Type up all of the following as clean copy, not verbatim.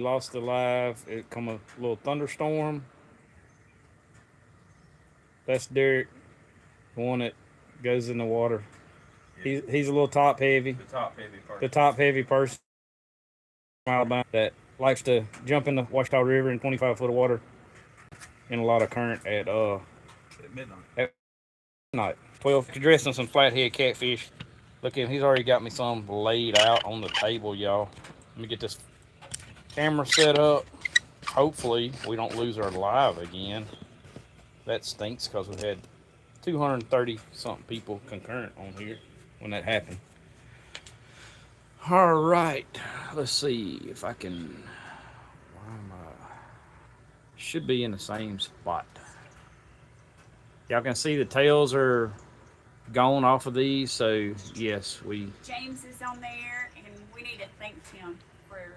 lost alive. It come a little thunderstorm. That's Derek, the one that goes in the water. Yeah, He's a little top heavy. the top heavy The person. top heavy person from Alabama that likes to jump in the Washita River in 25 foot of water in a lot of current At midnight. at night. 12 to dress in some flathead catfish. Look at him, he's already got me some laid out on the table, y'all. Let me get this camera set up. Hopefully we don't lose our live again. That stinks because we had 230 something people concurrent on here when that happened. All right, let's see if I can. Should be in the same spot. Y'all can see the tails are gone off of these, so yes, we. James is on there, and we need to thank him for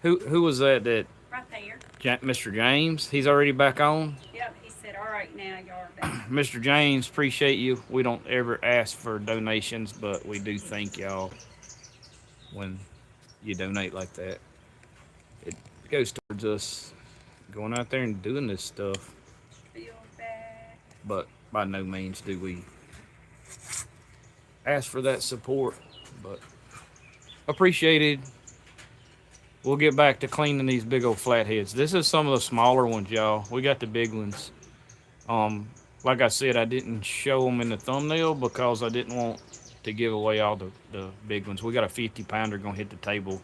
Who was that? That right there. Mr. James. He's already back on. Yep, he said, "All right, now y'all are back." Mr. James, appreciate you. We don't ever ask for donations, but we do thank y'all when you donate like that. It goes towards us going out there and doing this stuff, Feel bad. but by no means do we ask for that support. But appreciated. We'll get back to cleaning these big old flatheads. This is some of the smaller ones, y'all. We got the big ones. Like I said, I didn't show them in the thumbnail because I didn't want to give away all the big ones. We got a 50 pounder gonna hit the table.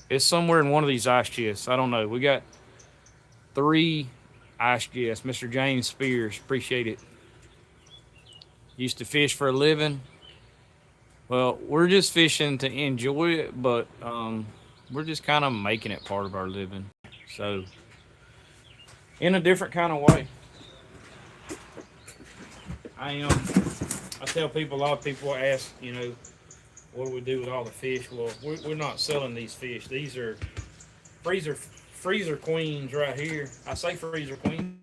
It's somewhere in one of these ice chests. I don't know. We got 3 ice chests. Mr. James Spears, appreciate it. Used to fish for a living. Well, we're just fishing to enjoy it, but we're just kind of making it part of our living. So, in a different kind of way. I am. I tell people, a lot of people ask, what do we do with all the fish? Well, we're not selling these fish. These are freezer queens right here. I say freezer queens.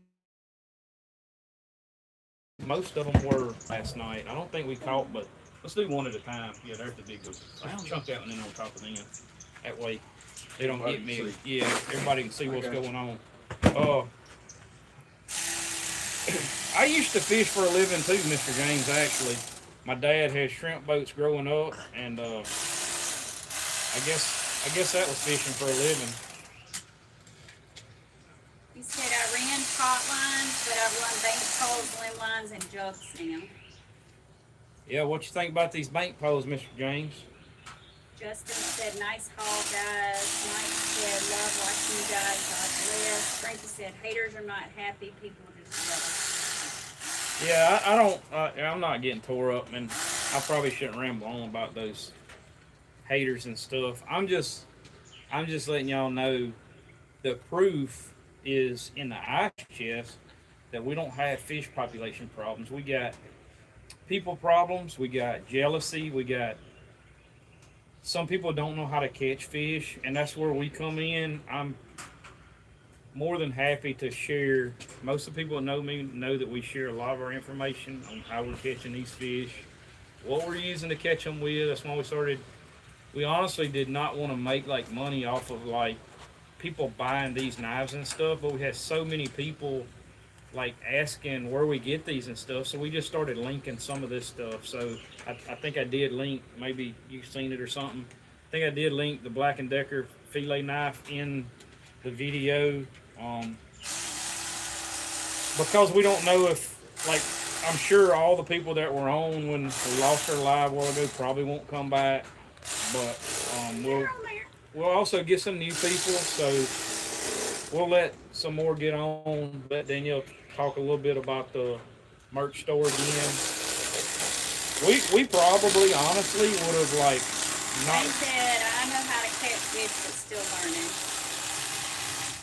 Most of them were last night. I don't think we caught, but let's do one at a time. Yeah, there's the big ones. Let's chunk that one in on top of them. That way they don't get me. Yeah, everybody can see what's going on. I used to fish for a living too, Mr. James. Actually, my dad had shrimp boats growing up, and I guess that was fishing for a living. He said, "I ran pot lines, but I run bank poles, limb lines, and jugs now." Yeah, what you think about these bank poles, Mr. James? Justin said, "Nice haul, guys." Mike said, "Love watching you guys. God bless." Frankie said, "Haters are not happy. People just love." Yeah, I don't. I'm not getting tore up, and I probably shouldn't ramble on about those haters and stuff. I'm just letting y'all know the proof is in the ice chest that we don't have fish population problems. We got people problems. We got jealousy. We got some people don't know how to catch fish, and that's where we come in. I'm more than happy to share. Most of the people that know me know that we share a lot of our information on how we're catching these fish, what we're using to catch them with. That's why we started. We honestly did not want to make like money off of like people buying these knives and stuff, but we had so many people like asking where we get these and stuff, so we just started linking some of this stuff. So I think I did link, maybe you've seen it or something. I think I did link the Black & Decker fillet knife in the video. Because we don't know if, like, I'm sure all the people that were on when we lost our live a while ago probably won't come back, but we'll also get some new people, so we'll let some more get on. Let Danielle talk a little bit about the merch store again. We probably honestly would have like not. He said, "I know how to catch fish, but still learning."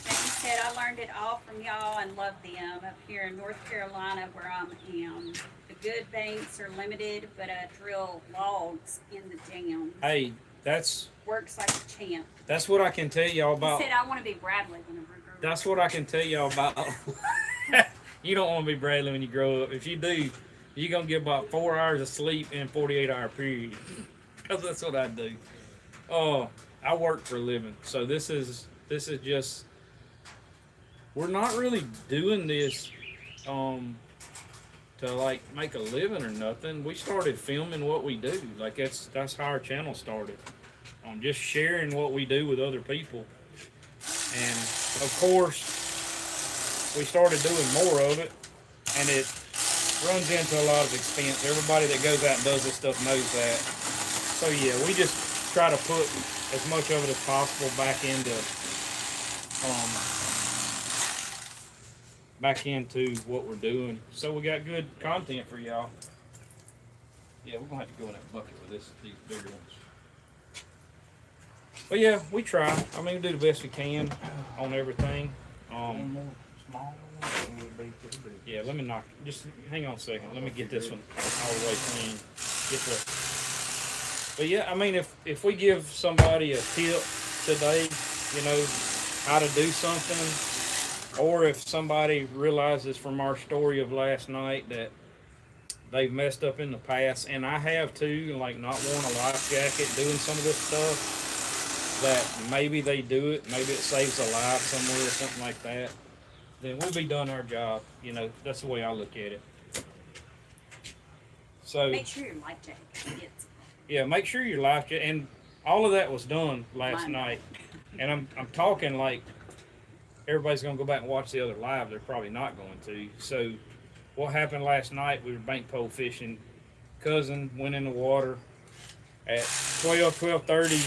And he said, "I learned it all from y'all and love them up here in North Carolina where I am. The good banks are limited, but I drill logs in the jams. Hey, that's Works like a champ." that's what I can tell y'all about. He said, "I want to be Bradley when I grow up." That's what I can tell y'all about. You don't want to be Bradley when you grow up. If you do, you're gonna get about 4 hours of sleep in 48-hour period. Because that's what I do. Oh, I work for a living, so this is This is just, we're not really doing this to like make a living or nothing. We started filming what we do. Like that's how our channel started. Just sharing what we do with other people. And of course, we started doing more of it, and it runs into a lot of expense. Everybody that goes out and does this stuff knows that. So yeah, we just try to put as much of it as possible back into what we're doing. So we got good content for y'all. Yeah, we're gonna have to go in that bucket with these bigger ones. But yeah, we try. I mean, we do the best we can on everything. One more small one, would be pretty big. Yeah, let me knock. Just hang on a second. Let me get this one all the way clean. But yeah, I mean, if we give somebody a tip today, you know, how to do something, or if somebody realizes from our story of last night that they've messed up in the past, and I have too, like not wearing a life jacket, doing some of this stuff, that maybe they do it, maybe it saves a life somewhere or something like that, then we'll be done our job. You know, that's the way I look at it. So Make sure your life jacket gets. yeah, make sure your life jacket, and all of that was done last night. And I'm talking like everybody's gonna go back and watch the other live. They're probably not going to. So what happened last night? We were bank pole fishing. Cousin went in the water at 12:30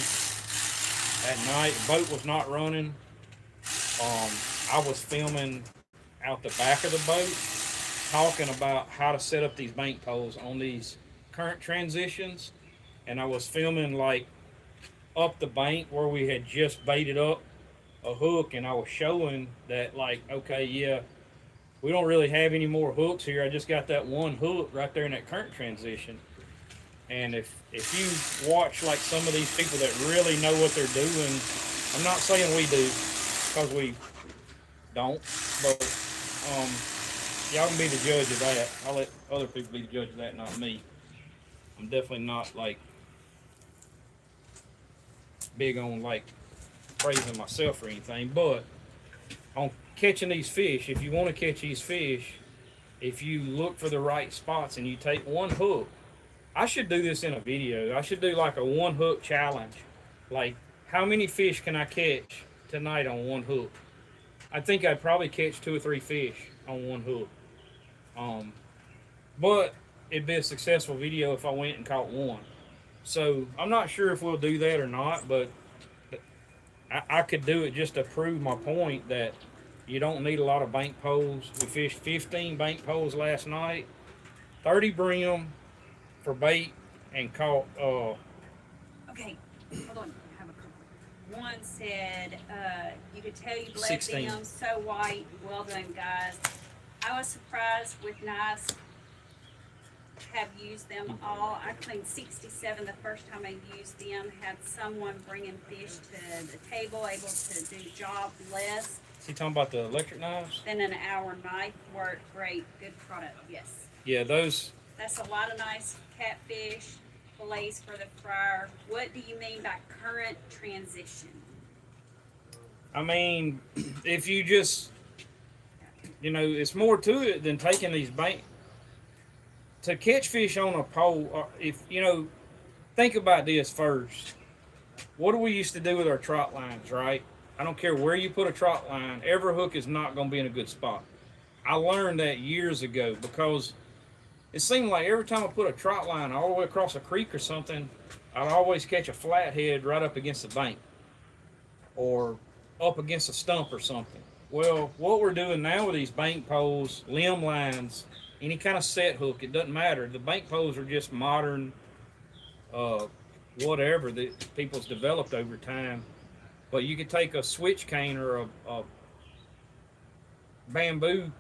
at night. The boat was not running. I was filming out the back of the boat, talking about how to set up these bank poles on these current transitions, and I was filming like up the bank where we had just baited up a hook, and I was showing that, like, okay, yeah, we don't really have any more hooks here. I just got that one hook right there in that current transition. And if you watch like some of these people that really know what they're doing, I'm not saying we do, because we don't, but y'all can be the judge of that. I'll let other people be the judge of that, not me. I'm definitely not like big on like praising myself or anything, but on catching these fish, if you want to catch these fish, if you look for the right spots and you take one hook, I should do this in a video. I should do like a one hook challenge. Like, how many fish can I catch tonight on one hook? I think I'd probably catch 2 or 3 fish on one hook. But it'd be a successful video if I went and caught one. So I'm not sure if we'll do that or not, but I could do it just to prove my point that you don't need a lot of bank poles. We fished 15 bank poles last night, 30 brim for bait, and caught Okay, hold on. I have a couple. One said, you could tell you bled 16. them so white. Well done, guys. I was surprised with knives. Have used them all. I cleaned 67 the first time I used them. Had someone bringing fish to the table, able to do job less is he talking about the electric knives? than an hour knife work. Great, good product. Yes, Yeah, those. that's a lot of nice catfish fillets for the fryer. What do you mean by current transition? I mean, if you just, you know, it's more to it than taking these bank. To catch fish on a pole, if you know, think about this first. What do we used to do with our trot lines, right? I don't care where you put a trot line, every hook is not going to be in a good spot. I learned that years ago because it seemed like every time I put a trot line all the way across a creek or something, I'd always catch a flathead right up against the bank or up against a stump or something. Well, what we're doing now with these bank poles, limb lines, any kind of set hook, it doesn't matter. The bank poles are just modern, whatever that people's developed over time. But you could take a switch cane or a bamboo,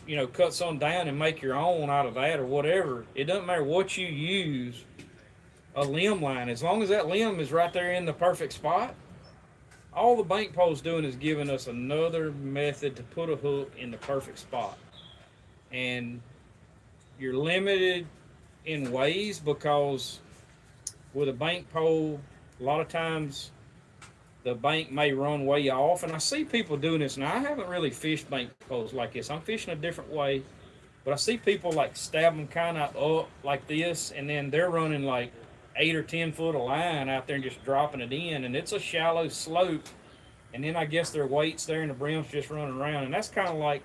you know, cut some down and make your own out of that or whatever. It doesn't matter what you use, a limb line, as long as that limb is right there in the perfect spot. All the bank pole's doing is giving us another method to put a hook in the perfect spot. And you're limited in ways because with a bank pole, a lot of times the bank may run way off. And I see people doing this. Now, I haven't really fished bank poles like this. I'm fishing a different way. But I see people like stab them kind of up like this, and then they're running like 8 or 10 foot of line out there and just dropping it in. And it's a shallow slope. And then I guess their weight's there and the brim's just running around. And that's kind of like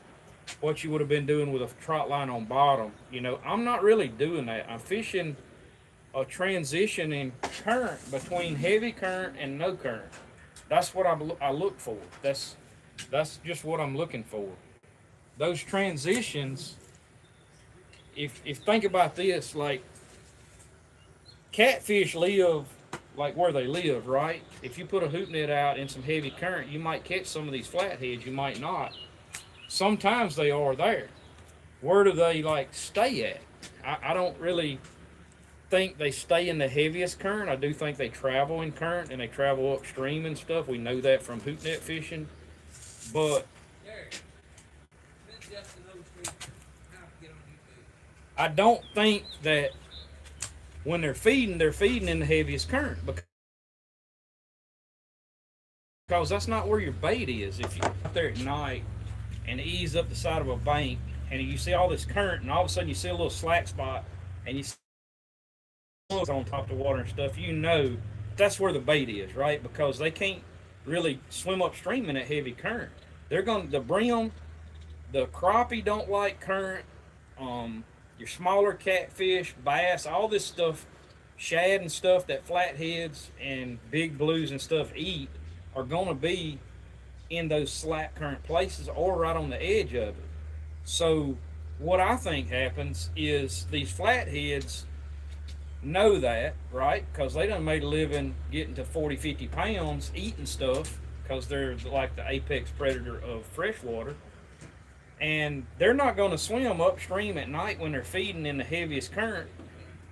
what you would have been doing with a trot line on bottom. You know, I'm not really doing that. I'm fishing a transition in current between heavy current and no current. That's what I look for. That's just what I'm looking for. Those transitions, if think about this, like catfish live like where they live, right? If you put a hoop net out in some heavy current, you might catch some of these flatheads, you might not. Sometimes they are there. Where do they like stay at? I don't really think they stay in the heaviest current. I do think they travel in current and they travel upstream and stuff. We know that from hoop net fishing. But I don't think that when they're feeding in the heaviest current, because that's not where your bait is. If you're out there at night and ease up the side of a bank and you see all this current and all of a sudden you see a little slack spot and you see on top of the water and stuff, you know that's where the bait is, right? Because they can't really swim upstream in that heavy current. The brim, the crappie don't like current. Your smaller catfish, bass, all this stuff, shad and stuff that flatheads and big blues and stuff eat are going to be in those slack current places or right on the edge of it. So what I think happens is these flatheads know that, right? Because they done made a living getting to 40, 50 pounds eating stuff because they're like the apex predator of freshwater. And they're not going to swim upstream at night when they're feeding in the heaviest current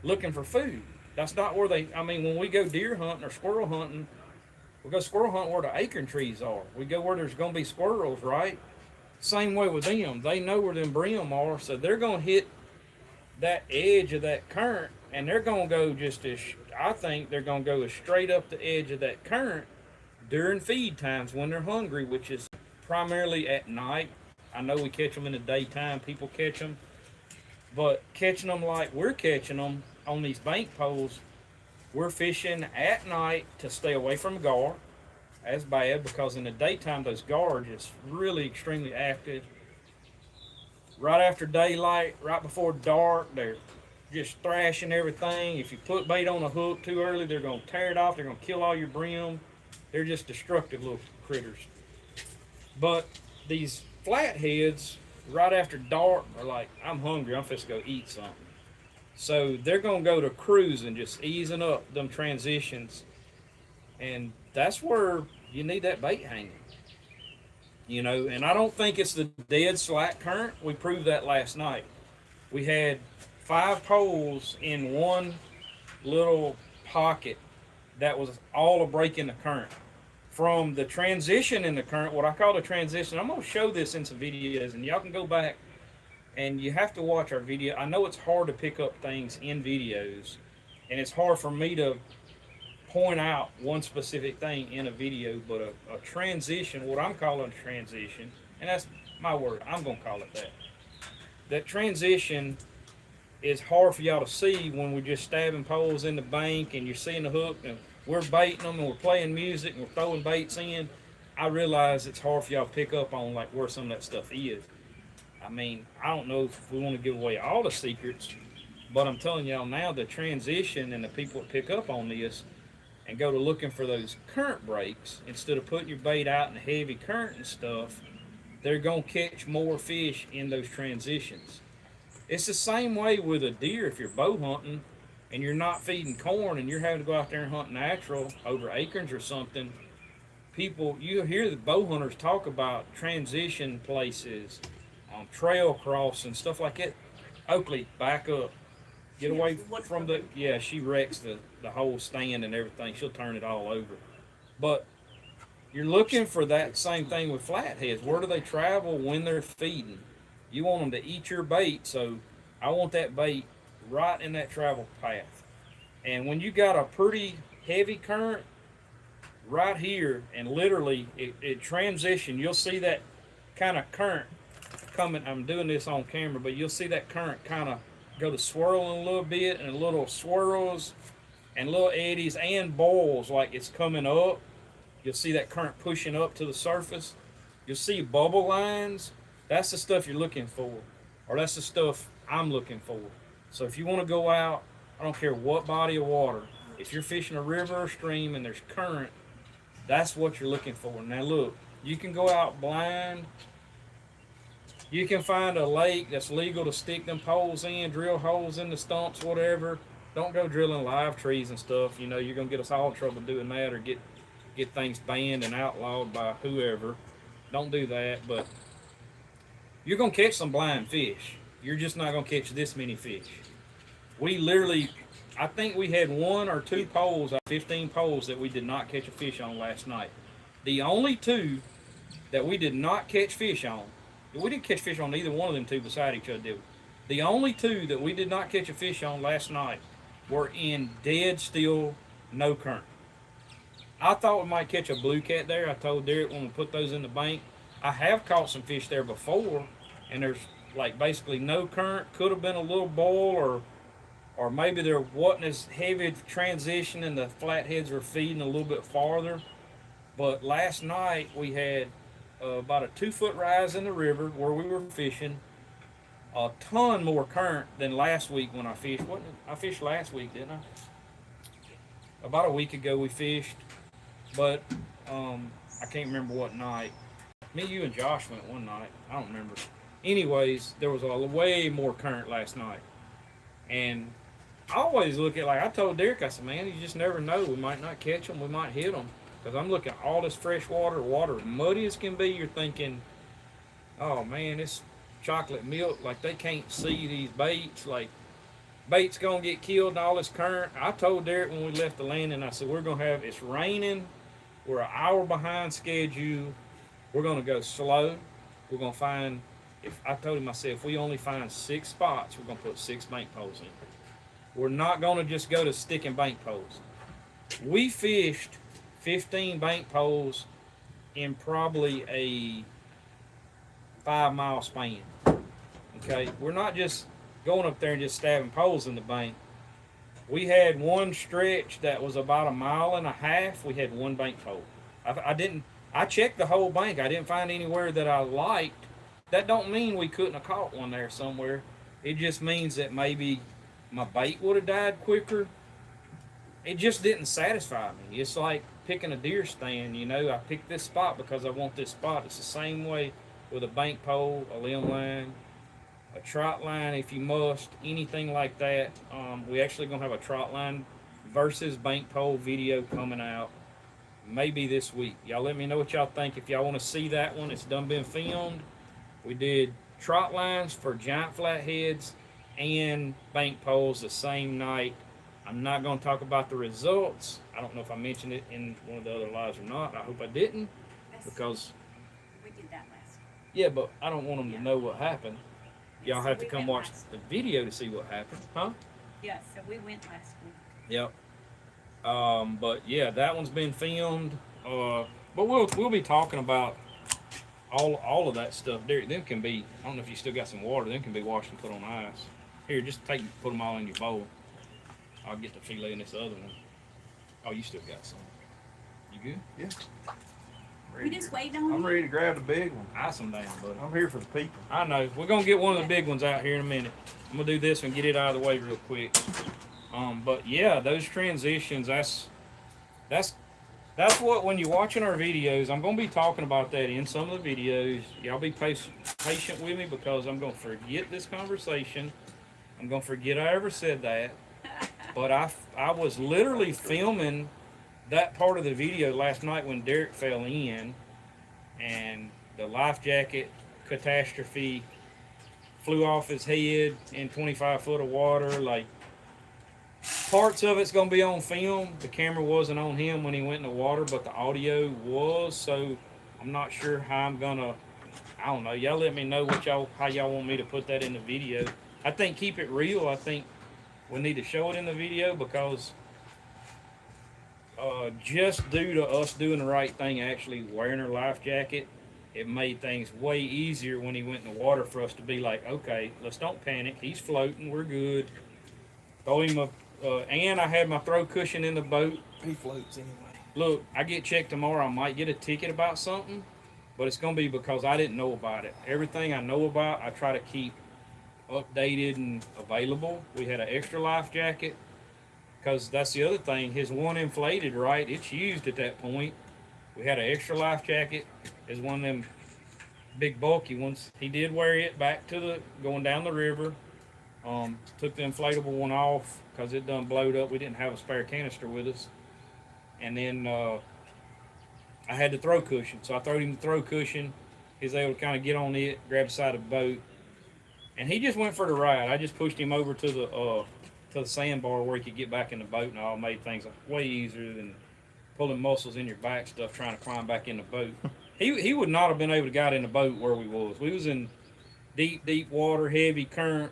looking for food. That's not where when we go deer hunting or squirrel hunting, we go squirrel hunting where the acorn trees are. We go where there's going to be squirrels, right? Same way with them. They know where them brim are, so they're going to hit that edge of that current, and they're going to go I think they're going to go as straight up the edge of that current during feed times when they're hungry, which is primarily at night. I know we catch them in the daytime, people catch them, but catching them like we're catching them on these bank poles, we're fishing at night to stay away from gar. That's bad because in the daytime, those gar are just really extremely active. Right after daylight, right before dark, they're just thrashing everything. If you put bait on a hook too early, they're going to tear it off. They're going to kill all your brim. They're just destructive little critters. But these flatheads, right after dark, are like, I'm hungry, I'm just going to go eat something. So they're going to go to cruising, just easing up them transitions. And that's where you need that bait hanging. You know, and I don't think it's the dead slack current. We proved that last night. We had 5 poles in one little pocket that was all a break in the current. From the transition in the current, what I call the transition, I'm going to show this in some videos, and y'all can go back and you have to watch our video. I know it's hard to pick up things in videos, and it's hard for me to point out one specific thing in a video, but a transition, what I'm calling a transition, and that's my word, I'm going to call it that. That transition is hard for y'all to see when we're just stabbing poles in the bank and you're seeing the hook and we're baiting them and we're playing music and we're throwing baits in. I realize it's hard for y'all to pick up on like where some of that stuff is. I mean, I don't know if we want to give away all the secrets, but I'm telling y'all now the transition and the people that pick up on this and go to looking for those current breaks instead of putting your bait out in the heavy current and stuff, they're going to catch more fish in those transitions. It's the same way with a deer. If you're bow hunting and you're not feeding corn and you're having to go out there and hunt natural over acorns or something, you hear the bow hunters talk about transition places, trail crossing, stuff like that. Oakley, back up. Get away from she wrecks the whole stand and everything. She'll turn it all over. But you're looking for that same thing with flatheads. Where do they travel when they're feeding? You want them to eat your bait, so I want that bait right in that travel path. And when you got a pretty heavy current, right here, and literally it transition. You'll see that kind of current coming. I'm doing this on camera, but you'll see that current kind of go to swirling a little bit, and little swirls and little eddies and boils like it's coming up. You'll see that current pushing up to the surface. You'll see bubble lines. That's the stuff you're looking for, or that's the stuff I'm looking for. So if you want to go out, I don't care what body of water, if you're fishing a river or stream and there's current, that's what you're looking for. Now look, you can go out blind. You can find a lake that's legal to stick them poles in, drill holes in the stumps, whatever. Don't go drilling live trees and stuff. You know, you're going to get us all in trouble doing that, or get things banned and outlawed by whoever. Don't do that, but you're going to catch some blind fish. You're just not going to catch this many fish. We literally, I think we had 1 or 2 poles, 15 poles that we did not catch a fish on last night. The only 2 that we did not catch fish on, we didn't catch fish on either one of them 2 beside each other, did we? The only 2 that we did not catch a fish on last night were in dead still, no current. I thought we might catch a blue cat there. I told Derek when we put those in the bank. I have caught some fish there before, and there's like basically no current. Could have been a little boil, or maybe there wasn't as heavy transition and the flatheads were feeding a little bit farther. But last night we had about a 2-foot rise in the river where we were fishing. A ton more current than last week when I fished. I fished last week, didn't I? About a week ago we fished, but I can't remember what night. Me, you, and Josh went one night. I don't remember. Anyways, there was a way more current last night. And I always look at, like I told Derek, I said, man, you just never know. We might not catch them. We might hit them. Because I'm looking at all this fresh water as muddy as can be. You're thinking, oh, man, it's chocolate milk. Like, they can't see these baits. Like, bait's going to get killed and all this current. I told Derek when we left the landing, I said, we're going to have, it's raining. We're an hour behind schedule. We're going to go slow. We're going to find, I told him, I said, if we only find 6 spots, we're going to put 6 bank poles in. We're not going to just go to sticking bank poles. We fished 15 bank poles in probably a 5-mile span. Okay, we're not just going up there and just stabbing poles in the bank. We had one stretch that was about 1.5 miles. We had 1 bank pole. I checked the whole bank. I didn't find anywhere that I liked. That don't mean we couldn't have caught one there somewhere. It just means that maybe my bait would have died quicker. It just didn't satisfy me. It's like picking a deer stand, you know. I picked this spot because I want this spot. It's the same way with a bank pole, a limb line, a trot line if you must, anything like that. We actually gonna have a trot line versus bank pole video coming out maybe this week. Y'all let me know what y'all think. If y'all want to see that one, it's done been filmed. We did trot lines for giant flatheads and bank poles the same night. I'm not going to talk about the results. I don't know if I mentioned it in one of the other lives or not. I hope I didn't, because we did that last week. Yeah, but I don't want them to know what happened. Y'all have to come watch the video to see what happened, huh? Yeah, so we went last week. Yep. But yeah, that one's been filmed. But we'll be talking about all of that stuff. Them can be, I don't know if you still got some water. Them can be washed and put on ice. Here, just put them all in your bowl. I'll get the fillet in this other one. Oh, you still got some. You good? Yeah. We just waiting on I'm you. ready to grab the big one. Ice them down, buddy. I'm here for the people. I know. We're gonna get one of the big ones out here in a minute. I'm gonna do this and get it out of the way real quick. But yeah, those transitions, that's what, when you're watching our videos, I'm gonna be talking about that in some of the videos. Y'all be patient with me, because I'm gonna forget this conversation. I'm gonna forget I ever said that. But I was literally filming that part of the video last night when Derek fell in, and the life jacket catastrophe flew off his head in 25 foot of water. Like, parts of it's going to be on film. The camera wasn't on him when he went in the water, but the audio was. So I'm not sure how I'm going to, I don't know. Y'all let me know how y'all want me to put that in the video. I think keep it real. I think we need to show it in the video, because just due to us doing the right thing, actually wearing our life jacket, it made things way easier when he went in the water for us to be like, okay, let's don't panic. He's floating. We're good. Throw him a. And I had my throw cushion in the boat. He floats anyway. Look, I get checked tomorrow. I might get a ticket about something, but it's gonna be because I didn't know about it. Everything I know about, I try to keep updated and available. We had an extra life jacket because that's the other thing. His one inflated, right? It's used at that point. We had an extra life jacket. It's one of them big bulky ones. He did wear it back to the going down the river. Took the inflatable one off because it done blowed up. We didn't have a spare canister with us. And then I had the throw cushion. So I threw him the throw cushion. He was able to kind of get on it, grab the side of the boat. And he just went for the ride. I just pushed him over to the sandbar where he could get back in the boat and all. Made things way easier than pulling muscles in your back stuff trying to climb back in the boat. He would not have been able to get in the boat where we was. We was in deep water, heavy current.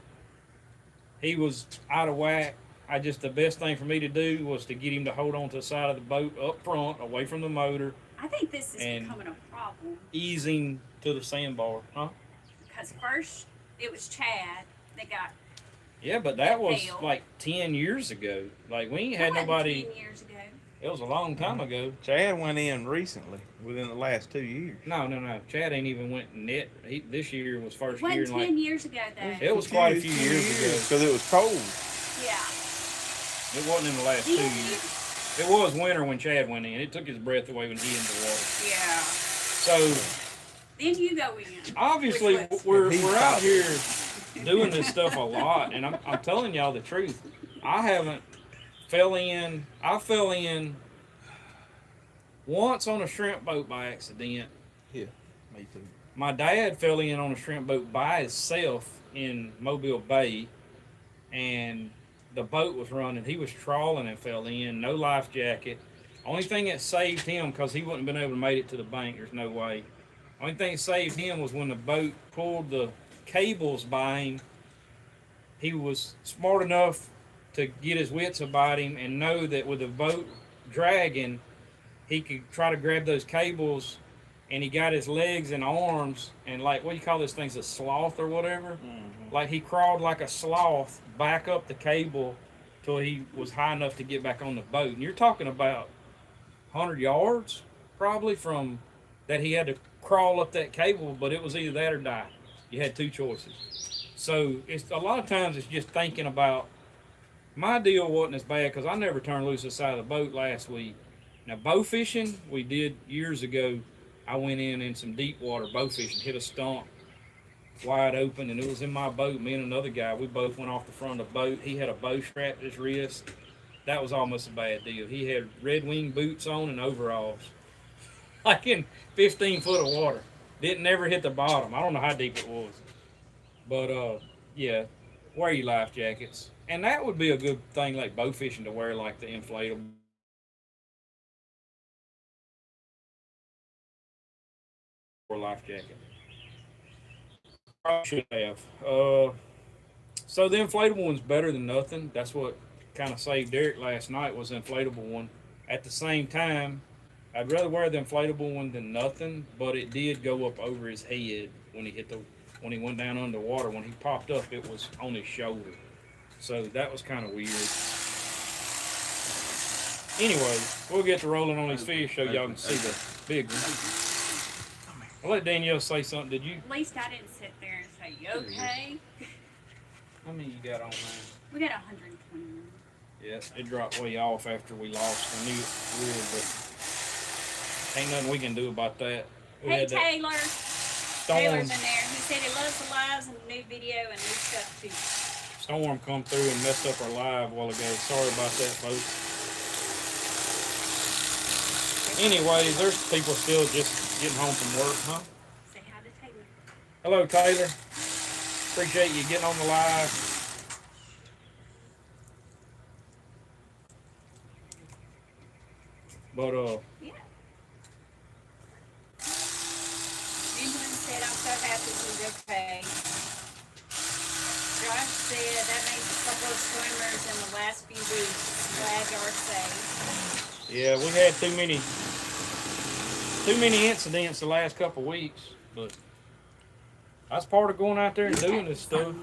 He was out of whack. The best thing for me to do was to get him to hold on to the side of the boat up front, away from the motor. I think this is becoming a problem. Easing to the sandbar, huh? Because first it was Chad that got. Yeah, but that was failed. like 10 years ago. Like we ain't That had wasn't nobody. 10 years ago. It was a long time ago. Chad went in recently, within the last 2 years. No. Chad ain't even went net. This year was first It wasn't year. 10 years ago though. It was quite a few years ago. Because it was cold. Yeah. It wasn't in the last 2 years. It was winter when Chad went in. It took his breath away when he in the water. Yeah. So Then you go in. obviously Which was- we're out here doing this stuff a lot, and I'm telling y'all the truth. I fell in once on a shrimp boat by accident. Yeah, me too. My dad fell in on a shrimp boat by himself in Mobile Bay, and the boat was running. He was trawling and fell in. No life jacket. Only thing that saved him, because he wouldn't have been able to make it to the bank. There's no way. Only thing that saved him was when the boat pulled the cables by him. He was smart enough to get his wits about him and know that with the boat dragging, he could try to grab those cables, and he got his legs and arms and like, what do you call those things, a sloth or whatever? Mm-hmm. Like he crawled like a sloth back up the cable till he was high enough to get back on the boat. And you're talking about 100 yards probably from that he had to crawl up that cable, but it was either that or die. You had two choices. So it's a lot of times it's just thinking about. My deal wasn't as bad because I never turned loose the side of the boat last week. Now, bow fishing, we did years ago. I went in some deep water bow fishing, hit a stump wide open, and it was in my boat. Me and another guy, we both went off the front of the boat. He had a bow strap at his wrist. That was almost a bad deal. He had Red Wing boots on and overalls, like in 15 foot of water. Didn't never hit the bottom. I don't know how deep it was. But, yeah, wear your life jackets. And that would be a good thing, like bow fishing, to wear like the inflatable or life jacket. Probably should have. So the inflatable one's better than nothing. That's what kind of saved Derek last night, was the inflatable one. At the same time, I'd rather wear the inflatable one than nothing, but it did go up over his head when he went down underwater. When he popped up, it was on his shoulder. So that was kind of weird. Anyway, we'll get to rolling on these fish so y'all can see the big one. I'll let Danielle say something. Did you? At least I didn't sit there and say, "You okay?" How many you got on there? We got 120. Yes, it dropped way off after we lost. I knew it would, but ain't nothing we can do about that. We Hey, had that Taylor. storm, Taylor's in there. He said he loves the lives and the new video and new stuff too. storm come through and messed up our live a while ago. Sorry about that, folks. Anyways, there's people still just getting home from work, huh? Say hi to Taylor. Hello, Taylor. Appreciate you getting on the live. But, Yeah. Benjamin said, "I'm so happy he's okay." Josh said that means a couple of swimmers in the last few weeks. Glad you're safe. Yeah, we had too many incidents the last couple weeks, but that's part of going out there and doing this stuff.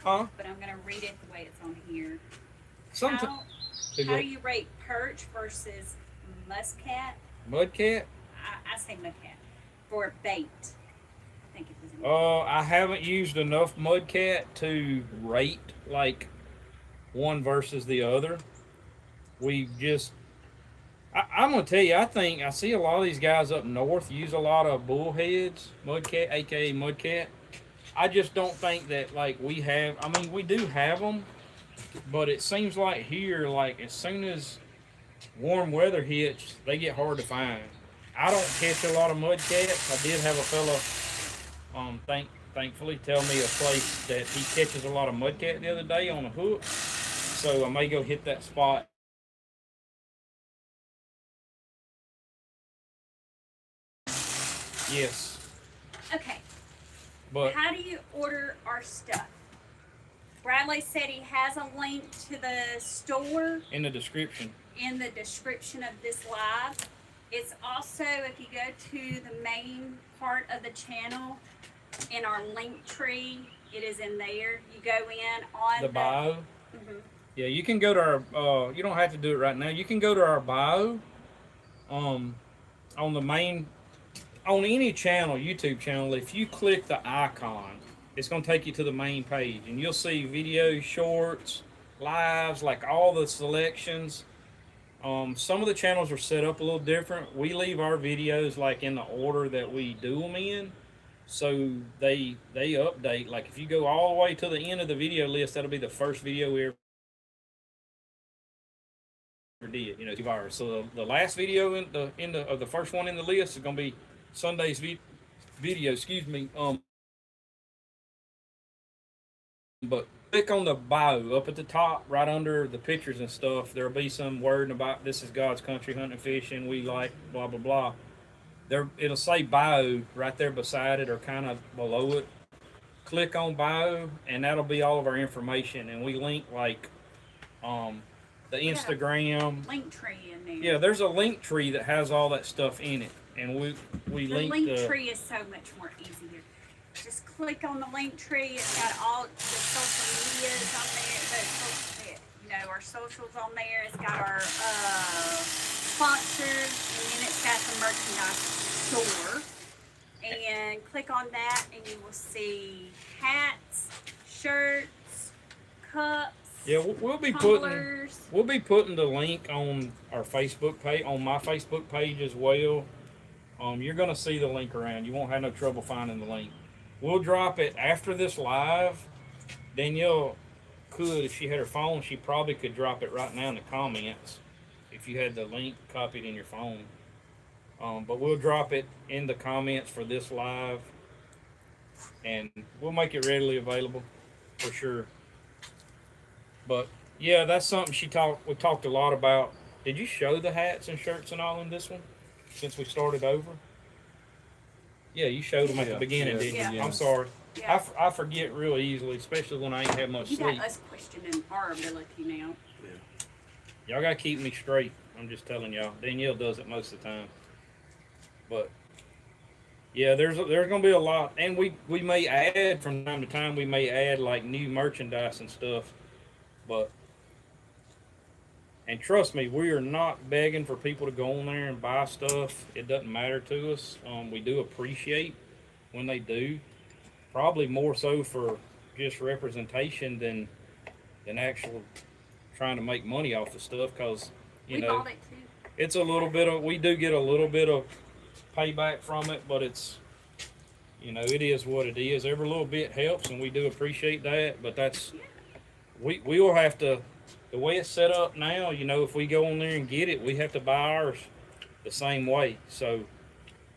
Huh? But I'm gonna read it the way it's on here. Sometimes. How do you rate perch versus muscat? Mudcat? I say mudcat for bait. I think it was. I haven't used enough mudcat to rate like one versus the other. We just, I'm gonna tell you, I think I see a lot of these guys up north use a lot of bullheads, mudcat, aka mudcat. I just don't think that like we have. I mean, we do have them, but it seems like here, like as soon as warm weather hits, they get hard to find. I don't catch a lot of mudcats. I did have a fella, thankfully, tell me a place that he catches a lot of mudcat the other day on a hook. So I may go hit that spot. Yes, Okay. but How do you order our stuff? Bradley said he has a link to the store in the description. in the description of this live. It's also, if you go to the main part of the channel in our link tree, it is in there. You go in on The bio. Mhm. Yeah, you can go to our. You don't have to do it right now. You can go to our bio. On the main, on any channel, YouTube channel. If you click the icon, it's going to take you to the main page, and you'll see videos, shorts, lives, like all the selections. Some of the channels are set up a little different. We leave our videos like in the order that we do them in, so they update. Like if you go all the way to the end of the video list, that'll be the first video we ever did. You know, 2 hours. So the last video of the first one in the list is gonna be Sunday's video. Excuse me. But click on the bio up at the top, right under the pictures and stuff. There'll be some wording about this is God's country, hunting and fishing. We like blah blah blah. There, it'll say bio right there beside it or kind of below it. Click on bio, and that'll be all of our information. And we link like the Instagram Link tree in there. Yeah, there's a link tree that has all that stuff in it, and we The link link tree is so much more easier. Just click on the link tree. It's got all the social medias on there. Our socials on there. It's got our sponsors, and then it's got the merchandise store. And click on that, and you will see hats, shirts, cups. Yeah, we'll be tumblers. putting the link on our Facebook page, on my Facebook page as well. You're gonna see the link around. You won't have no trouble finding the link. We'll drop it after this live. Danielle could, if she had her phone, she probably could drop it right now in the comments if you had the link copied in your phone. But we'll drop it in the comments for this live, and we'll make it readily available for sure. But yeah, that's something we talked a lot about. Did you show the hats and shirts and all in this one since we started over? Yeah, you showed them at the beginning, didn't you? Yeah. I'm sorry. Yeah. I forget real easily, especially when I ain't had much You sleep. got us questioning our ability now. Y'all gotta keep me straight. I'm just telling y'all. Danielle does it most of the time. But yeah, there's gonna be a lot, and we may add from time to time. We may add like new merchandise and stuff. But and trust me, we are not begging for people to go on there and buy stuff. It doesn't matter to us. We do appreciate when they do. Probably more so for just representation than actual trying to make money off the stuff, because We bought it too. it's a little bit of, we do get a little bit of payback from it, but it's, it is what it is. Every little bit helps, and we do appreciate that. But that's, we will have to, the way it's set up now, if we go on there and get it, we have to buy ours the same way. So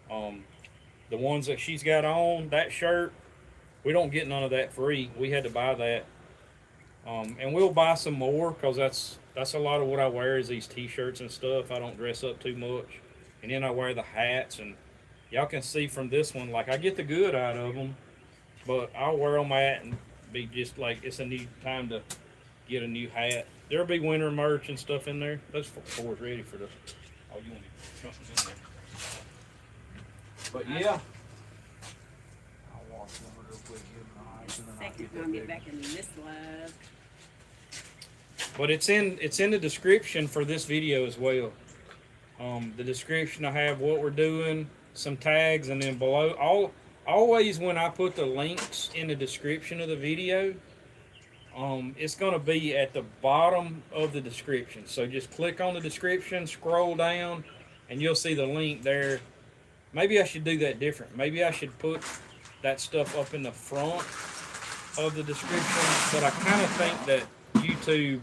the ones that she's got on, that shirt, we don't get none of that free. We had to buy that. And we'll buy some more, because that's a lot of what I wear is these t-shirts and stuff. I don't dress up too much. And then I wear the hats, and y'all can see from this one, like I get the good out of them, but I'll wear them at and be just like, it's a new time to get a new hat. there'll be winter merch and stuff in there. Those fours ready for the. Oh, you want to something in there? But yeah. I'll wash one real quick, give them the ice, and then I'll Second, get I'll that get big back in this live. But it's in the description for this video as well. The description I have what we're doing, some tags, and then below always when I put the links in the description of the video, it's going to be at the bottom of the description. So just click on the description, scroll down, and you'll see the link there. Maybe I should do that different. Maybe I should put that stuff up in the front of the description. But I kind of think that YouTube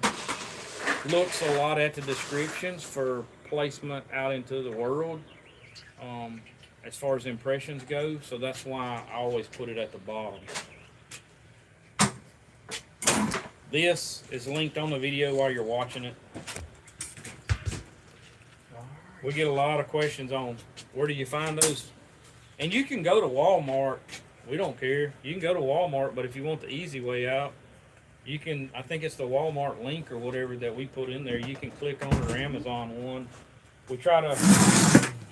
looks a lot at the descriptions for placement out into the world, as far as impressions go. So that's why I always put it at the bottom. This is linked on the video while you're watching it. We get a lot of questions on where do you find those, and you can go to Walmart. We don't care. You can go to Walmart, but if you want the easy way out, you can. I think it's the Walmart link or whatever that we put in there. You can click on our Amazon one. We try to.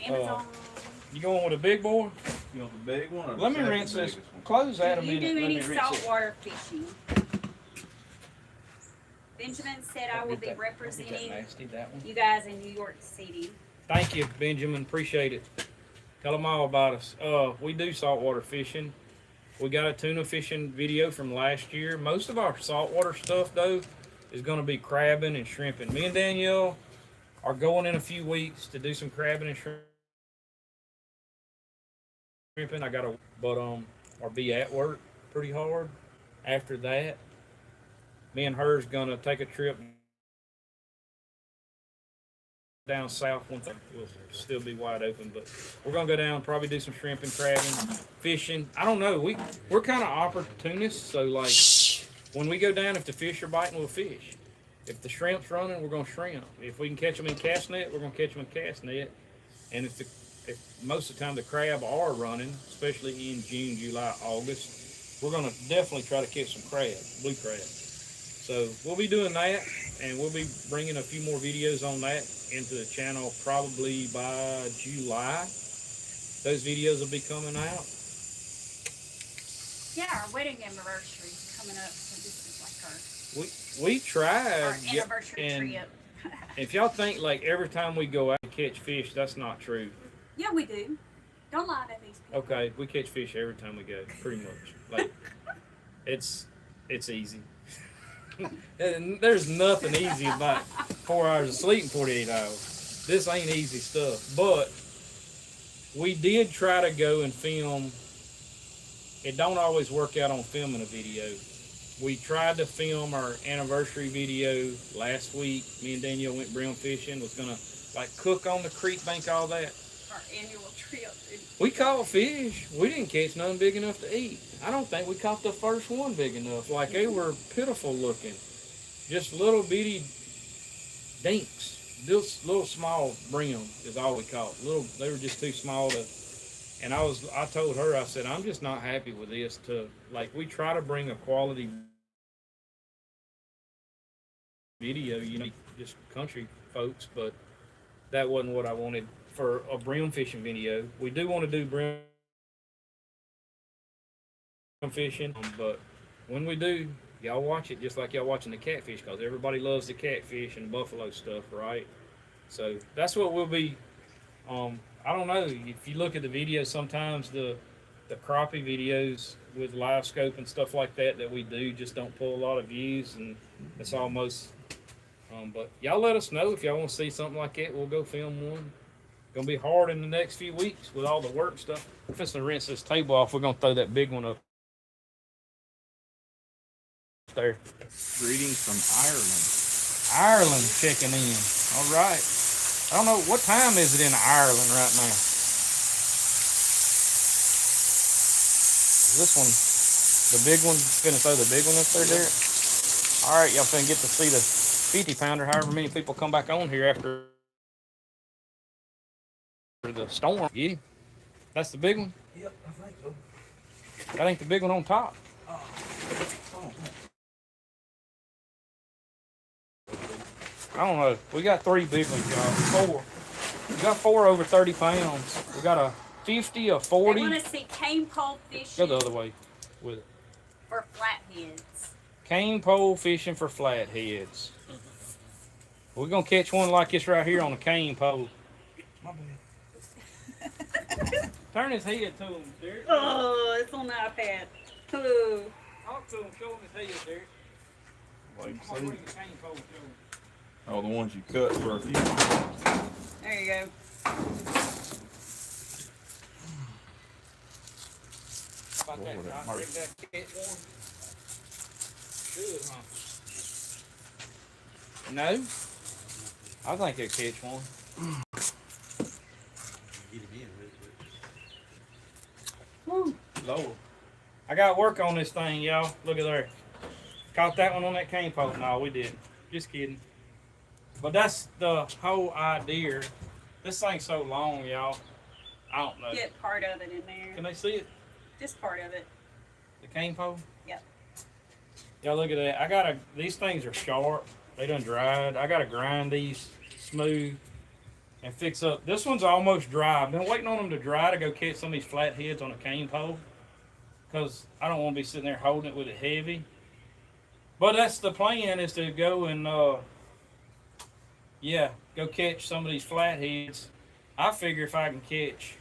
Amazon. You going with a big boy? You want the big one? Or Let me the second rinse this. biggest one? Close that a Do you minute. do Let any me rinse it. saltwater fishing? Benjamin said I will be That representing nasty, that one. you guys in New York City. Thank you, Benjamin. Appreciate it. Tell them all about us. We do saltwater fishing. We got a tuna fishing video from last year. Most of our saltwater stuff, though, is going to be crabbing and shrimping. Me and Danielle are going in a few weeks to do some crabbing and shrimping. Or be at work pretty hard. After that, me and her's going to take a trip down south. One thing will still be wide open, but we're gonna go down, probably do some shrimping, crabbing, fishing. I don't know. We're kind of opportunists, so like when we go down, if the fish are biting, we'll fish. If the shrimp's running, we're gonna shrimp. If we can catch them in cast net, we're gonna catch them in cast net. And if most of the time the crab are running, especially in June, July, August, we're gonna definitely try to catch some crab, blue crab. So we'll be doing that, and we'll be bringing a few more videos on that into the channel probably by July. Those videos will be coming out. Yeah, our wedding anniversary is coming up, so this is like We tried, our anniversary and trip. if y'all think like every time we go out to catch fish, that's not true. Yeah, we do. Don't lie to these people. Okay, we catch fish every time we go, pretty much. Like it's easy. And there's nothing easy about 4 hours of sleep in 48 hours. This ain't easy stuff. But we did try to go and film. It don't always work out on filming a video. We tried to film our anniversary video last week. Me and Danielle went brown fishing. Was gonna like cook on the creek bank, all that. Our annual trip. We caught fish. We didn't catch none big enough to eat. I don't think we caught the first one big enough. Like, they were pitiful looking. Just little bitty dinks. Just little small brim is all we caught. They were just too small to. And I told her, I said, I'm just not happy with this. Like, we try to bring a quality video, just country folks, but that wasn't what I wanted for a brim fishing video. We do want to do brim fishing, but when we do, y'all watch it just like y'all watching the catfish, because everybody loves the catfish and the buffalo stuff, right? So that's what we'll be. I don't know, if you look at the videos, sometimes the crappie videos with live scope and stuff like that we do just don't pull a lot of views, and it's almost but y'all let us know if y'all want to see something like that. We'll go film one. Gonna be hard in the next few weeks with all the work stuff. We're just gonna rinse this table off. We're gonna throw that big one up there. Greetings from Ireland. Ireland checking in. All right. I don't know, what time is it in Ireland right now? This one, the big one, finna throw the big one up there, Derek? All right, y'all finna get to see the 50-pounder, however many people come back on here after the storm. Yeah, that's the big one? Yep, I think so. That ain't the big one on top. Oh. I don't know. We got 3 big ones, y'all. 4. We got 4 over 30 pounds. We got a 50, a 40. They want to see cane pole Go fishing the other way with it. for flatheads. Cane pole fishing for flatheads. We're gonna catch one like this right here on a cane pole. My bad. Turn his head to him, Derek. Oh, it's on the iPad. Ooh. Talk to him, show him his head, Derek. Like, I'll see? bring the cane pole, show him. Oh, the ones you cut for a few. There you go. About Boy, that, that I hurt. think that catch one. Good, huh? No? I think it'll catch one. Woo, Lord. I got work on this thing, y'all. Look at there. Caught that one on that cane pole. No, we didn't. Just kidding. But that's the whole idea. This thing's so long, y'all. I don't know. Get part of it in there. Can they see it? Just part of it. The cane pole? Yep. Y'all look at that. These things are sharp. They done dried. I gotta grind these smooth and fix up. This one's almost dry. I've been waiting on them to dry to go catch some of these flatheads on a cane pole. Because I don't want to be sitting there holding it with it heavy. But that's the plan, is to go and go catch some of these flatheads. I figure if I can catch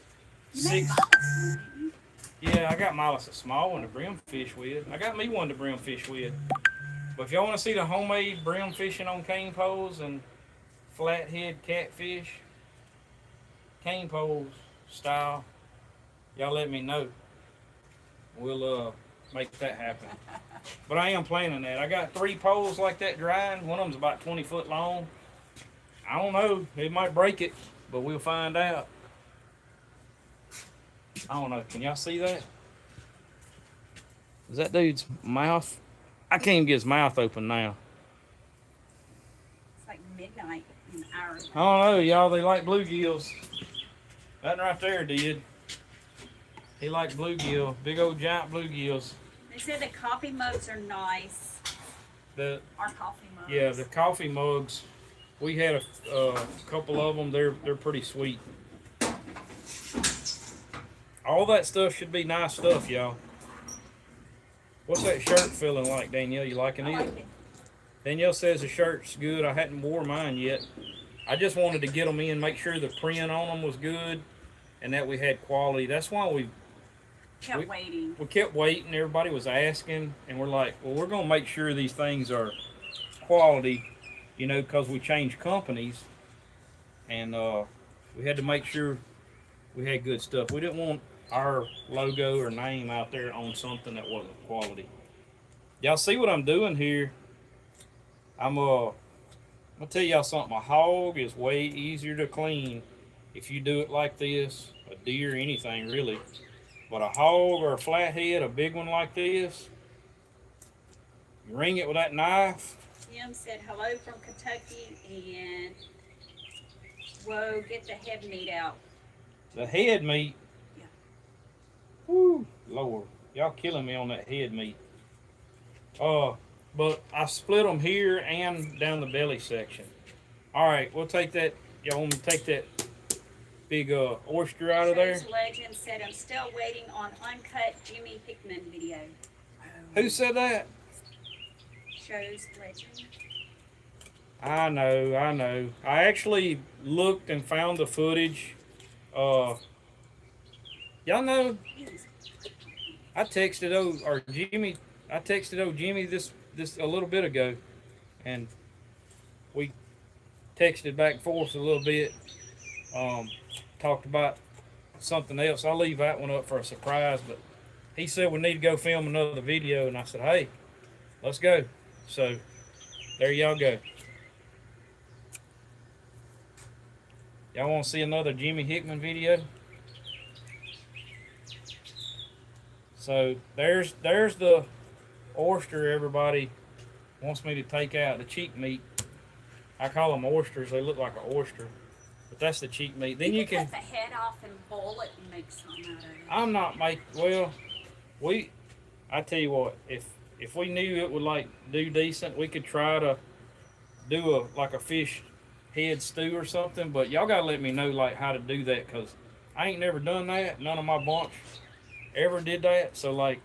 6. Yeah, I got Miles a small one to brim fish with. I got me one to brim fish with. But if y'all want to see the homemade brim fishing on cane poles and flathead catfish, cane poles style, y'all let me know. We'll make that happen. But I am planning that. I got 3 poles like that drying. One of them's about 20 foot long. I don't know. It might break it, but we'll find out. I don't know. Can y'all see that? Is that dude's mouth? I can't even get his mouth open now. It's like midnight in Ireland. I don't know, y'all. They like bluegills. That right there did. He likes bluegill. Big old giant bluegills. They said the coffee mugs are nice. The Our coffee mugs. Yeah, the coffee mugs. We had a couple of them. They're pretty sweet. All that stuff should be nice stuff, y'all. What's that shirt feeling like, Danielle? You liking I it? like it. Danielle says the shirt's good. I hadn't wore mine yet. I just wanted to get them in, make sure the print on them was good, and that we had quality. That's why we Kept waiting. kept waiting. Everybody was asking, and we're like, well, we're gonna make sure these things are quality, you know, because we changed companies, and we had to make sure we had good stuff. We didn't want our logo or name out there on something that wasn't quality. Y'all see what I'm doing here? I'm gonna tell y'all something. A hog is way easier to clean if you do it like this. A deer, anything really. But a hog or a flathead, a big one like this, you wring it with that knife. Jim said hello from Kentucky and whoa, get the head meat out. The head meat. Yeah. Woo, Lord. Y'all killing me on that head meat. But I split them here and down the belly section. All right, we'll take that. Y'all want me to take that big oyster out of there? Shows Legend said I'm still waiting on uncut Jimmy Hickman video. Who said that? Shows Legend. I know. I actually looked and found the footage. Y'all know I texted Jimmy this a little bit ago, and we texted back and forth a little bit. Talked about something else. I'll leave that one up for a surprise, but he said we need to go film another video, and I said, hey, let's go. So there y'all go. Y'all want to see another Jimmy Hickman video? So there's the oyster everybody wants me to take out, the cheek meat. I call them oysters. They look like an oyster, but that's the cheek meat. Then you can cut the head off and boil it and make something out of it. I'm not make well. I tell you what, if we knew it would like do decent, we could try to do like a fish head stew or something. But y'all gotta let me know like how to do that, cause I ain't never done that. None of my bunch ever did that. So like,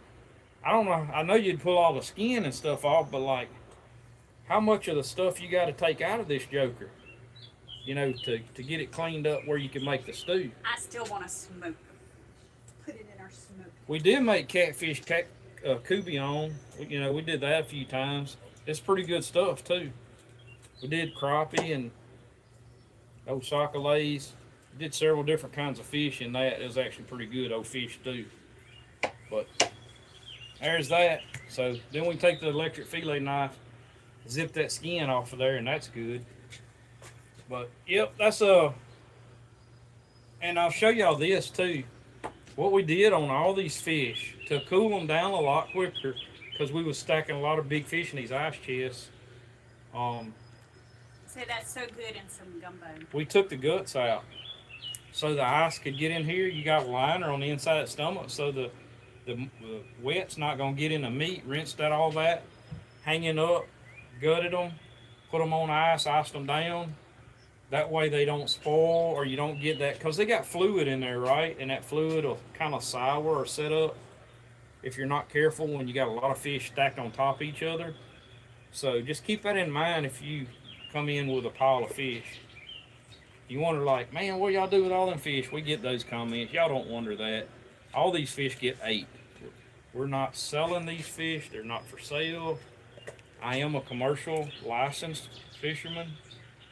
I don't know. I know you'd pull all the skin and stuff off, but like, how much of the stuff you got to take out of this joker? You know, to get it cleaned up where you can make the stew. I still want to smoke them. Put it in our smoke. We did make catfish coupillon. You know, we did that a few times. It's pretty good stuff too. We did crappie and old socolays. We did several different kinds of fish in that. It was actually pretty good old fish too. But there's that. So then we take the electric fillet knife, zip that skin off of there, and that's good. But yep, that's and I'll show y'all this too. What we did on all these fish to cool them down a lot quicker, because we was stacking a lot of big fish in these ice chests. So that's so good in some gumbo. We took the guts out so the ice could get in here. You got a liner on the inside of the stomach, so the wet's not gonna get in the meat. Rinsed out all that, hanging up, gutted them, put them on ice, iced them down. That way they don't spoil, or you don't get that, because they got fluid in there, right? And that fluid will kind of sour or set up if you're not careful when you got a lot of fish stacked on top of each other. So just keep that in mind if you come in with a pile of fish. You wonder like, man, what y'all do with all them fish? We get those comments. Y'all don't wonder that. All these fish get ate. We're not selling these fish. They're not for sale. I am a commercial licensed fisherman,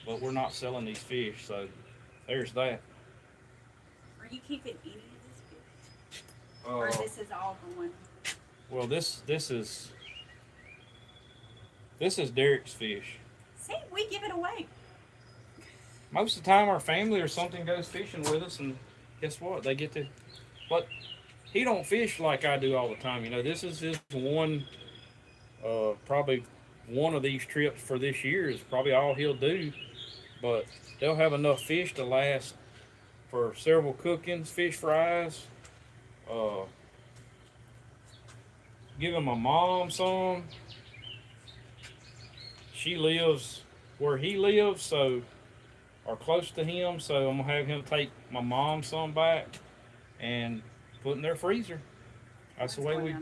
but we're not selling these fish. So there's that. Are you keeping any of this fish? Or this is all going? Well, this is Derek's fish. See, we give it away. Most of the time our family or something goes fishing with us, and guess what? They get to, but he don't fish like I do all the time. You know, this is just one, probably one of these trips for this year is probably all he'll do. But they'll have enough fish to last for several cookings, fish fries. Give my mom some. She lives where he lives, so, or close to him, so I'm gonna have him take my mom some back and put in their freezer. That's the way we, huh?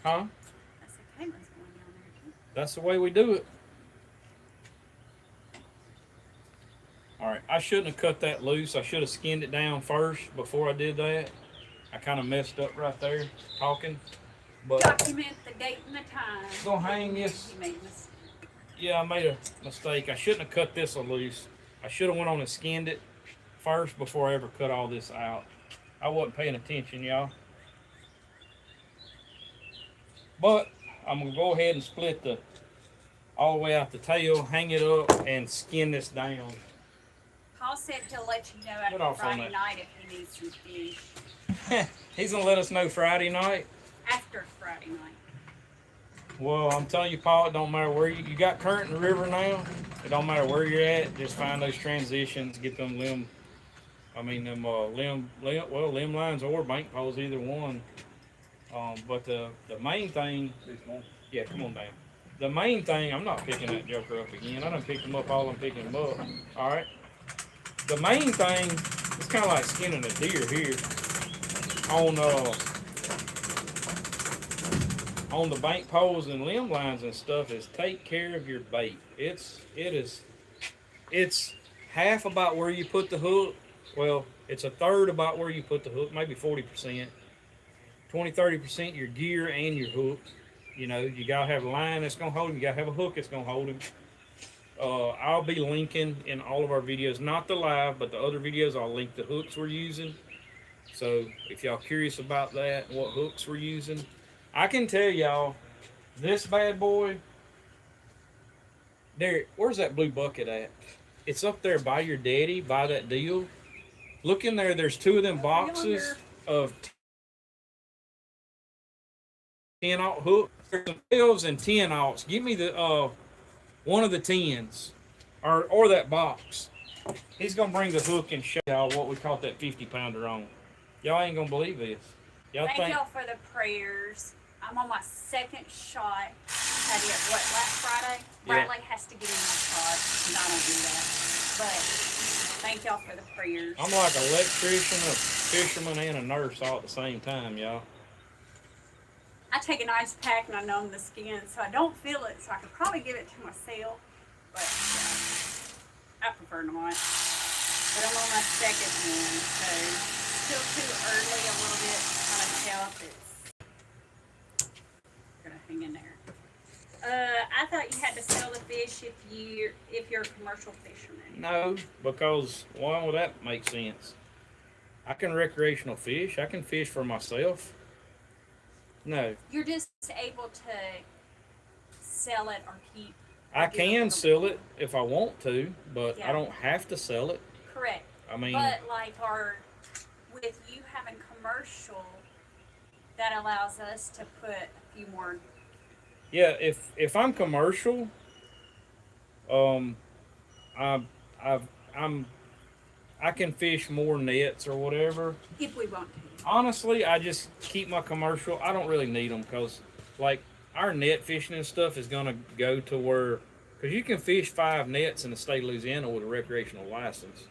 That's okay, Caitlin's going down there too. That's the way we do it. All right, I shouldn't have cut that loose. I should have skinned it down first before I did that. I kind of messed up right there talking. But document the date and the time. Gonna hang this. You made a mistake. Yeah, I made a mistake. I shouldn't have cut this loose. I should have went on and skinned it first before I ever cut all this out. I wasn't paying attention, y'all. But I'm gonna go ahead and split the all the way out the tail, hang it up, and skin this down. Paul said he'll let you know Get after off on Friday that. night if he needs some fish. He's gonna let us know Friday night. After Friday night. Well, I'm telling you, Paul, it don't matter where you got current in the river now. It don't matter where you're at. Just find those transitions, get them limb lines or bank poles, either one. But the main thing, yeah, come on down. The main thing, I'm not picking that joker up again. I done picked them up all I'm picking them up. All right. The main thing, it's kind of like skinning a deer here. On the bank poles and limb lines and stuff is take care of your bait. It's half about where you put the hook. Well, it's a third about where you put the hook, maybe 40%. 20-30% your gear and your hook. You know, you gotta have a line that's gonna hold him. You gotta have a hook that's gonna hold him. I'll be linking in all of our videos, not the live, but the other videos. I'll link the hooks we're using. So if y'all curious about that, what hooks we're using, I can tell y'all, this bad boy, Derek, where's that blue bucket at? It's up there by your daddy, by that deal. Look in there, there's two of them boxes of 10-aught hooks. There's some 12s and 10-aughts. Give me the one of the 10s, or that box. He's gonna bring the hook and show y'all what we caught that 50-pounder on. Y'all ain't gonna believe this. Y'all Thank y'all for the prayers. I'm on my second shot. had it, what, last Friday? Yeah. Bradley has to get in my car, and I don't do that. But thank y'all for the prayers. I'm like an electrician, a fisherman, and a nurse all at the same time, y'all. I take an ice pack and I numb the skin so I don't feel it, so I could probably give it to myself. But I prefer not. But I'm on my second one, so still too early a little bit to kind of tell if it's gonna hang in there. I thought you had to sell the fish if you're a commercial fisherman. No, because why would that make sense? I can recreational fish. I can fish for myself. No. You're just able to sell it or keep. I can sell it if I want to, but Yeah. I don't have to sell it. Correct. I mean, But like with you having commercial, that allows us to put a few more. yeah, if I'm commercial, I can fish more nets or whatever. If we want to. Honestly, I just keep my commercial. I don't really need them because, like, our net fishing and stuff is gonna go to where, because you can fish 5 nets in the state of Louisiana with a recreational license.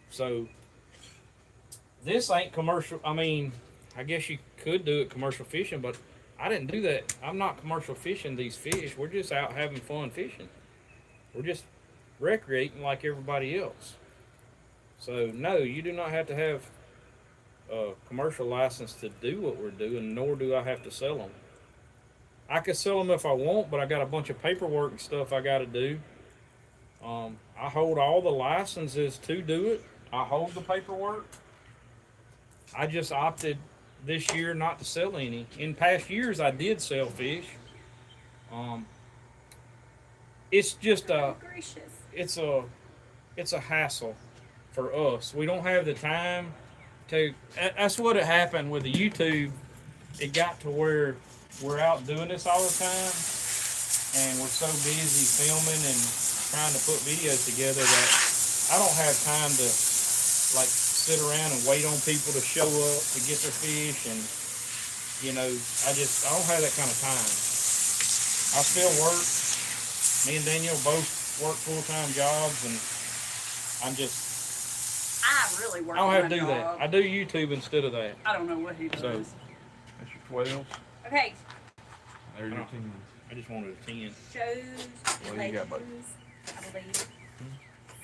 So this ain't commercial. I mean, I guess you could do it commercial fishing, but I didn't do that. I'm not commercial fishing these fish. We're just out having fun fishing. We're just recreating like everybody else. So no, you do not have to have a commercial license to do what we're doing, nor do I have to sell them. I could sell them if I want, but I got a bunch of paperwork and stuff I got to do. I hold all the licenses to do it. I hold the paperwork. I just opted this year not to sell any. In past years, I did sell fish. It's just Gracious. it's a hassle for us. We don't have the time to. That's what had happened with the YouTube. It got to where we're out doing this all the time, and we're so busy filming and trying to put videos together that I don't have time to like sit around and wait on people to show up to get their fish, and I don't have that kind of time. I still work. Me and Daniel both work full-time jobs, and I really work. I don't have to my do that. job. I do YouTube instead of that. I don't know what he does. So- That's your 12. Okay, There's your Oh. 10. I just wanted a 10. shows What do you got, bud? legends, I believe.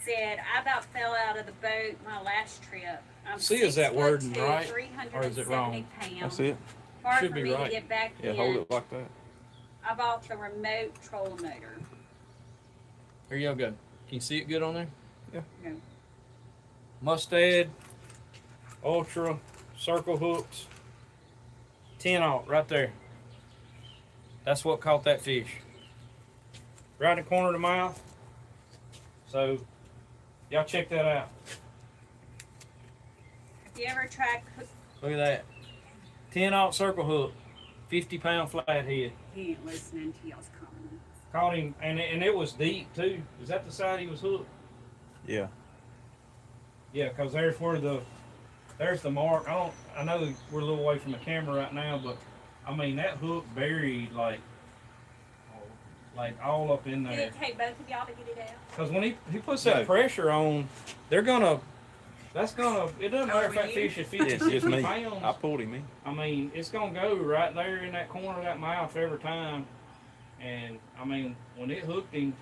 Said I about fell out of the boat my last trip. I'm See, is that 6'2", wording right, 370 or is it wrong? pounds. That's it. Hard Should for be me right. to get back Yeah, in. hold it like that. I bought the remote trolling motor. Here y'all go. Can you see it good on there? No. Mustad, Ultra, circle hooks, 10-aught right there. That's what caught that fish. Right in the corner of the mouth. So, y'all check that out. Have you ever tried Look at that. 10-aught circle hook, 50-pound flathead. He ain't listening to y'all's comments. Caught him, and it was deep too. Is that the side he was hooked? Yeah. Yeah, because there's the mark. I know we're a little away from the camera right now, but I mean that hook buried like all up in Did there. it take both of y'all to get it out? Because when he puts that pressure on, it doesn't matter if that fish is 50, It's just 60 me. pounds. I pulled him in. I mean, it's gonna go right there in that corner of that mouth every time. And I mean, when it hooked him,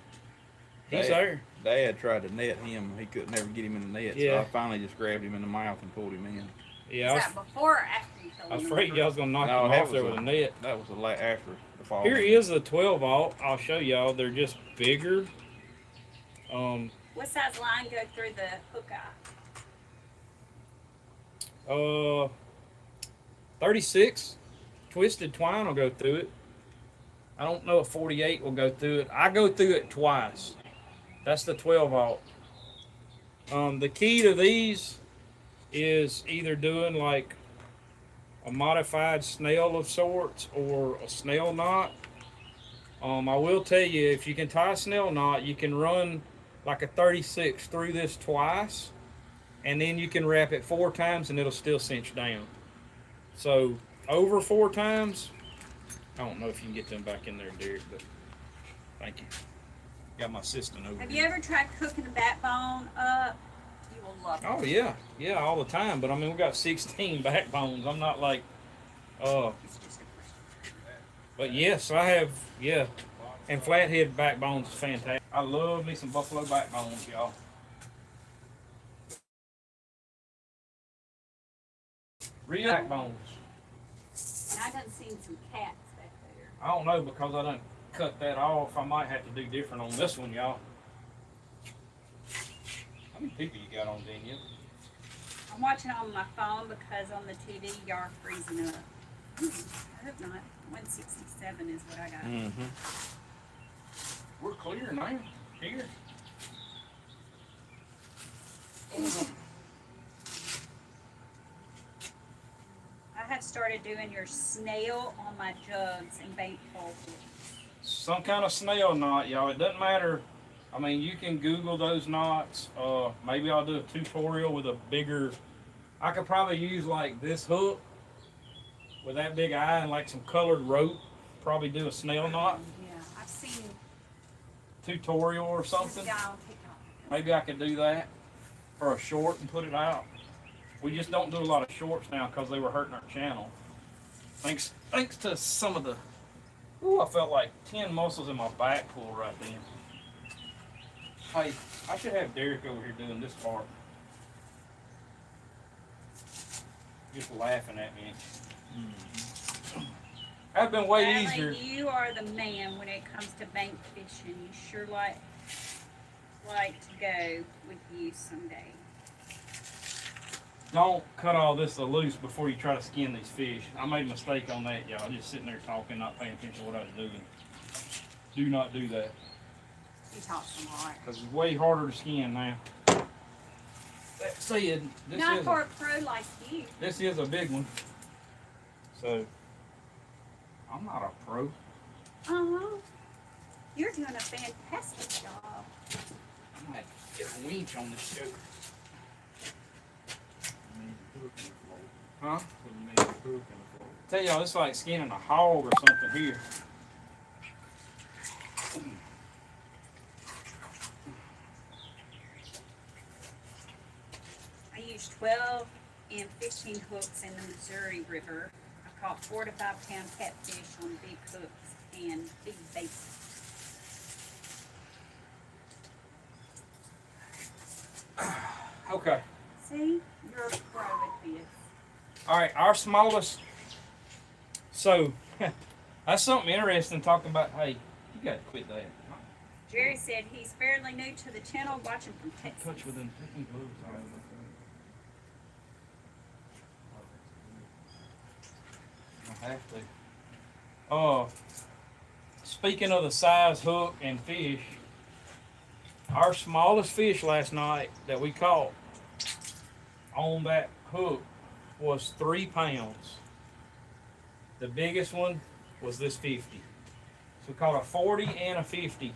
he's there. Dad tried to net him. He couldn't never get him in the net. So Yeah. I finally just grabbed him in the mouth and pulled him in. Yeah, Is that before or after you fell I was in the afraid river? y'all was gonna knock No, him that off there was with a net. That was after the fall. Here is the 12-aught. I'll show y'all. They're just bigger. What size line go through the hook eye? 36 twisted twine will go through it. I don't know if 48 will go through it. I go through it twice. That's the 12-aught. The key to these is either doing like a modified snail of sorts or a snail knot. I will tell you, if you can tie a snail knot, you can run like a 36 through this twice, and then you can wrap it 4 times and it'll still cinch down. So over 4 times, I don't know if you can get them back in there, Derek, but thank you. Got my assistant over Have here. you ever tried cooking the backbone up? You will love it. Oh yeah, yeah, all the time. But I mean, we got 16 backbones. I'm not like, It's just a question. but yes, I have. Yeah, and flathead backbones is fantastic. I love me some buffalo backbones, y'all. Real backbones. And I done seen some cats back there. I don't know because I done cut that off. I might have to do different on this one, y'all. How many people you got on Daniel? I'm watching on my phone because on the TV y'all are freezing up. I hope not. 167 is what I got. Mm-hmm. We're clear now. Here. I have started doing your snail on my jugs and bait pole. Some kind of snail knot, y'all. It doesn't matter. I mean, you can Google those knots. Maybe I'll do a tutorial with a bigger. I could probably use like this hook with that big eye and like some colored rope. Probably do a snail knot Yeah, I've seen tutorial or this something. guy on TikTok. Maybe I could do that for a short and put it out. We just don't do a lot of shorts now because they were hurting our channel. Thanks to some of the. Ooh, I felt like 10 muscles in my back pull right then. Hey, I should have Derek over here doing this part. Just laughing at me. That'd been way Bradley, easier. you are the man when it comes to bank fishing. You sure like to go with you someday. Don't cut all this loose before you try to skin these fish. I made a mistake on that, y'all. Just sitting there talking, not paying attention to what I was doing. Do not do that. He talks a lot. Because it's way harder to skin now. That said, Not for a pro like you. this is a big one. So, I'm not a pro. Uh-huh. You're doing a fantastic job. I might get a winch on this joke. Huh? Tell y'all, it's like skinning a hog or something here. I used 12 and 15 hooks in the Missouri River. I caught 4 to 5 pound catfish on big hooks and big baits. Okay. See, you're a pro at this. All right, our smallest. So, that's something interesting talking about. Hey, you got to quit that. Jerry said he's fairly new to the channel, watching from Texas. Touch within 15 gloves. I have to. Speaking of the size hook and fish, our smallest fish last night that we caught on that hook was 3 pounds. The biggest one was this 50. So we caught a 40 and a 50.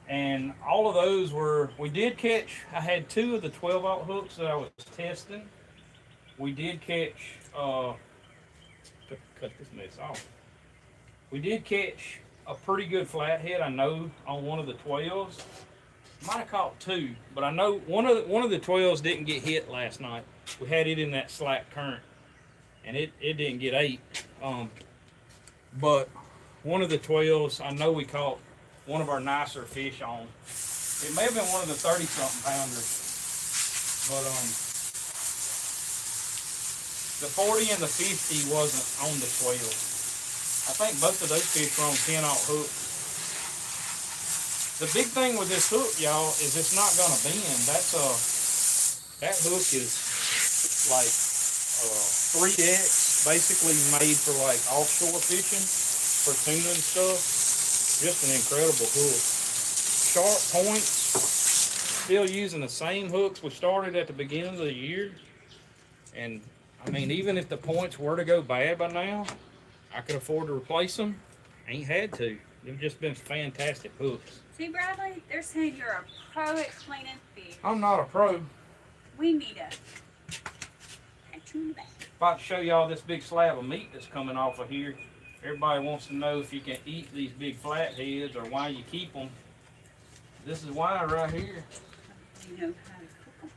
And all of those were, we did catch, I had 2 of the 12-aught hooks that I was testing. We did catch, cut this mess off. We did catch a pretty good flathead, I know, on one of the 12s. Might have caught 2, but I know one of the 12s didn't get hit last night. We had it in that slack current, and it didn't get 8. But one of the 12s, I know we caught one of our nicer fish on. It may have been one of the 30-something pounders, but the 40 and the 50 wasn't on the 12. I think both of those fish were on 10-aught hooks. The big thing with this hook, y'all, is it's not gonna bend. That hook is like 3X, basically made for like offshore fishing, for tuna and stuff. Just an incredible hook. Sharp points. Still using the same hooks we started at the beginning of the year. And I mean, even if the points were to go bad by now, I could afford to replace them. Ain't had to. They've just been fantastic hooks. See, Bradley, they're saying you're a pro at cleaning fish. I'm not a pro. We need a pat you in the back. About to show y'all this big slab of meat that's coming off of here. Everybody wants to know if you can eat these big flatheads or why you keep them. This is why right here. You know how to cook them.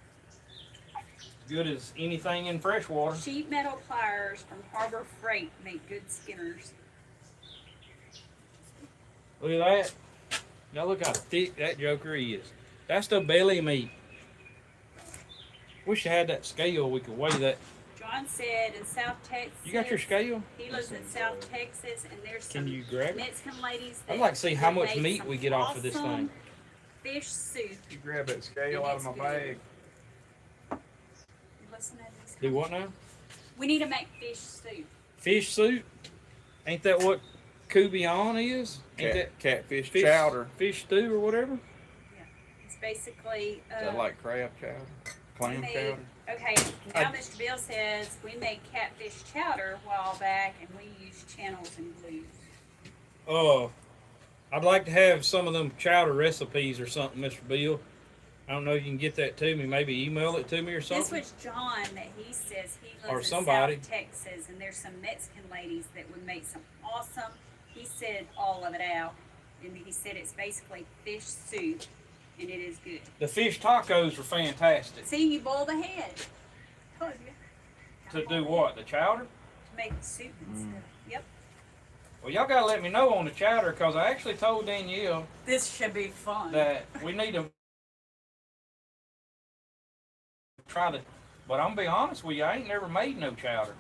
Good as anything in freshwater. Sheet metal pliers from Harbor Freight make good skinners. Look at that. Now look how thick that joker is. That's the belly meat. Wish I had that scale. We could weigh that. John said in South Texas. You got your scale? He lives in South Texas, and there's some Can you grab it? Mexican ladies that I'd like to see how much make meat some we get off of this awesome thing. Fish soup. You grab that scale out of my bag. Listen to these. Do what now? We need to make fish soup. Fish soup? Ain't that what coubion is? Ain't that Catfish fish chowder. Fish stew or whatever? It's basically. Is that like crab chowder? Clam chowder? Okay, now Mr. Bill says we made catfish chowder a while back, and we used channels and glues. I'd like to have some of them chowder recipes or something, Mr. Bill. I don't know if you can get that to me. Maybe email it to me or something. This was John that he says he lives Or in somebody. South Texas, and there's some Mexican ladies that would make some awesome. He said all of it out, and he said it's basically fish soup, and it is good. The fish tacos are fantastic. See, you boil the head. Told you. To do what? The chowder? To make the soup and stuff. Yep. Well, y'all gotta let me know on the chowder, because I actually told Danielle This should be fun. that we need to try the. But I'm gonna be honest with you, I ain't never made no chowder.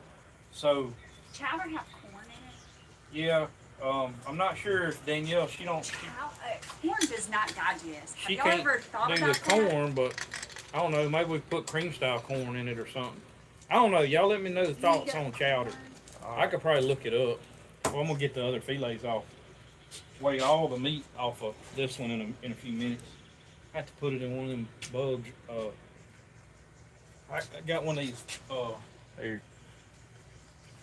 So Chowder have corn in it. yeah, I'm not sure if Danielle Corn does not digest. she Have y'all can't ever thought do about the that? corn, but I don't know. Maybe we put cream style corn in it or something. I don't know. Y'all let me know the thoughts on chowder. I could probably look it up. Well, I'm gonna get the other fillets off. Weigh all the meat off of this one in a few minutes. I have to put it in one of them bugs. I got one of these. Here.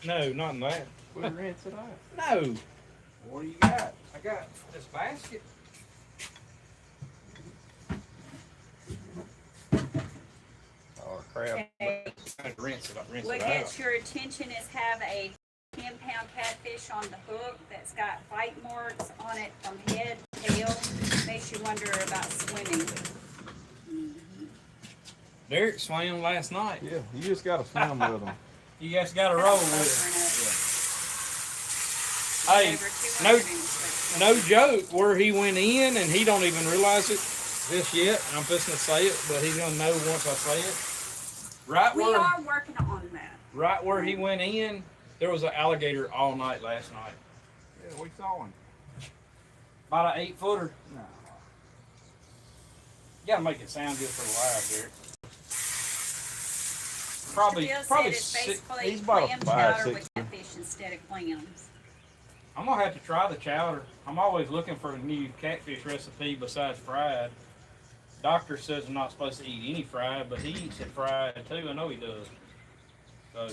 No, not in that. We'll rinse it out. No, What do you got? I got this basket. Oh, crab. Okay. I had to rinse it. I rinse What it out. gets your attention is have a 10-pound catfish on the hook that's got bite marks on it from head to tail. Makes you wonder about swimming. Derek swam last night. Yeah, you just gotta swim with them. You guys got to roll with it. Hey, no joke. Where he went in and he don't even realize it just yet. I'm fixing to say it, but he's gonna know once I say it. We are working on that. Right where he went in, there was an alligator all night last night. Yeah, we saw him. About an 8-footer. No. You gotta make it sound good for the live, Derek. Probably Probably it's basically he's about a clam 5'6". chowder with catfish instead of clams. I'm gonna have to try the chowder. I'm always looking for a new catfish recipe besides fried. Doctor says I'm not supposed to eat any fried, but he eats it fried too. I know he does. So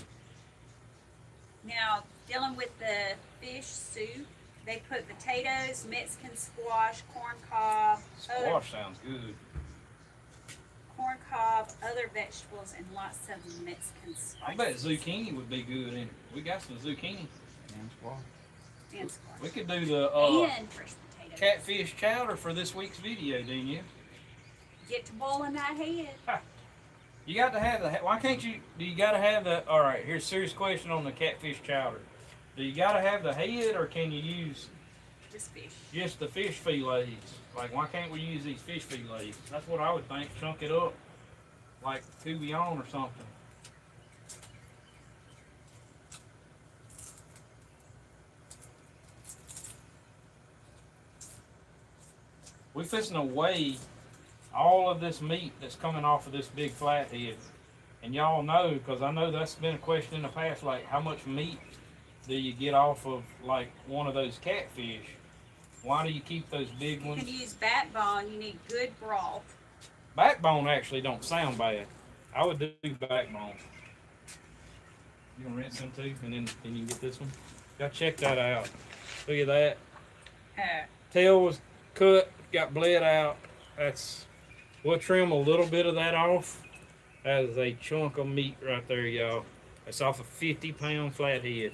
Now, dealing with the fish soup, they put potatoes, Mexican squash, corn cob, squash sounds good. other vegetables, and lots of Mexican spices. I bet zucchini would be good in it. We got some zucchini. And squash. And squash. We could do the And fresh potatoes. catfish chowder for this week's video, didn't you? Get to boiling that head. You got to have the. Why can't you? Do you got to have the? All right. Here's a serious question on the catfish chowder. Do you got to have the head, or can you use Just fish. just the fish fillets? Like, why can't we use these fish fillets? That's what I would think. Chunk it up like coubion or something. We fixing to weigh all of this meat that's coming off of this big flathead. And y'all know, because I know that's been a question in the past, like how much meat do you get off of like one of those catfish? Why do you keep those big You ones? can use backbone. You need good broth. Backbone actually don't sound bad. I would do backbone. You gonna rinse them too, and then you can get this one. Gotta check that out. Look at that. Tail was cut, got bled out. We'll trim a little bit of that off. That is a chunk of meat right there, y'all. That's off a 50-pound flathead.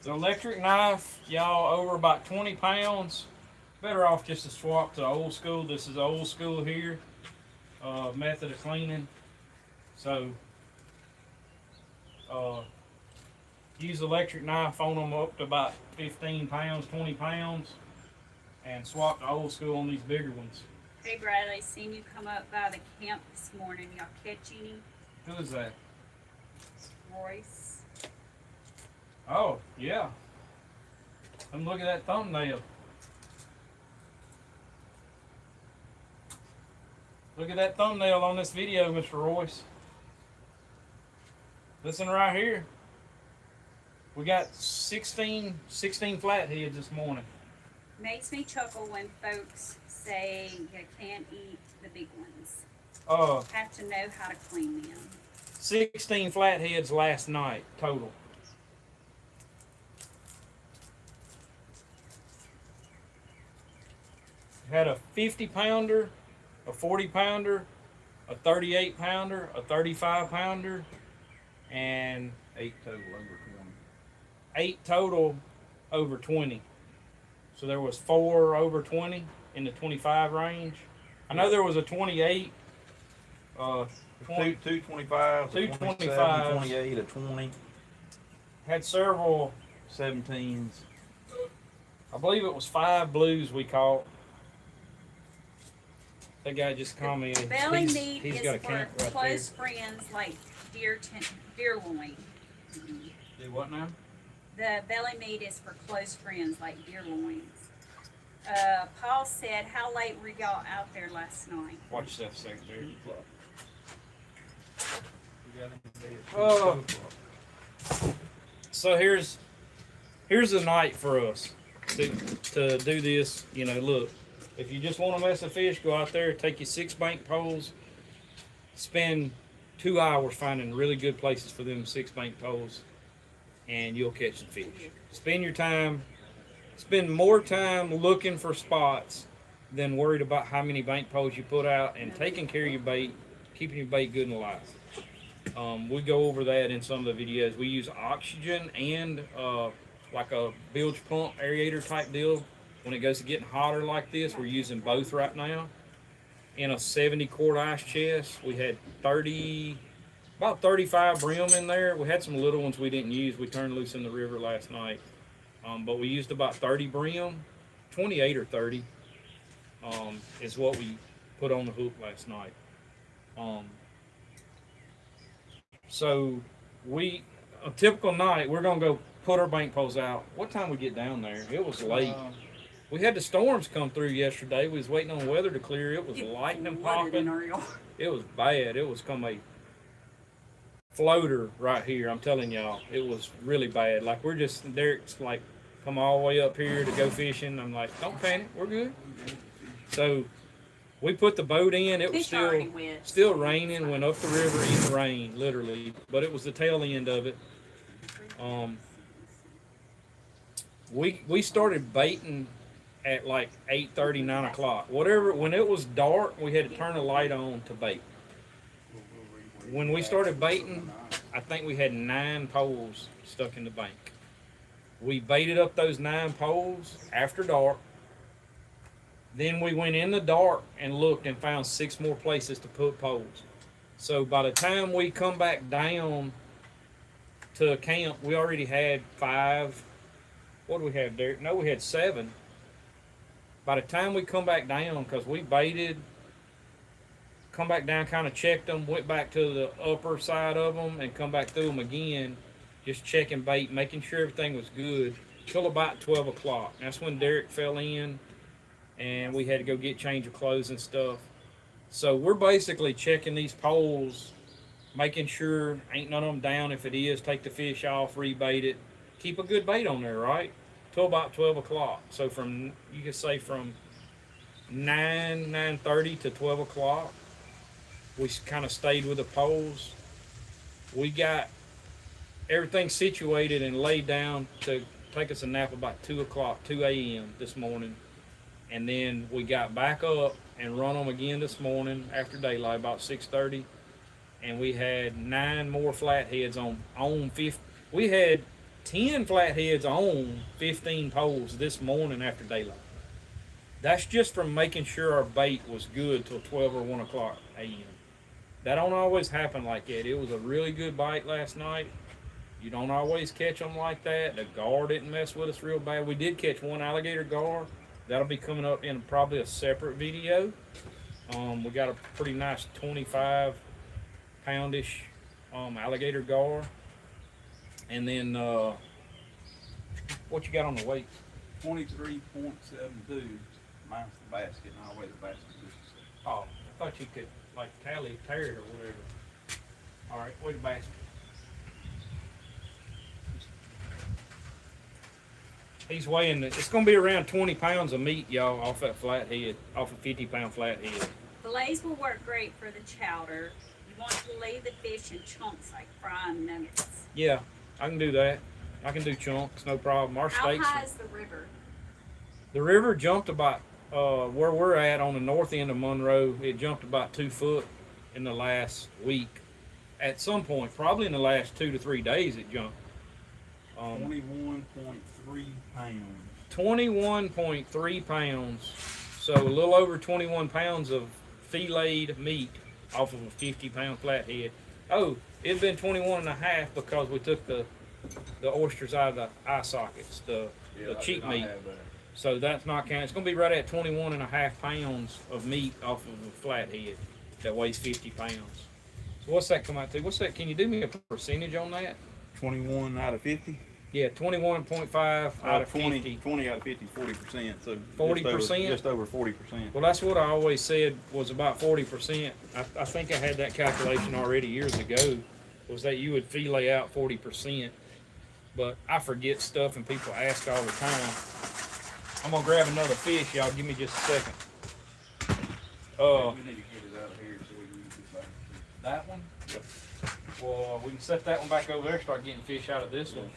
The electric knife, y'all, over about 20 pounds. Better off just to swap to old school. This is old school here. Method of cleaning. So, use electric knife on them up to about 15 pounds, 20 pounds, and swap to old school on these bigger ones. Hey Brad, I seen you come up by the camp this morning. Y'all catch any? Who is that? Royce. Oh, yeah. Come look at that thumbnail. Look at that thumbnail on this video, Mr. Royce. Listen right here. We got 16 flatheads this morning. Makes me chuckle when folks say you can't eat the big ones. Have to know how to clean them. 16 flatheads last night total. Had a 50 pounder, a 40 pounder, a 38 pounder, a 35 pounder, and 8 total over 20. 8 total over 20. So there was 4 over 20 in the 25 range. I know there was a 28. 225, 225, 28, a 20, had several 17s. I believe it was 5 blues we caught. That guy just commented. Belly meat he's is got a for camp right close friends like deer loin. Do what now? The belly meat is for close friends like deer loins. Paul said, how late were y'all out there last night? Watch that second there. So here's a night for us to do this. You know, look, if you just want to mess a fish, go out there, take your 6 bank poles, spend 2 hours finding really good places for them 6 bank poles, and you'll catch the fish. Spend more time looking for spots than worried about how many bank poles you put out, and taking care of your bait, keeping your bait good and alive. We go over that in some of the videos. We use oxygen and like a bilge pump aerator type deal. When it goes to getting hotter like this, we're using both right now. In a 70 quart ice chest, we had about 35 brim in there. We had some little ones we didn't use. We turned loose in the river last night. But we used about 30 brim, 28 or 30 is what we put on the hook last night. So a typical night, we're gonna go put our bank poles out. What time we get down there? It was late. We had the storms come through yesterday. We was waiting on weather to clear. It was lightning popping. It was bad. It was come a floater right here. I'm telling y'all, it was really bad. Like Derek's like, come all the way up here to go fishing. I'm like, don't panic, we're good. So we put the boat in. It was still raining. Went up the river in the rain, literally. But it was the tail end of it. We started baiting at like 8:30, 9 o'clock. Whatever. When it was dark, we had to turn the light on to bait. When we started baiting, I think we had 9 poles stuck in the bank. We baited up those 9 poles after dark. Then we went in the dark and looked and found 6 more places to put poles. So by the time we come back down to camp, we already had 5. What do we have, Derek? No, we had 7. By the time we come back down, because we baited, come back down, kind of checked them, went back to the upper side of them, and come back through them again, just checking bait, making sure everything was good, till about 12 o'clock. That's when Derek fell in, and we had to go get change of clothes and stuff. So we're basically checking these poles, making sure ain't none of them down. If it is, take the fish off, rebait it, keep a good bait on there, right? Till about 12 o'clock. So you could say from 9:30 to 12 o'clock, we kind of stayed with the poles. We got everything situated and laid down to take us a nap about 2 a.m. this morning. And then we got back up and run them again this morning after daylight, about 6:30. And we had 9 more flatheads on 50. We had 10 flatheads on 15 poles this morning after daylight. That's just from making sure our bait was good till 12 or 1 o'clock a.m. That don't always happen like that. It was a really good bite last night. You don't always catch them like that. The gar didn't mess with us real bad. We did catch one alligator gar. That'll be coming up in probably a separate video. We got a pretty nice 25 poundish alligator gar. And then what you got on the weight? 23.72 minus the basket, and I'll weigh the basket. Oh, I thought you could like tally tear it or whatever. All right, weigh the basket. He's weighing, it's going to be around 20 pounds of meat, y'all, off that flathead, off a 50-pound flathead. Fillets will work great for the chowder. You want to lay the fish in chunks like frying nuggets. Yeah, I can do that. I can do chunks, no problem. Our How steaks. high is the river? The river jumped about, where we're at on the north end of Monroe, it jumped about 2 foot in the last week. At some point, probably in the last 2 to 3 days, it jumped. 21.3 pounds. 21.3 pounds. So a little over 21 pounds of filleted meat off of a 50-pound flathead. Oh, it'd been 21 and a half because we took the oysters out of the eye sockets, the cheap meat. So that's not counting. It's going to be right at 21 and a half pounds of meat off of a flathead that weighs 50 pounds. So what's that come out to? What's that? Can you do me a percentage on that? 21 out of 50? Yeah, 21.5 out of 50. 20 out of 50 is 40%. So 40%? Just over 40%. Well, that's what I always said was about 40%. I think I had that calculation already years ago, was that you would fillet out 40%. But I forget stuff and people ask all the time. I'm going to grab another fish, y'all. Give me just a second. We need to get it out of here so we can use this back. That one? Yep. Well, we can set that one back over there and start getting fish out of this one.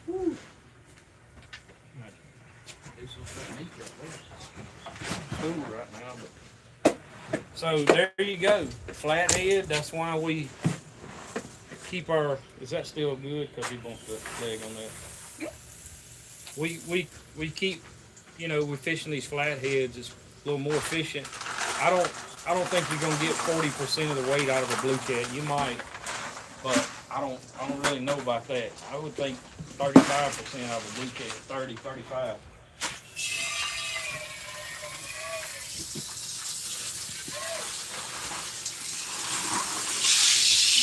Woo. Cool right now, but so there you go, flathead. That's why we keep our. Is that still good? Because he wants the leg on that. Yeah. We keep, we're fishing these flatheads. It's a little more efficient. I don't think you're gonna get 40% of the weight out of a blue cat. You might, but I don't really know about that. I would think 35% out of a blue cat, 30, 35.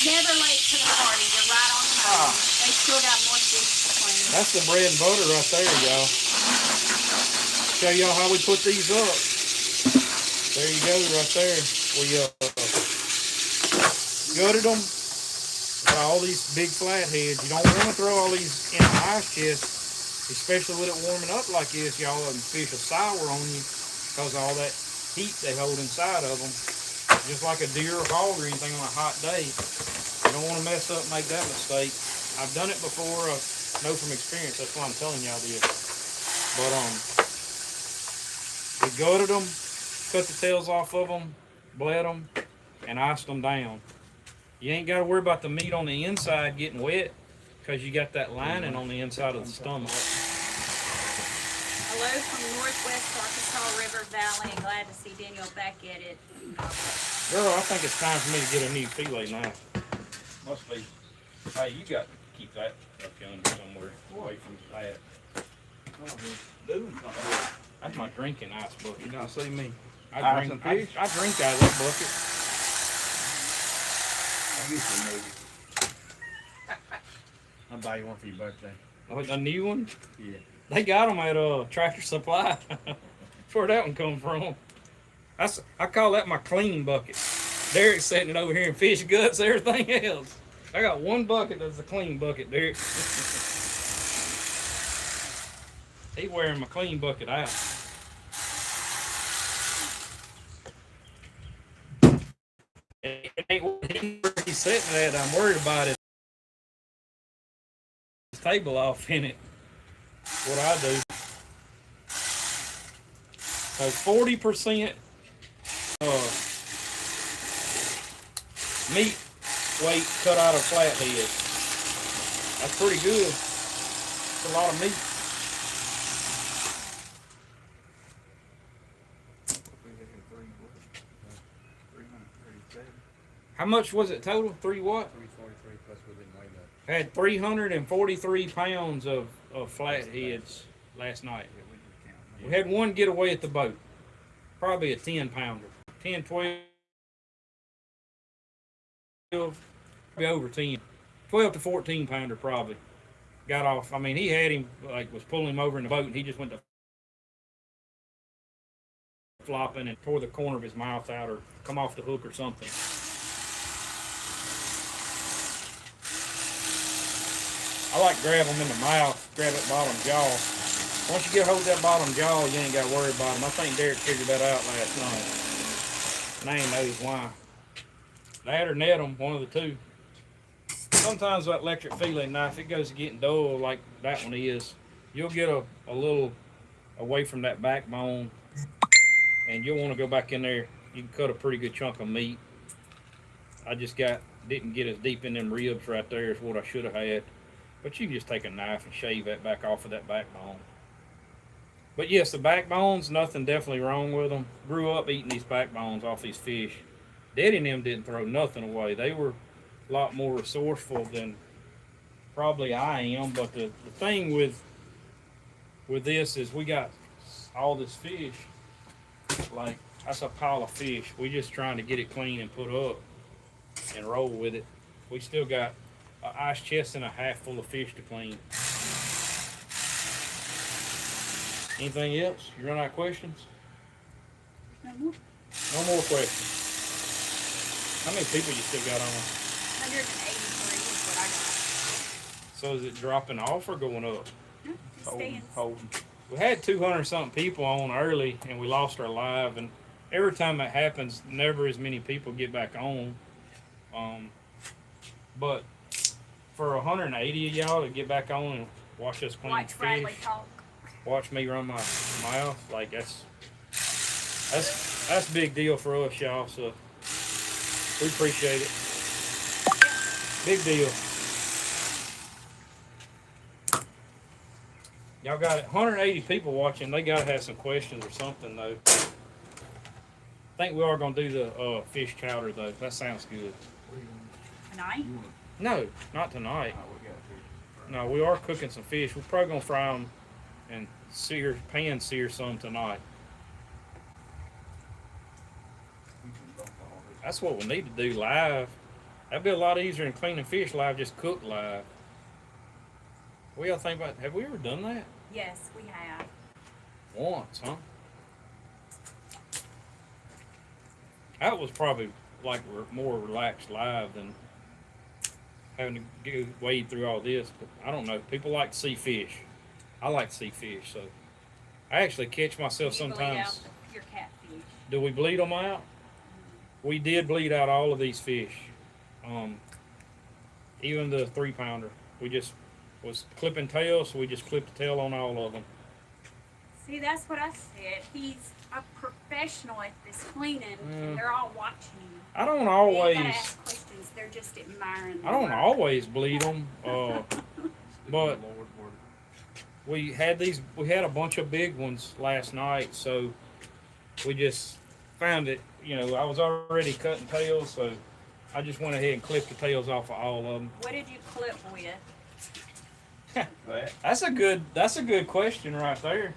Never late to the party. You're right on time. They still got more fish to clean. That's the bread and butter right there, y'all. Show y'all how we put these up. There you go, right there. We gutted them. Got all these big flatheads. You don't want to throw all these in the ice chest, especially with it warming up like this, y'all. And fish will sour on you because of all that heat they hold inside of them. Just like a deer or hog or anything on a hot day. You don't want to mess up and make that mistake. I've done it before. I know from experience. That's why I'm telling y'all this. But we gutted them, cut the tails off of them, bled them, and iced them down. You ain't got to worry about the meat on the inside getting wet because you got that lining on the inside of the stomach. Hello from Northwest Arkansas River Valley. Glad to see Daniel back at it. Girl, I think it's time for me to get a new fillet knife. Must be. Hey, you got to keep that up yonder somewhere away from that. That's my drinking ice bucket. You don't see me. I drink out of that bucket. I'll buy you one for your birthday. Oh, a new one? Yeah. They got them at Tractor Supply. That's where that one come from. I call that my clean bucket. Derek's setting it over here in fish guts, everything else. I got one bucket that's a clean bucket, Derek. He wearing my clean bucket out. It ain't what he's setting it at. I'm worried about it. His table off in it. What I do. So 40% meat weight cut out of flathead. That's pretty good. It's a lot of meat. We had 337. How much was it total? Three what? 343 plus we didn't weigh that. Had 343 pounds of flatheads last night. Yeah, we just counted. We had one get away at the boat. Probably a 10 pounder. 10, 12, probably over 10. 12 to 14 pounder probably. Got off. I mean, he had him, like, was pulling him over in the boat, and he just went to flopping and tore the corner of his mouth out or come off the hook or something. I like grab them in the mouth, grab that bottom jaw. Once you get a hold of that bottom jaw, you ain't got to worry about them. I think Derek figured that out last night. And I ain't knows why. That or net them, one of the two. Sometimes that electric feeling knife, it goes to getting dull like that one is. You'll get a little away from that backbone, and you'll want to go back in there. You can cut a pretty good chunk of meat. I just didn't get as deep in them ribs right there as what I should have had. But you can just take a knife and shave that back off of that backbone. But yes, the backbones, nothing definitely wrong with them. Grew up eating these backbones off these fish. Daddy and them didn't throw nothing away. They were a lot more resourceful than probably I am. But the thing with this is we got all this fish. Like, that's a pile of fish. We just trying to get it clean and put up and roll with it. We still got an ice chest and a half full of fish to clean. Anything else? You run out of questions? No more. No more questions. How many people you still got on? 183 is what I got. So is it dropping off or going up? No, it stands. Holding. We had 200 something people on early and we lost our live, and every time that happens, never as many people get back on. But for 180 of y'all to get back on and watch us clean Watch Bradley fish, talk. watch me run my mouth, like that's a big deal for us, y'all. So we appreciate it. Big deal. Y'all got it. 180 people watching. They gotta have some questions or something though. I think we are gonna do the fish chowder though. That sounds good. Tonight? No, not tonight. Oh, we got fish. No, we are cooking some fish. We're probably gonna fry them and pan sear some tonight. We can bump all this. That's what we need to do live. That'd be a lot easier than cleaning fish live. Just cook live. What do y'all think about? Have we ever done that? Yes, we have. Once, huh? That was probably like more relaxed live than having to go wade through all this. But I don't know. People like to see fish. I like to see fish, so I actually catch myself You bleed out sometimes. your catfish. Do we bleed them out? We did bleed out all of these fish, even the 3 pounder. We just was clipping tails, so we just clipped the tail on all of them. See, that's what I said. He's a professional at this cleaning, Mm. and they're all watching you. I don't They always. gotta ask questions. They're just admiring. I don't the work. always bleed them, but Lord, we had a bunch of big ones last night, so we just found it. You know, I was already cutting tails, so I just went ahead and clipped the tails off of all of them. What did you clip with? that. That's a good question right there.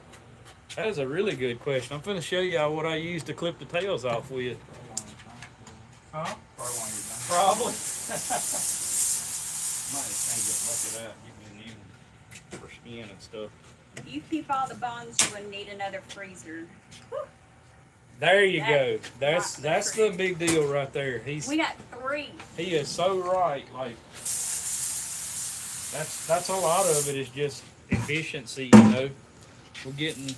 That is a really good question. I'm gonna show y'all what I used to clip the tails off with. Huh? Probably one of your things. Probably. Might just change it, look it up. Give me a new one for skin and stuff. If you keep all the bones, you would need another freezer. There you That- go. That's the big deal right there. We got 3. He is so right. Like that's a lot of it is just efficiency, you know. We're getting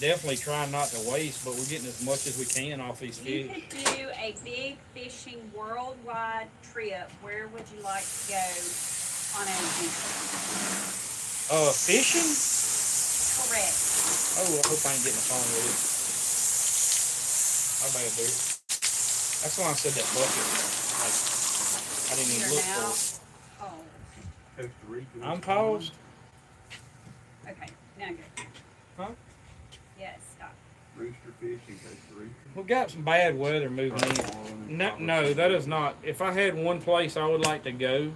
definitely trying not to waste, but we're getting as much as we can off these You fish. could do a big fishing worldwide trip. Where would you like to go on an adventure? Fishing? Correct. Oh, I hope I ain't getting a phone with it. How bad, dude? That's why I said that bucket. Like, I didn't even You're look now for paused. Costa Rica. it. I'm paused. Okay, now go. Huh? Yes, stop. Rooster fish in Costa Rica. We got some bad weather moving in. No, that is not. If I had one place I would like to go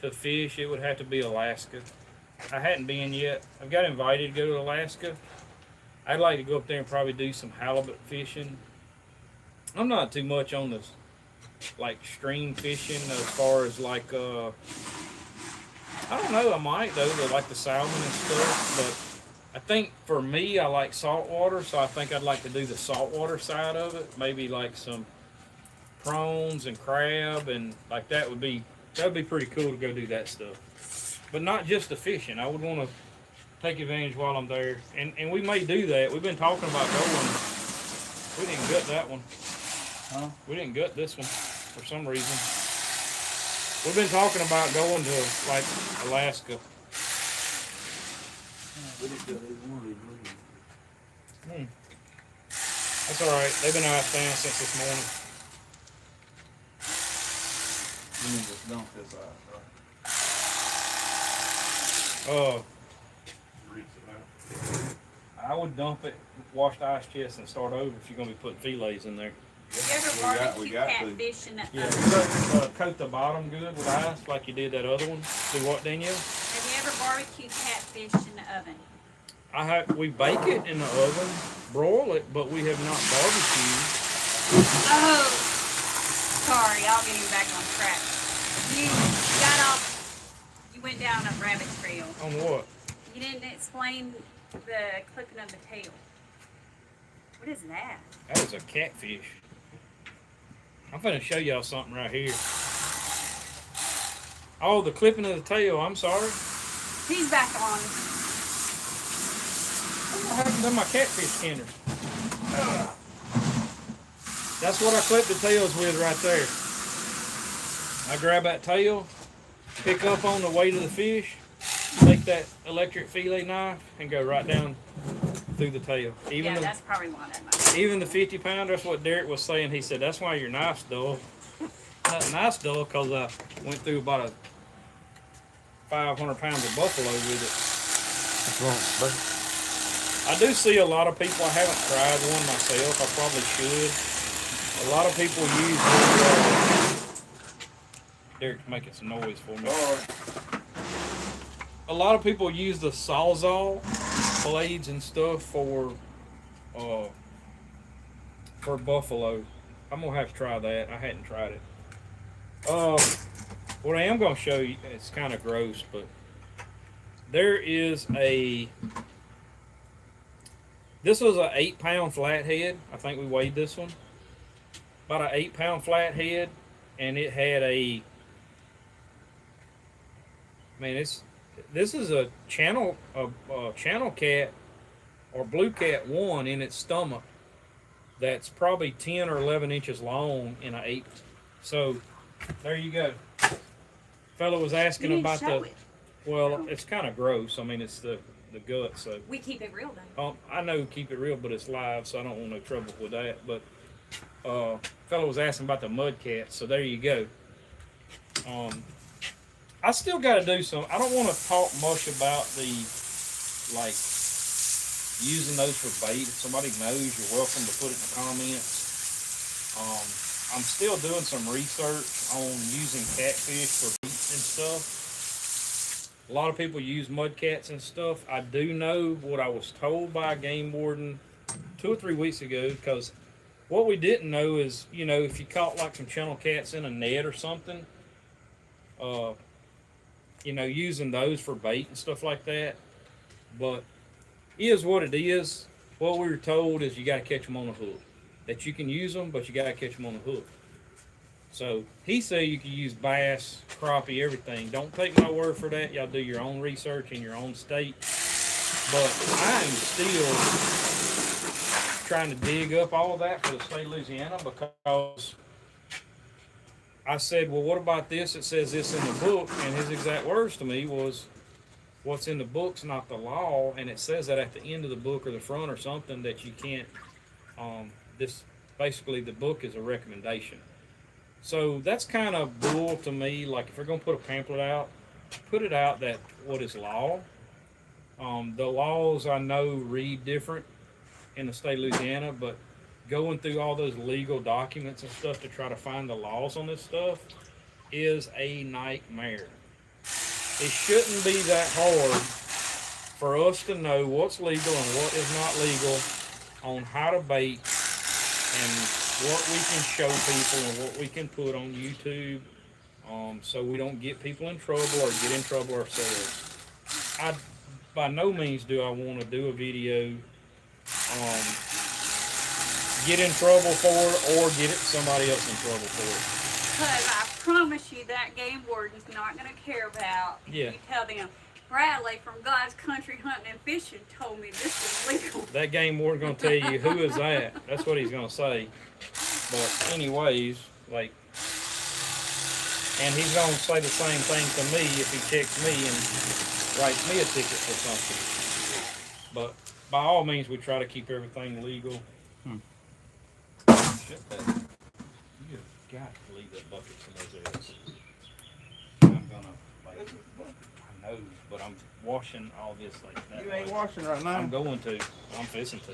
to fish, it would have to be Alaska. I hadn't been yet. I've got invited to go to Alaska. I'd like to go up there and probably do some halibut fishing. I'm not too much on this, like stream fishing as far as like I don't know. I might though, like the salmon and stuff. But I think for me, I like saltwater, so I think I'd like to do the saltwater side of it. Maybe like some prawns and crab and like that would be pretty cool to go do that stuff. But not just the fishing. I would want to take advantage while I'm there, and we may do that. We've been talking about going. We didn't gut that one. Huh? We didn't gut this one for some reason. We've been talking about going to like Alaska. We didn't get either one of these movies. That's all right. They've been ice down since this morning. We need to dump this out, right? Rinse it out. I would dump it, wash the ice chest, and start over if you're gonna be putting fillets in there. Have you ever We barbecue got to. catfish in the Yeah, oven? coat the bottom good with ice like you did that other one. Do what, Danielle? Have you ever barbecued catfish in the oven? We bake it in the oven, broil it, but we have not barbecued. Oh, sorry, I'll get you back on track. You got off, you went down a rabbit trail. On what? You didn't explain the clipping of the tail. What is that? That is a catfish. I'm gonna show y'all something right here. Oh, the clipping of the tail. I'm sorry. He's back on. What happened to my catfish skinner? That's what I clip the tails with right there. I grab that tail, pick up on the weight of the fish, take that electric fillet knife, and go right down through the tail. Yeah, that's probably why that might. Even the 50 pounder, that's what Derek was saying. He said, that's why your knife's dull. Not nice dull, because I went through about a 500 pounds of buffalo with it. What's wrong, buddy? I do see a lot of people. I haven't tried one myself. I probably should. A lot of people use Derek's making some noise for me. A lot of people use the Sawzall blades and stuff for buffalo. I'm gonna have to try that. I hadn't tried it. What I am gonna show you, it's kind of gross, but there is this was an 8-pound flathead. I think we weighed this one. About an 8-pound flathead, and it had this is a channel cat or blue cat 1 in its stomach that's probably 10 or 11 inches long in an 8. So there you go. Fellow was asking You need about to show the. it. Well, it's kind of gross. I mean, it's the gut. So We keep it real though. I know keep it real, but it's live, so I don't want no trouble with that. But fellow was asking about the mud cat, so there you go. I still got to do some. I don't want to talk much about the like using those for bait. If somebody knows, you're welcome to put it in the comments. I'm still doing some research on using catfish for bait and stuff. A lot of people use mud cats and stuff. I do know what I was told by a game warden 2 or 3 weeks ago, because what we didn't know is, if you caught like some channel cats in a net or something, using those for bait and stuff like that. But is what it is. What we were told is you got to catch them on a hook. That you can use them, but you got to catch them on a hook. So he said you can use bass, crappie, everything. Don't take my word for that. Y'all do your own research in your own state. But I am still trying to dig up all of that for the state of Louisiana, because I said, well, what about this? It says this in the book. And his exact words to me was, what's in the book's not the law. And it says that at the end of the book or the front or something that you can't, basically the book is a recommendation. So that's kind of bull to me. Like if you're gonna put a pamphlet out, put it out that what is law. The laws I know read different in the state of Louisiana, but going through all those legal documents and stuff to try to find the laws on this stuff is a nightmare. It shouldn't be that hard for us to know what's legal and what is not legal on how to bait and what we can show people and what we can put on YouTube, so we don't get people in trouble or get in trouble ourselves. I by no means do I want to do a video, get in trouble for it or get somebody else in trouble for it. Because I promise you that game warden's not going to care about if Yeah. you tell them, Bradley from God's Country Hunting and Fishing told me this was legal. That game warden's gonna tell you who is that. That's what he's gonna say. But anyways, like, and he's gonna say the same thing to me if he checks me and writes me a ticket for something. But by all means, we try to keep everything legal. Shut that. You have got to leave that bucket somewhere else. I'm gonna, like, I know, but I'm washing all this like that. You ain't way. washing right now. I'm going to. I'm fixing to.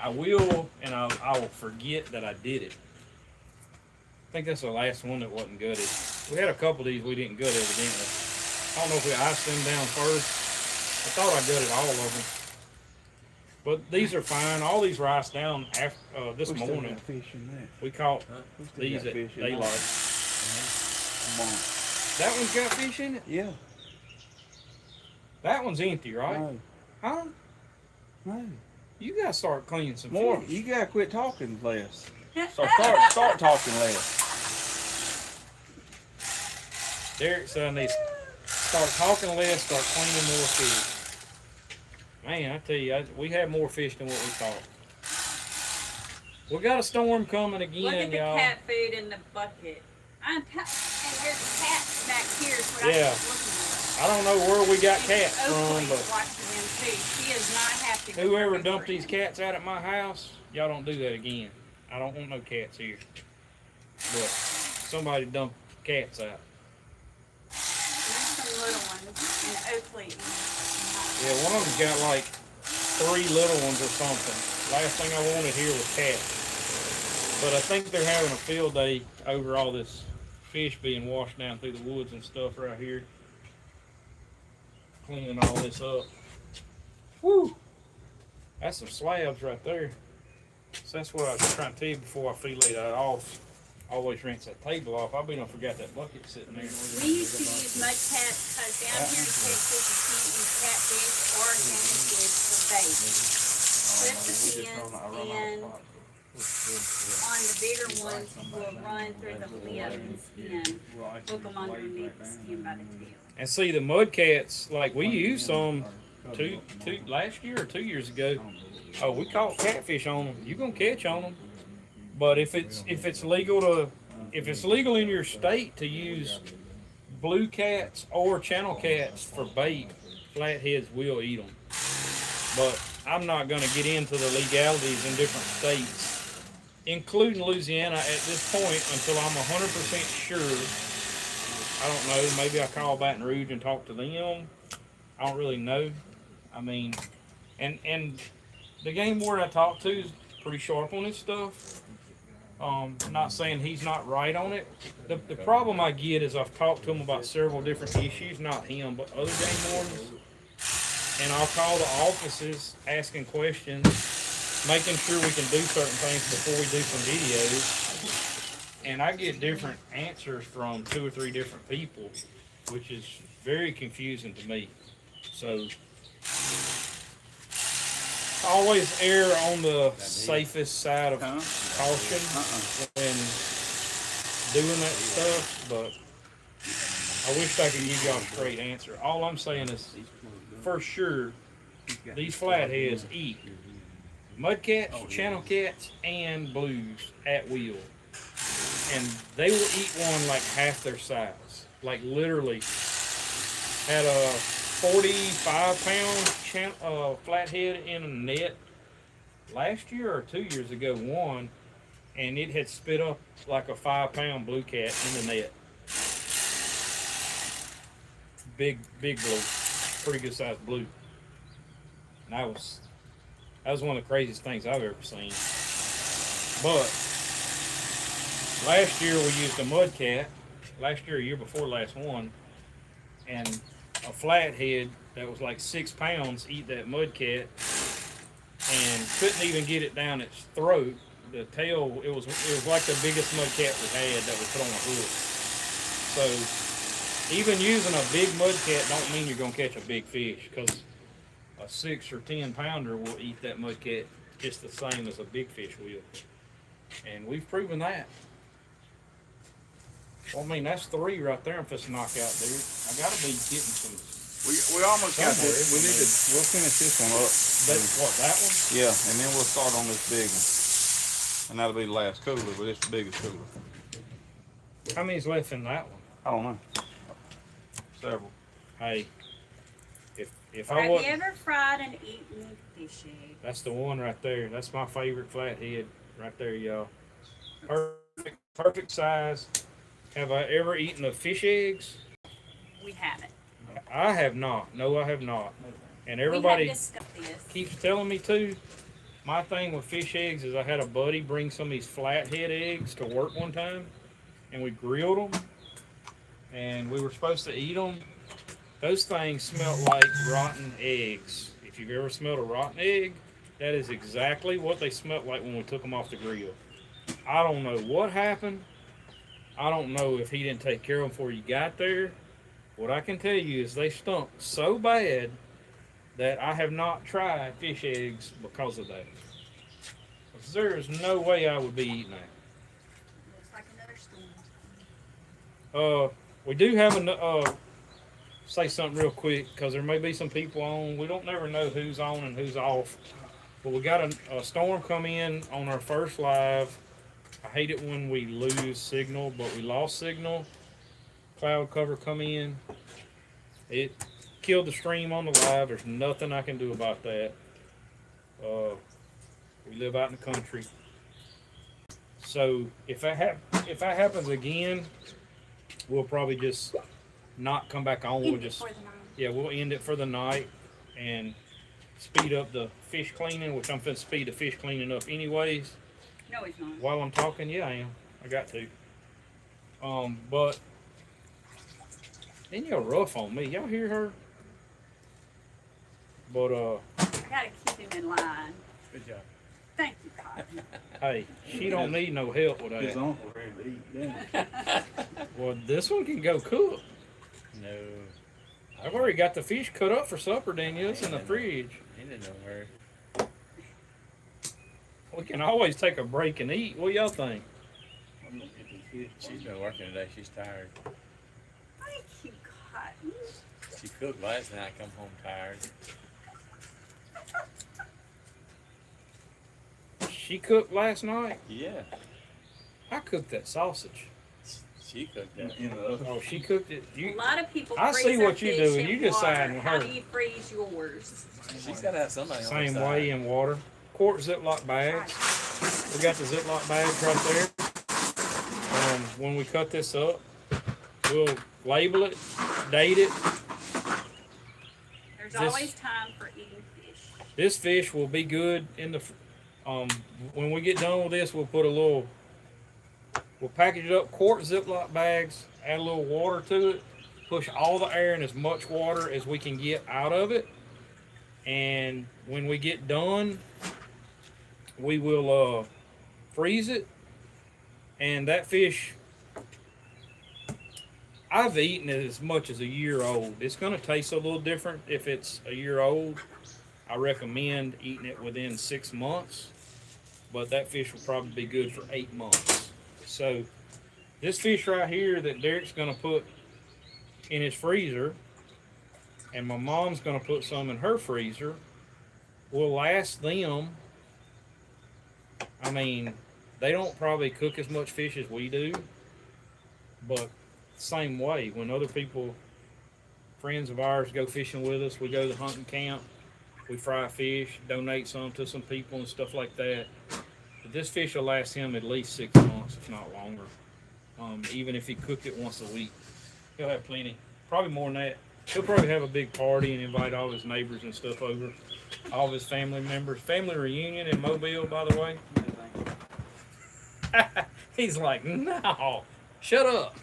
I will, and I will forget that I did it. I think that's the last one that wasn't gutted. We had a couple of these we didn't gut evidently. I don't know if we iced them down first. I thought I gutted all of them. But these are fine. All these were iced down after, this We still morning. got fish in there. We caught We still these got at fish in daylight. there. Come on. That one's got fish in it? Yeah. That one's empty, right? No. Huh? No. You gotta start cleaning some More. fish. You gotta quit talking less. So start talking less. Derek said I need to start talking less, start cleaning more fish. Man, I tell you, we had more fish than what we thought. We got a storm coming again, Look at the y'all. cat food in the bucket. And there's cats back here is what Yeah. I was looking at. I don't know where we got cats Oakley's from, but watching them too. She is not happy with whoever where we dumped were these at. cats out at my house, y'all don't do that again. I don't want no cats here. But somebody dumped cats out. There's some little ones in Oakley. Yeah, one of them's got like 3 little ones or something. Last thing I wanted here was cats. But I think they're having a field day over all this fish being washed down through the woods and stuff right here. Cleaning all this up. Woo! That's some slabs right there. So that's what I was trying to tell you before I fillet that off. Always rinse that table off. I be done forgot that bucket sitting there. We used to use mud cats because down here in Texas you can't use catfish or catfish for bait. Put the fins and on the bigger ones we'll run through the limbs and hook them underneath the skin by the tail. And see the mud cats, like we used some two last year or 2 years ago. Oh, we caught catfish on them. You gonna catch on them. But if it's legal in your state to use blue cats or channel cats for bait, flatheads will eat them. But I'm not going to get into the legalities in different states, including Louisiana at this point until I'm 100% sure. I don't know. Maybe I call Baton Rouge and talk to them. I don't really know. I mean, and the game warden I talked to is pretty sharp on his stuff. Not saying he's not right on it. The problem I get is I've talked to him about several different issues, not him, but other game wardens. And I'll call the offices asking questions, making sure we can do certain things before we do some videos. And I get different answers from 2 or 3 different people, which is very confusing to me. So always err on the safest side of caution when doing that stuff, but I wish I could give y'all a straight answer. All I'm saying is, for sure, these flatheads eat mudcats, channel cats, and blues at will. And they will eat one like half their size. Like literally, had a 45-pound flathead in a net last year or 2 years ago, one, and it had spit up like a 5-pound blue cat in the net. Big blue, pretty good sized blue. And that was one of the craziest things I've ever seen. But last year we used a mud cat. Last year, a year before last one, and a flathead that was like 6 pounds eat that mud cat and couldn't even get it down its throat. The tail, it was like the biggest mud cat we had that we put on a hook. So even using a big mud cat don't mean you're gonna catch a big fish, because a 6 or 10 pounder will eat that mud cat just the same as a big fish will, and we've proven that. Well, I mean, that's 3 right there. I'm just knock out, dude. I gotta be getting some. We almost got this. We'll finish this one up. That one? Yeah, and then we'll start on this big one. And that'll be the last cooler, but it's the biggest cooler. How many's left in that one? I don't know. Several. Hey, if Have I you wasn't, ever fried and eaten fish egg? that's the one right there. That's my favorite flathead right there, y'all. Perfect size. Have I ever eaten a fish eggs? We haven't. I have not. No, I have not. And We everybody have discussed this. keeps telling me to. My thing with fish eggs is I had a buddy bring some of these flathead eggs to work one time, and we grilled them, and we were supposed to eat them. Those things smelled like rotten eggs. If you've ever smelled a rotten egg, that is exactly what they smelled like when we took them off the grill. I don't know what happened. I don't know if he didn't take care of them before you got there. What I can tell you is they stunk so bad that I have not tried fish eggs because of that. There is no way I would be eating that. Looks like another storm. We do have say something real quick, because there may be some people on. We don't never know who's on and who's off. But we got a storm come in on our first live. I hate it when we lose signal, but we lost signal. Cloud cover come in. It killed the stream on the live. There's nothing I can do about that. We live out in the country. So if that happens again, we'll probably just not come back on. We'll just we'll end it for the night and speed up the fish cleaning, which I'm finna speed the fish cleaning up anyways. No, he's not. While I'm talking, yeah, I am. I got to. But ain't y'all rough on me? Y'all hear her? But I gotta keep him in line. Good job. Thank you, Cotton. hey, she don't need no help with His that. uncle ready to eat dinner. Well, this one can go cook. No, I've already got the fish cut up for supper, Daniel. It's in the fridge. ain't in no hurry. We can always take a break and eat. What y'all think? I'm gonna get this fish. She's been working today. She's tired. Thank you, Cotton. She cooked last night. Come home tired. She cooked last night. Yeah, I cooked that sausage. she cooked that. In the oven. Oh, she cooked it. A You, lot of people I freeze see their what you fish do, and in you just water. siding with How her. do you freeze yours? She's got to have somebody on same her side. way in water. Quart Ziploc bags. We got the Ziploc bags right there. When we cut this up, we'll label it, date it. There's This- always time for eating fish. This fish will be good in the. When we get done with this, we'll put a little. We'll package it up, quart Ziploc bags, add a little water to it, push all the air and as much water as we can get out of it. And when we get done, we will freeze it. And that fish, I've eaten it as much as a year old. It's going to taste a little different if it's a year old. I recommend eating it within 6 months, but that fish will probably be good for 8 months. So this fish right here that Derek's going to put in his freezer, and my mom's going to put some in her freezer, will last them. I mean, they don't probably cook as much fish as we do, but same way, when other people, friends of ours, go fishing with us, we go to the hunting camp, we fry fish, donate some to some people and stuff like that. But this fish will last him at least 6 months, if not longer. Even if he cooked it once a week, he'll have plenty. Probably more than that. He'll probably have a big party and invite all his neighbors and stuff over. All of his family members. Family reunion in Mobile, by the way. He's like, no, shut up.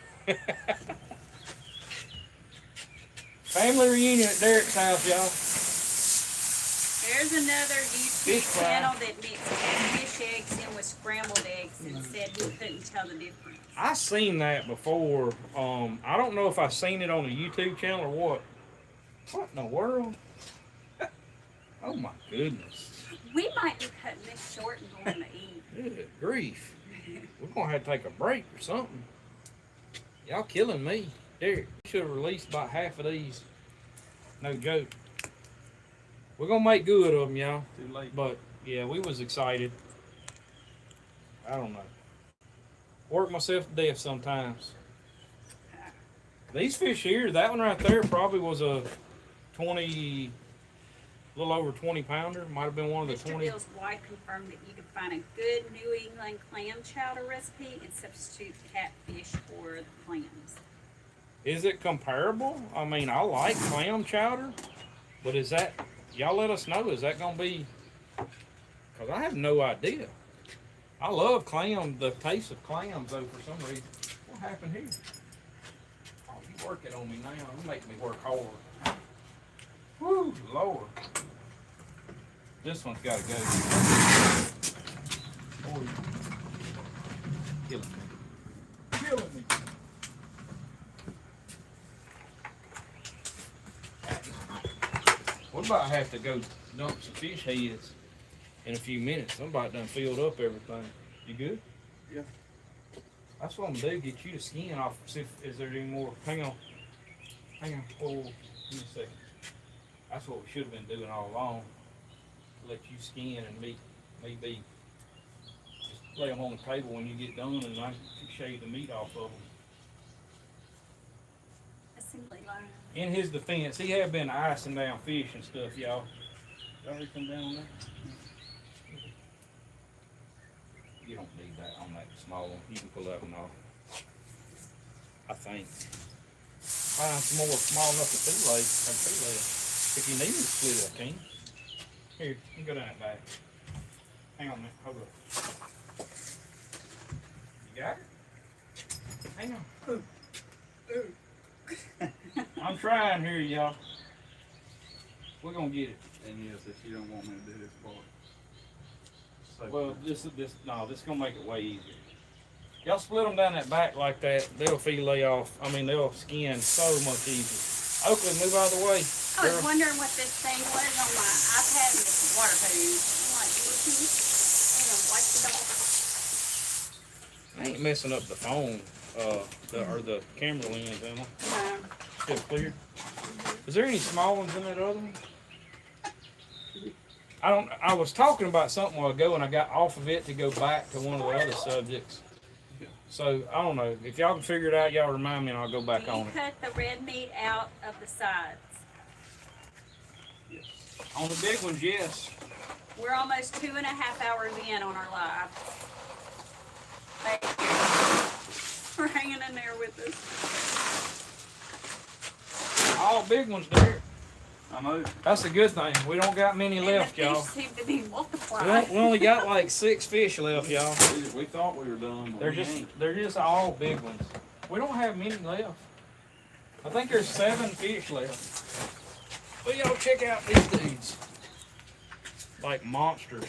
Family reunion at Derek's house, y'all. There's another YouTube Fish fry. channel that mixed catfish eggs in with scrambled eggs and said he couldn't tell the difference. I seen that before. I don't know if I seen it on a YouTube channel or what. What in the world? Oh my goodness. We might be cutting this short and going to eat. Good grief. We're gonna have to take a break or something. Y'all killing me. Derek, you should have released about half of these. No joke. We're gonna make good of them, y'all. Too late. But yeah, we was excited. I don't know. Work myself to death sometimes. These fish here, that one right there probably was a 20, a little over 20 pounder. Might have been one of the Mr. 20. Bill's wife confirmed that you can find a good New England clam chowder recipe and substitute catfish for the clams. Is it comparable? I mean, I like clam chowder, but is that, y'all let us know, is that gonna be, because I have no idea. I love clam, the taste of clams though for some reason. What happened here? Oh, you working on me now. You make me work hard. Woo, Lord. This one's gotta go. Oh, killing me. Killing me. We're about to have to go dump some fish heads in a few minutes. I'm about done filled up everything. You good? Yeah. That's what I'm gonna do, get you the skin off. See if is there any more. Hang on. Hang on. Oh, give me a second. That's what we should have been doing all along. Let you skin and me be. Just lay them on the table when you get done and I can shave the meat off of them. Assembly line. In his defense, he had been icing down fish and stuff, y'all. Y'all already come down on that? You don't need that on that small one. You can pull that one off. I think. Find some more small enough to fillet. If you need me to split it, I can. Here, you can go down that back. Hang on a minute. Hold up. You got it? Hang on. I'm trying here, y'all. We're gonna get it. And yes, if you don't want me to do this part. So Well, this is gonna make it way easier. Y'all split them down that back like that, they'll fillet off. I mean, they'll skin so much easier. Oakley, move out of the way. I was wondering what this thing was on my iPad and it's water hose. I'm like, looking, and I wiped it off. I ain't messing up the phone, or the camera lens, am I? Still clear. Is there any small ones in that other one? I was talking about something a while ago and I got off of it to go back to one of the other subjects. So, I don't know. If y'all can figure it out, y'all remind me and I'll go back Do on you it. cut the red meat out of the sides? yes. On the big ones, yes. We're almost 2.5 hours in on our live. Thank you for hanging in there with us. All big ones there. I know. That's a good thing. We don't got many left, And the y'all. fish seem to be multiplying. We only got like 6 fish left, y'all. We thought we were done, but They're just all big ones. We don't have many left. I think there's 7 fish left. Well, y'all check out these dudes. Like monsters.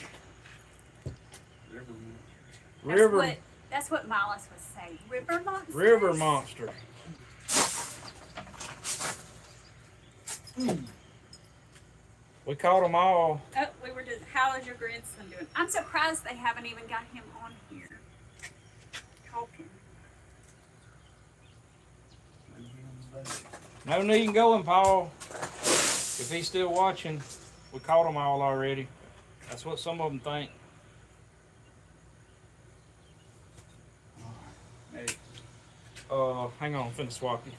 That's what Miles was saying. River monsters. River monster. We caught them all. Oh, we were just. How is your grandson doing? I'm surprised they haven't even got him on here talking. No need in going, Paul. If he's still watching, we caught them all already. That's what some of them think. Hey, Hang on, I'm finna swap you.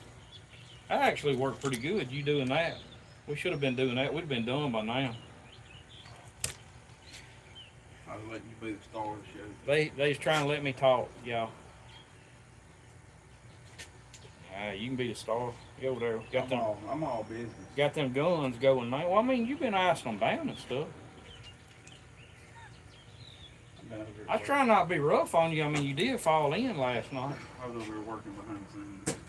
That actually worked pretty good, you doing that. We should have been doing that. We'd have been done by now. I was letting you be the star of the show. They's trying to let me talk, y'all. You can be the star. Go over there. I'm all business. Got them guns going, man. Well, I mean, you've been icing them down and stuff. I try not to be rough on you. I mean, you did fall in last night. I was over there working behind the scenes.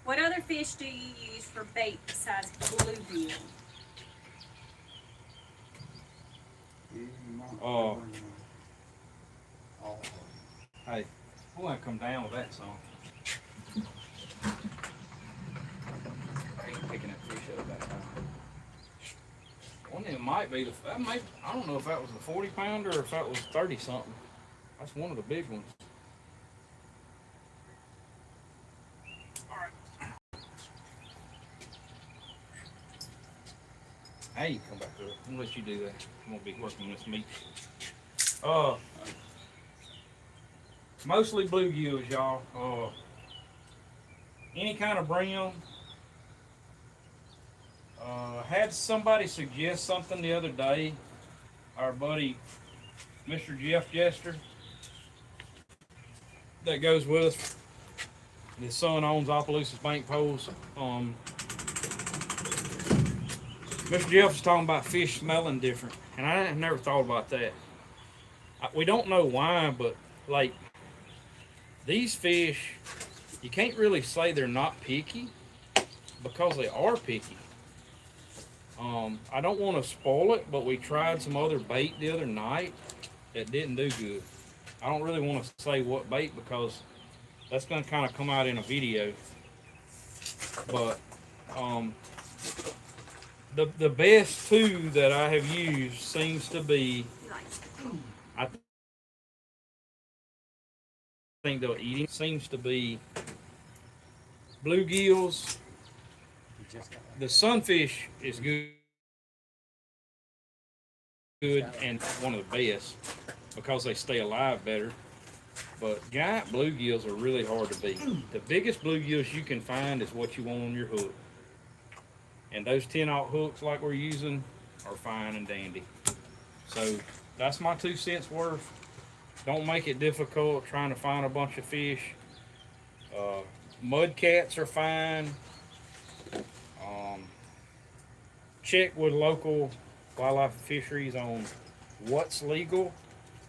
What other fish do you use for bait besides bluegill? Oh. Hey, I want to come down with that song. I ain't picking that fish up that time. One of them might be I don't know if that was the 40 pounder or if that was 30 something. That's one of the big ones. Alright. Hey, you come back to it. I'm gonna let you do that. I'm gonna be working this meat. Mostly bluegills, y'all. Any kind of brown. Had somebody suggest something the other day. Our buddy, Mr. Jeff Jester, that goes with us. His son owns Opelousas Bank Poles. Mr. Jeff was talking about fish smelling different, and I never thought about that. We don't know why, but like these fish, you can't really say they're not picky because they are picky. I don't want to spoil it, but we tried some other bait the other night that didn't do good. I don't really want to say what bait because that's going to kind of come out in a video. But the best two that I have used seems to be, I think they'll eat it, seems to be bluegills. The sunfish is good and one of the best because they stay alive better. But giant bluegills are really hard to beat. The biggest bluegills you can find is what you want on your hook. And those 10-aught hooks like we're using are fine and dandy. So that's my 2 cents worth. Don't make it difficult trying to find a bunch of fish. Mud cats are fine. Check with local wildlife fisheries on what's legal,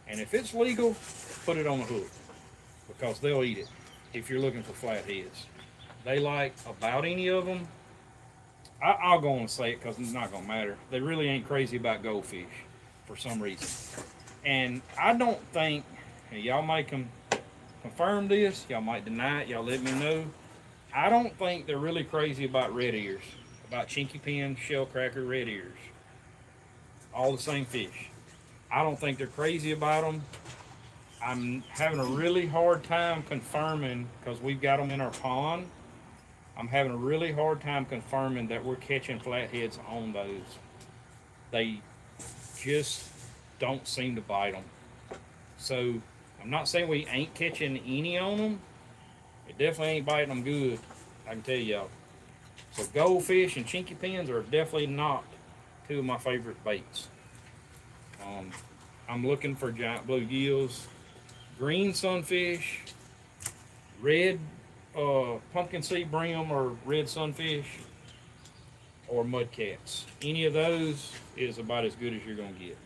and if it's legal, put it on the hook because they'll eat it. If you're looking for flatheads, they like about any of them. I'll go and say it because it's not gonna matter. They really ain't crazy about goldfish for some reason, and I don't think y'all might confirm this. Y'all might deny it. Y'all let me know. I don't think they're really crazy about red ears. About chinky pin, shell cracker, red ears. All the same fish. I don't think they're crazy about them. I'm having a really hard time confirming, because we've got them in our pond, I'm having a really hard time confirming that we're catching flatheads on those. They just don't seem to bite them. So I'm not saying we ain't catching any on them. It definitely ain't biting them good, I can tell y'all. So goldfish and chinky pins are definitely not 2 of my favorite baits. I'm looking for giant bluegills, green sunfish, red pumpkin seed brim or red sunfish, or mudcats. Any of those is about as good as you're gonna get.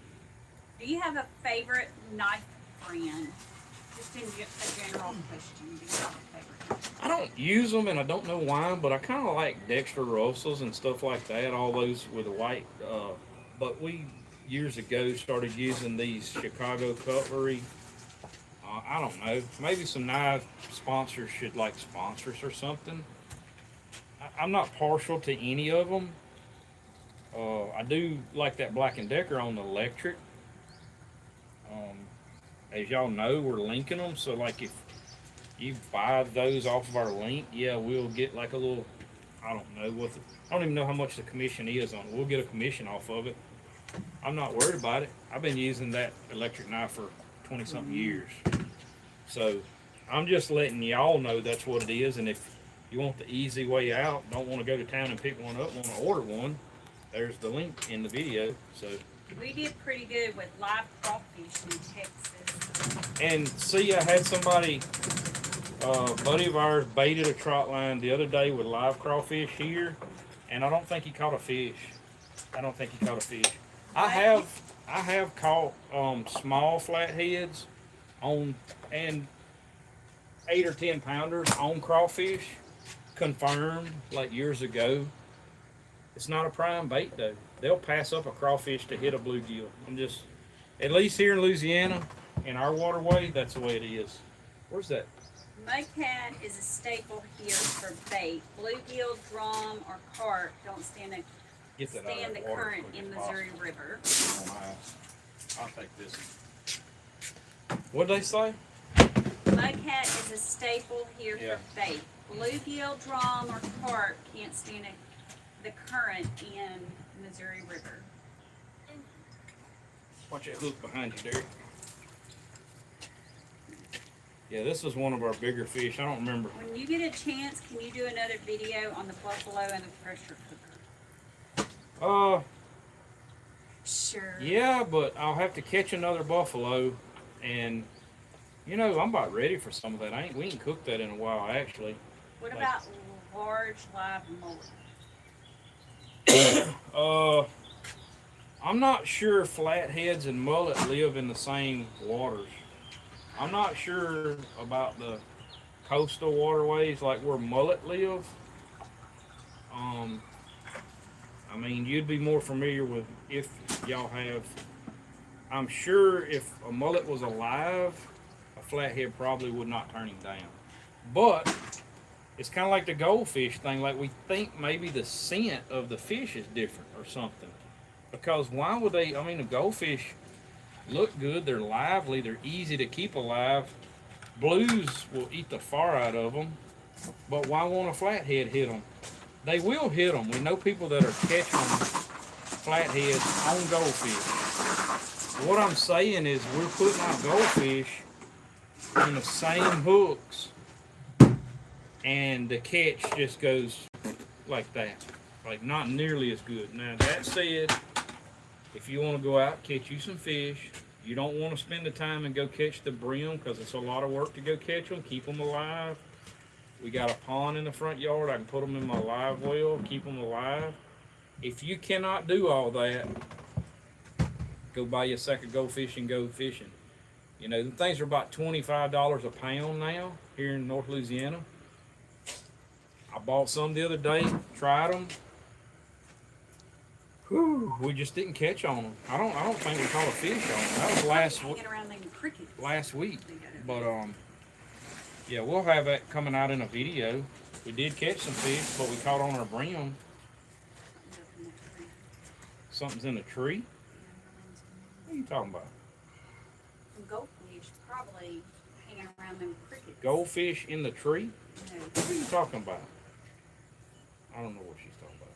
Do you have a favorite knife brand? Just in a general question, do you have a favorite? I don't use them, and I don't know why, but I kind of like Dexter Rosas and stuff like that, all those with the white. But we, years ago, started using these Chicago cutlery. I don't know. Maybe some knife sponsors should like sponsors or something. I'm not partial to any of them. I do like that Black & Decker on the electric. As y'all know, we're linking them, so like if you buy those off of our link, yeah, we'll get like a little, I don't know what I don't even know how much the commission is on it. We'll get a commission off of it. I'm not worried about it. I've been using that electric knife for 20 something years. So I'm just letting y'all know that's what it is. And if you want the easy way out, don't want to go to town and pick one up, want to order one, there's the link in the video. So We did pretty good with live crawfish in Texas. And see, I had somebody, buddy of ours, baited a trot line the other day with live crawfish here, and I don't think he caught a fish. I don't think he caught a fish. I have caught small flatheads on and 8 or 10 pounders on crawfish, confirmed like years ago. It's not a prime bait though. They'll pass up a crawfish to hit a bluegill. I'm just, at least here in Louisiana, in our waterway, that's the way it is. Where's that? Mudcat is a staple here for bait. Bluegill, drum, or carp don't stand Get that out of the that water current quick in as Missouri River. possible. I'll take this. What'd they say? Mudcat is a staple here Yeah. for bait. Bluegill, drum, or carp can't stand the current in Missouri River. Watch that hook behind you, Derek. Yeah, this is one of our bigger fish. I don't remember. When you get a chance, can you do another video on the buffalo and the pressure cooker? Sure. Yeah, but I'll have to catch another buffalo, and you know I'm about ready for some of that. We ain't cooked that in a while, actually. What Like- about large live mullet? I'm not sure flatheads and mullet live in the same waters. I'm not sure about the coastal waterways like where mullet live. I mean, you'd be more familiar with if y'all have. I'm sure if a mullet was alive, a flathead probably would not turn him down. But it's kind of like the goldfish thing. Like we think maybe the scent of the fish is different or something. Because why would they? I mean, the goldfish look good. They're lively. They're easy to keep alive. Blues will eat the far out of them. But why won't a flathead hit them? They will hit them. We know people that are catching flatheads on goldfish. What I'm saying is we're putting our goldfish on the same hooks, and the catch just goes like that. Like not nearly as good. Now that said, if you want to go out catch you some fish, you don't want to spend the time and go catch the brim because it's a lot of work to go catch them, keep them alive. We got a pond in the front yard. I can put them in my live well, keep them alive. If you cannot do all that, go buy you a sack of goldfish and go fishing. You know, the things are about $25 a pound now here in North Louisiana. I bought some the other day, tried them. Whew, we just didn't catch on them. I don't think we caught a fish on them. That was last week. But yeah, we'll have that coming out in a video. We did catch some fish, but we caught on our brim. Something's in the tree. What are you talking about? Goldfish probably hanging around them crickets. Goldfish in the tree? No, What are you talking about? I don't know what she's talking about.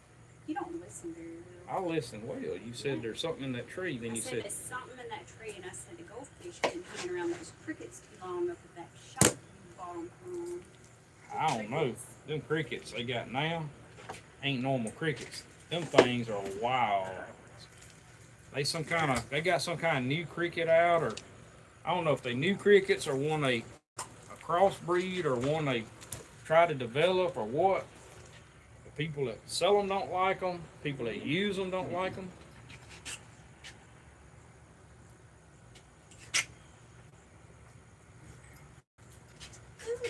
you don't listen very well. I listened well. You said there's something in that tree. Then I you said said, there's something in that tree, and I said the goldfish been hanging around those crickets too long up at that shop you bought them from. I don't know. Them crickets they got now ain't normal crickets. Them things are wild. They got some kind of new cricket out, or I don't know if they new crickets or one a crossbreed or one they try to develop or what. The people that sell them don't like them. People that use them don't like them.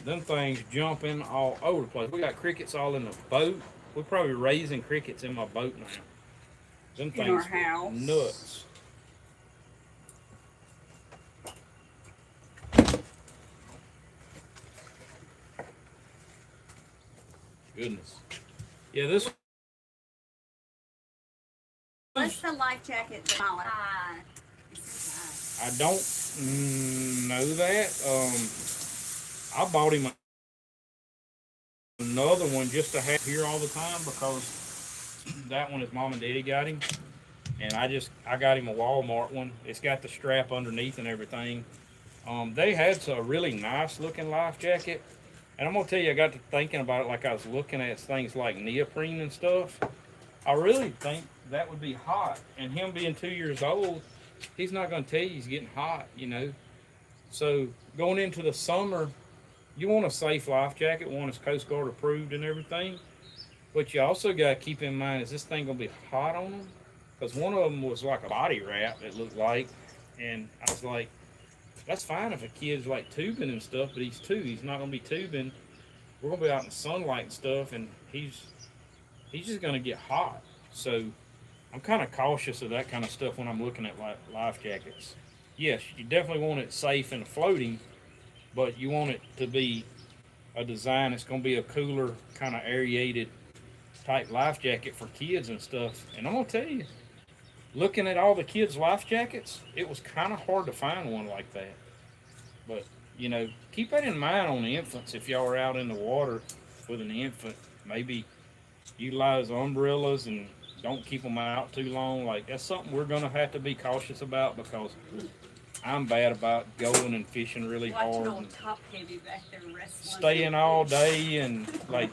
Them things jumping all over the place. We got crickets all in the boat. We're probably raising crickets in my boat now. Them In our things were house. nuts. Goodness. Yeah, this. What's the life jacket that I don't know that. I bought him another one just to have here all the time because that one his mom and daddy got him, and I got him a Walmart one. It's got the strap underneath and everything. They had a really nice looking life jacket, and I'm gonna tell you, I got to thinking about it like I was looking at things like neoprene and stuff. I really think that would be hot. And him being 2 years old, he's not going to tell you he's getting hot, you know. So going into the summer, you want a safe life jacket, one that's Coast Guard approved and everything. But you also got to keep in mind, is this thing going to be hot on them? Because one of them was like a body wrap, it looked like. And I was like, that's fine if a kid's like tubing and stuff, but he's 2. He's not going to be tubing. We're going to be out in the sunlight and stuff, and he's just going to get hot. So I'm kind of cautious of that kind of stuff when I'm looking at life jackets. Yes, you definitely want it safe and floating, but you want it to be a design that's going to be a cooler, kind of aerated type life jacket for kids and stuff. And I'm going to tell you, looking at all the kids' life jackets, it was kind of hard to find one like that. But, you know, keep that in mind on the infants. If y'all are out in the water with an infant, maybe utilize umbrellas and don't keep them out too long. Like, that's something we're going to have to be cautious about, because I'm bad about going and fishing really Watching hard. old Top Heavy back there wrestling. Staying all day and, like,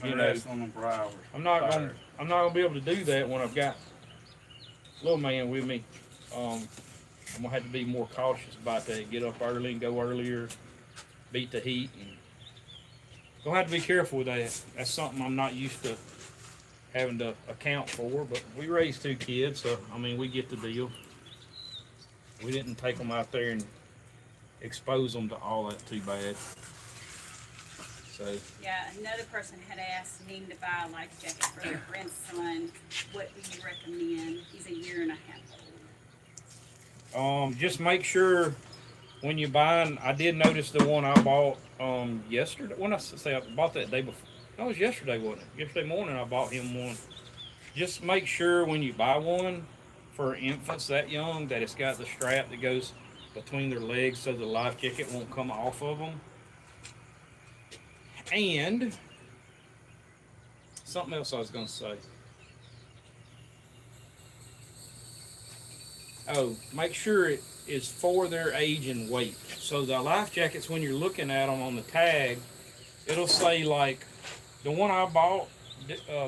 you know, on them for hours. I'm not gonna be able to do that when I've got little man with me. I'm gonna have to be more cautious about that. Get up early and go earlier, beat the heat, and gonna have to be careful with that. That's something I'm not used to having to account for. But we raised 2 kids, so I mean we get the deal. We didn't take them out there and expose them to all that too bad. So Yeah, another person had asked me to buy a life jacket for their grandson. What do you recommend? He's a year and a half old. just make sure when you're buying. I did notice the one I bought yesterday. When I say I bought that day before, that was yesterday, wasn't it? Yesterday morning I bought him one. Just make sure when you buy one for infants that young that it's got the strap that goes between their legs so the life jacket won't come off of them. And something else I was going to say. Oh, make sure it is for their age and weight. So the life jackets, when you're looking at them on the tag, it'll say like the one I bought,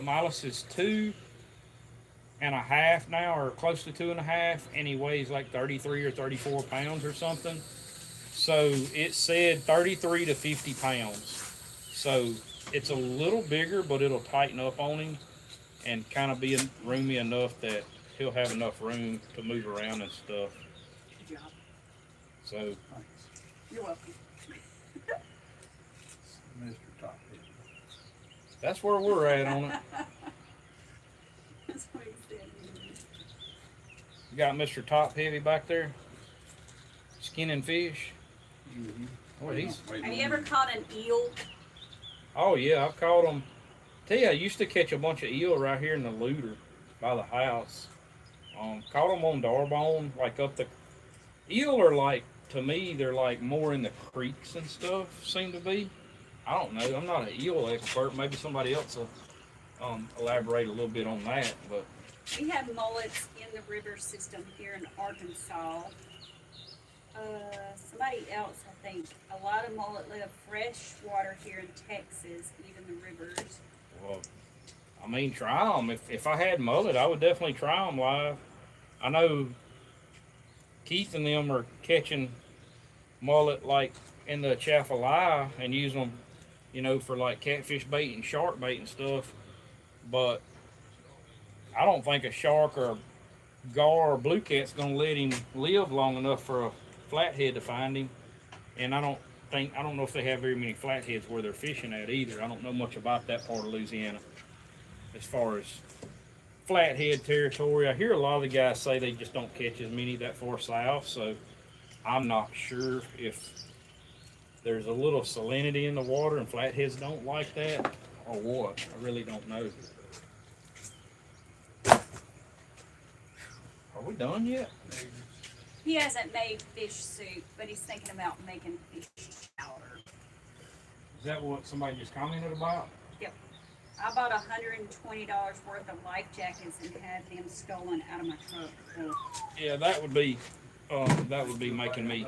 Miles is 2.5 now, or close to 2.5, and he weighs like 33 or 34 pounds or something. So it said 33 to 50 pounds. So it's a little bigger, but it'll tighten up on him and kind of be roomy enough that he'll have enough room to move around and stuff. Good job. So You're welcome. Mr. Top Heavy. that's where we're at on it. That's what he said. You got Mr. Top Heavy back there, skinning fish. Mm-hmm. Oh, he's. Have you ever caught an eel? Oh yeah, I've caught them. Tell you, I used to catch a bunch of eel right here in the looter by the house. Caught them on Darbone, like up the. Eel are like, to me, they're like more in the creeks and stuff. Seem to be. I don't know. I'm not an eel expert. Maybe somebody else will elaborate a little bit on that. But We have mullets in the river system here in Arkansas. Somebody else, I think, a lot of mullet live fresh water here in Texas, even the rivers. well, I mean, try them. If I had mullet, I would definitely try them live. I know Keith and them are catching mullet like in the Chaffalaya and using them, you know, for like catfish bait and shark bait and stuff. But I don't think a shark or a gar or blue cat's gonna let him live long enough for a flathead to find him. And I don't know if they have very many flatheads where they're fishing at either. I don't know much about that part of Louisiana as far as flathead territory. I hear a lot of the guys say they just don't catch as many that far south, so I'm not sure if there's a little salinity in the water and flatheads don't like that or what. I really don't know. Are we done yet? He hasn't made fish soup, but he's thinking about making fish chowder. Is that what somebody just commented about? Yep. I bought $120 worth of life jackets and had them stolen out of my truck. So Yeah, that would be making me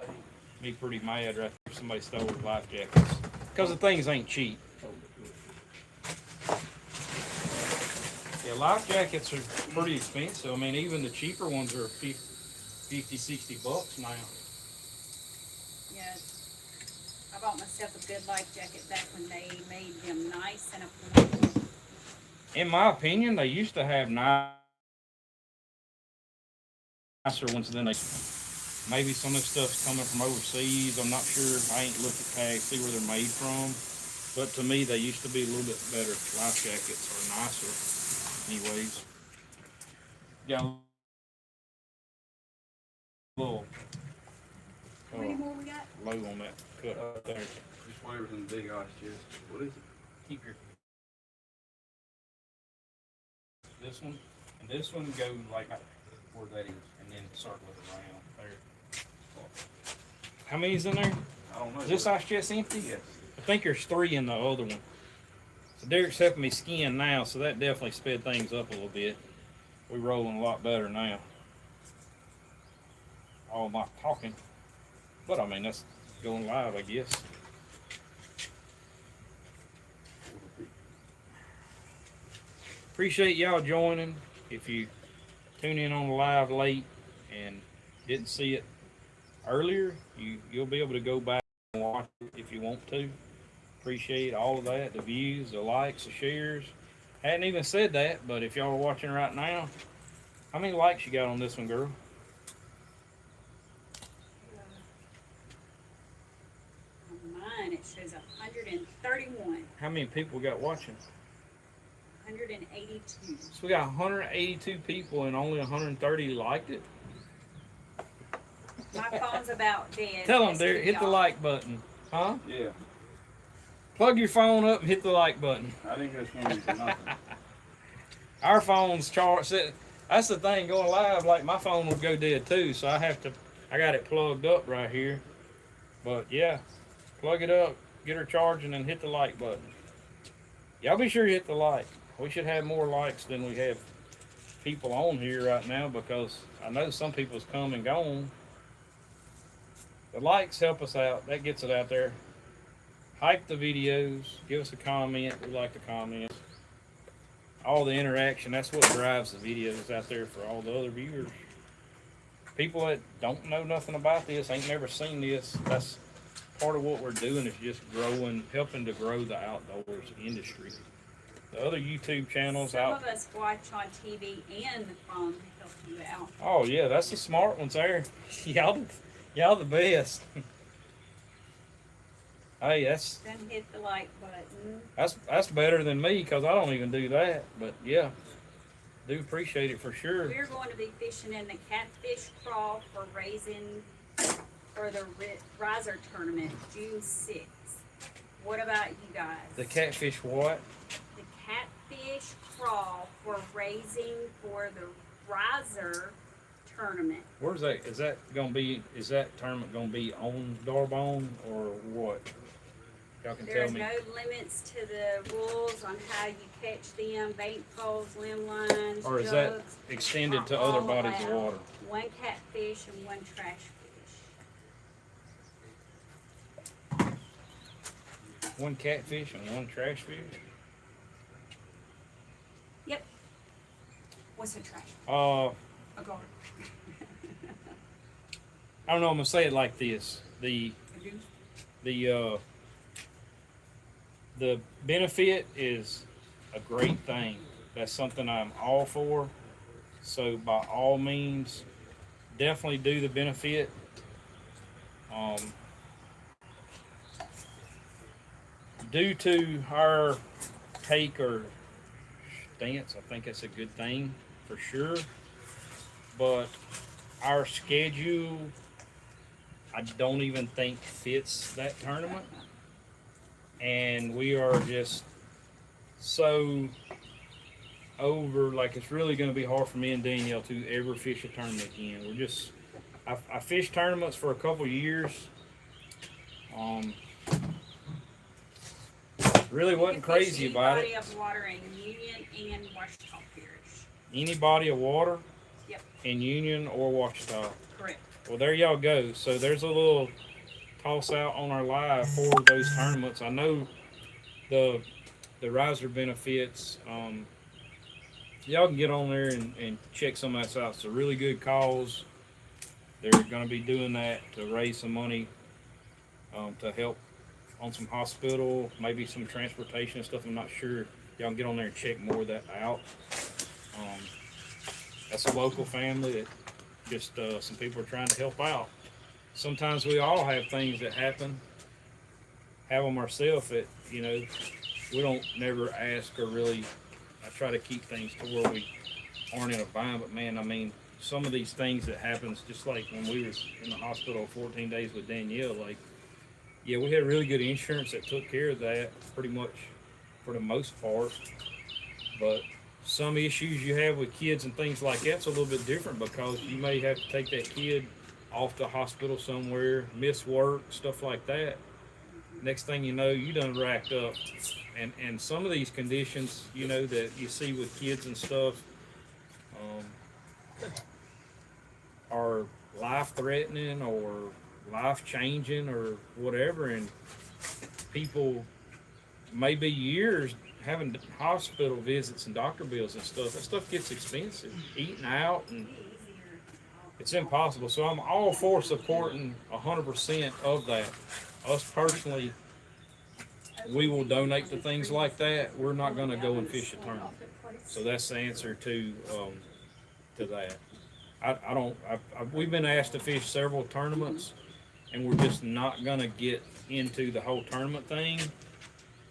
pretty mad right there if somebody stole the life jackets. Because the things ain't cheap. Yeah, life jackets are pretty expensive. I mean, even the cheaper ones are 50, 60 bucks now. Yeah, I bought myself a good life jacket back when they made them nice and affordable. In my opinion, they used to have nicer ones than they. Maybe some of the stuff's coming from overseas. I'm not sure. I ain't looked at tags, see where they're made from. But to me, they used to be a little bit better. Life jackets are nicer, anyways. Got a little How many more we got? low on that cut up there. Just flavors in the big ice chest. What is it? Keep your this one and this one go like where that is, and then circle it around there. How many's in there? I don't know. Is this ice chest empty? Yes. I think there's 3 in the other one. So Derek's helping me skin now, so that definitely sped things up a little bit. We're rolling a lot better now. All my talking. But I mean, that's going live, I guess. Appreciate y'all joining. If you tune in on the live late and didn't see it earlier, you'll be able to go back and watch it if you want to. Appreciate all of that, the views, the likes, the shares. Hadn't even said that, but if y'all are watching right now, how many likes you got on this one, girl? On mine, it shows 131, How many people got watching? 182. So we got 182 people and only 130 liked it. My phone's about dead. Tell them, That's there, for hit the y'all. like button. Huh? Yeah. Plug your phone up and hit the like button. I didn't go swimming for nothing. Our phone's charged. That's the thing, going live, like my phone will go dead too, so I got it plugged up right here. But yeah, plug it up, get her charging, and hit the like button. Y'all be sure you hit the like. We should have more likes than we have people on here right now, because I know some people's come and gone. The likes help us out. That gets it out there. Hype the videos. Give us a comment. We like the comments. All the interaction. That's what drives the videos out there for all the other viewers. People that don't know nothing about this, ain't never seen this. That's part of what we're doing, is just growing, helping to grow the outdoors industry. The other YouTube channels Some out. of us watch on TV and the phone to help you out. Oh yeah, that's the smart ones there. Y'all the best. Hey, Then hit the like button. that's better than me, because I don't even do that. But yeah, do appreciate it for sure. We're going to be fishing in the Catfish Crawl for raising for the riser tournament June 6th. What about you guys? The catfish what? The Catfish Crawl for raising for the riser tournament. Where's that? Is that tournament gonna be on Darbone or what? Y'all can tell There's me. no limits to the rules on how you catch them, bait poles, limb lines, Or is that jugs. extended to are other all bodies of allowed. water? One catfish and one trash fish. One catfish and one trash fish? Yep. What's a trash? Uh, A garter. I don't know. I'm gonna say it like this: the benefit is a great thing. That's something I'm all for. So by all means, definitely do the benefit. Due to our take or stance, I think that's a good thing for sure. But our schedule, I don't even think fits that tournament. And we are just so over, like it's really going to be hard for me and Danielle to ever fish a tournament again. We're just, I fished tournaments for a couple years. Really wasn't crazy about it. Any body of water in Union and Washita Parish. Any body of water Yep. in Union or Washita. Correct. Well, there y'all go. So there's a little toss out on our live for those tournaments. I know the riser benefits y'all can get on there and check some of that out. It's a really good cause. They're going to be doing that to raise some money to help on some hospital, maybe some transportation and stuff. I'm not sure. Y'all can get on there and check more of that out. Um, that's a local family that just some people are trying to help out. Sometimes we all have things that happen, have them ourselves that, you know, we don't never ask or really. I try to keep things to where we aren't in a bind, but man, I mean, some of these things that happens, just like when we was in the hospital 14 days with Danielle, like, yeah, we had really good insurance that took care of that pretty much for the most part. But some issues you have with kids and things like that's a little bit different because you may have to take that kid off to hospital somewhere, miss work, stuff like that. Next thing you know, you done racked up. And some of these conditions, you know, that you see with kids and stuff, are life threatening or life changing or whatever, and people maybe years having hospital visits and doctor bills and stuff. That stuff gets expensive. Eating out, and it's impossible. So I'm all for supporting 100% of that. Us personally, we will donate to things like that. We're not going to go and fish a tournament. So that's the answer to that. I don't. We've been asked to fish several tournaments, and we're just not going to get into the whole tournament thing.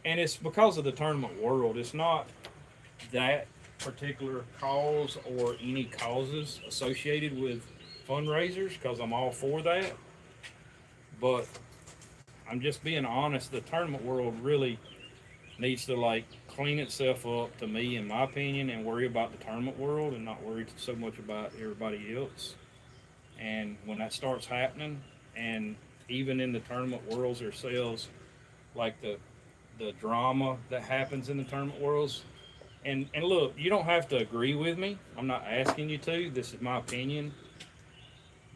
And it's because of the tournament world. It's not that particular cause or any causes associated with fundraisers, because I'm all for that. But I'm just being honest. The tournament world really needs to like clean itself up, to me, in my opinion, and worry about the tournament world and not worry so much about everybody else. And when that starts happening, and even in the tournament worlds ourselves, like the drama that happens in the tournament worlds. And look, you don't have to agree with me. I'm not asking you to. This is my opinion.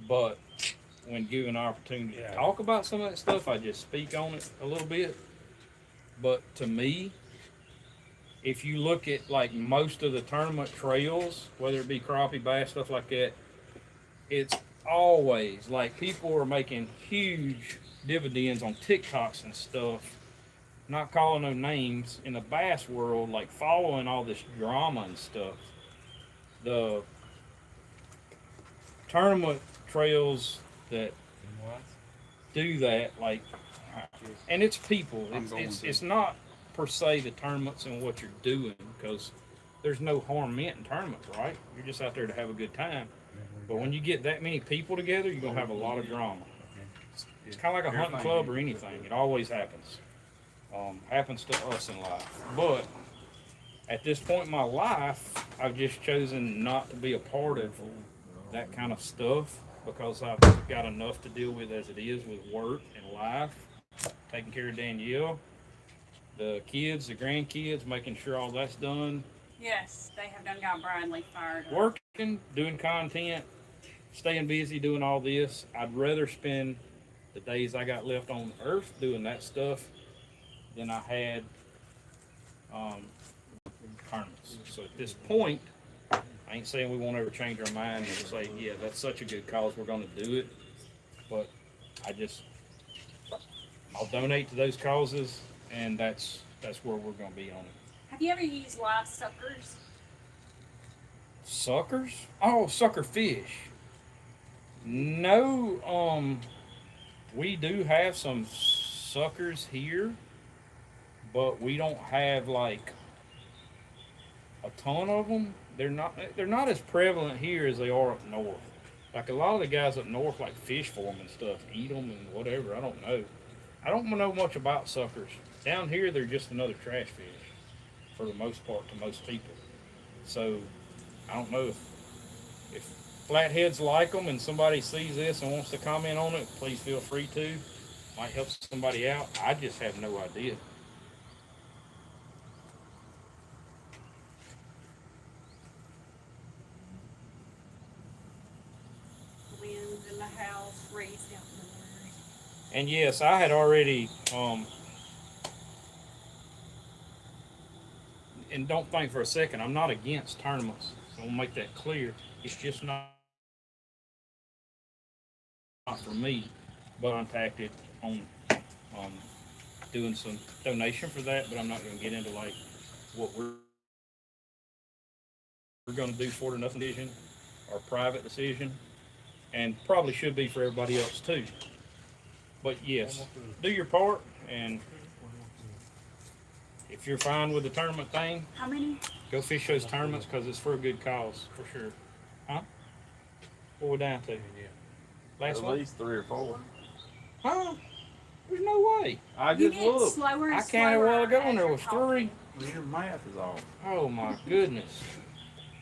But when given an opportunity to talk about some of that stuff, I just speak on it a little bit. But to me, if you look at like most of the tournament trails, whether it be crappie, bass, stuff like that, it's always like people are making huge dividends on TikToks and stuff, not calling no names, in the bass world, like following all this drama and stuff. The tournament trails that do that, like, and it's people. It's not per se the tournaments and what you're doing, because there's no harm meant in tournaments, right? You're just out there to have a good time. But when you get that many people together, you're gonna have a lot of drama. It's kind of like a hunting club or anything. It always happens. Happens to us in life. But at this point in my life, I've just chosen not to be a part of that kind of stuff, because I've got enough to deal with as it is with work and life, taking care of Danielle, the kids, the grandkids, making sure all that's done. Yes, they have done got Bradley fired up. Working, doing content, staying busy, doing all this. I'd rather spend the days I got left on earth doing that stuff than I had tournaments. So at this point, I ain't saying we won't ever change our mind and say, yeah, that's such a good cause, we're going to do it. But I'll donate to those causes, and that's where we're going to be on it. Have you ever used live suckers? Suckers? Oh, sucker fish. No, we do have some suckers here, but we don't have like a ton of them. They're not as prevalent here as they are up north. Like a lot of the guys up north, like fish for them and stuff, eat them and whatever. I don't know. I don't know much about suckers. Down here, they're just another trash fish for the most part to most people. So I don't know if flatheads like them and somebody sees this and wants to comment on it, please feel free to. Might help somebody out. I just have no idea. Wind in the house, raised out in the word. And yes, I had already, and don't think for a second, I'm not against tournaments. I'll make that clear. It's just not for me, but I'm contacted on doing some donation for that, but I'm not going to get into like what we're going to do for the nothing decision or private decision, and probably should be for everybody else too. But yes, do your part, and if you're fine with the tournament thing, How many? go fish those tournaments because it's for a good cause, for sure. Huh? What we down to? Last At one? least 3 or 4. Huh? There's no way. I You just get looked. slower and I counted a while slower ago as and there you're was talking. 3. Your math is off. Oh my goodness.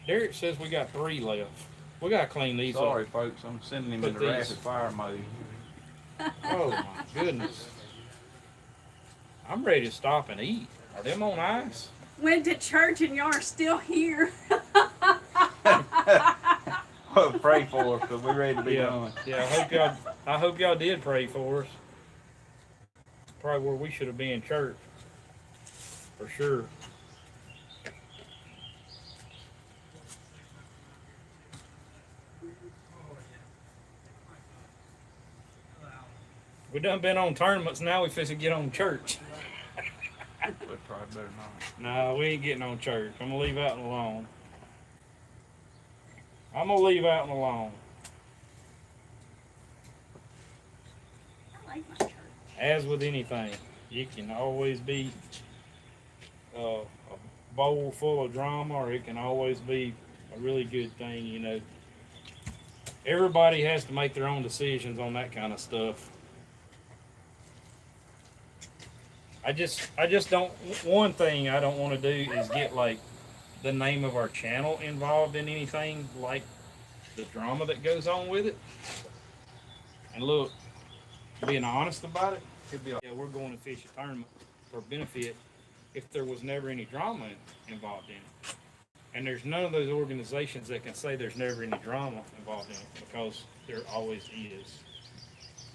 Derek says we got 3 left. We gotta clean these Sorry, up. folks. I'm sending him Put into these- rapid fire mode. Oh my goodness. I'm ready to stop and eat. Are them on ice? Went to church and y'all are still here. Well, pray for us because we're ready to be done. Yeah, I hope y'all did pray for us. Probably where we should have been in church. For sure. We done been on tournaments, now we finna get on church. But probably better not. No, we ain't getting on church. I'm gonna leave out and alone. I'm gonna leave out and alone. I like my church. As with anything, you can always be a bowl full of drama, or it can always be a really good thing, you know. Everybody has to make their own decisions on that kind of stuff. I just don't, one thing I don't want to do is get like the name of our channel involved in anything like the drama that goes on with it. And look, being honest about it, it'd be like, yeah, we're going to fish a tournament for benefit if there was never any drama involved in it. And there's none of those organizations that can say there's never any drama involved in it, because there always is.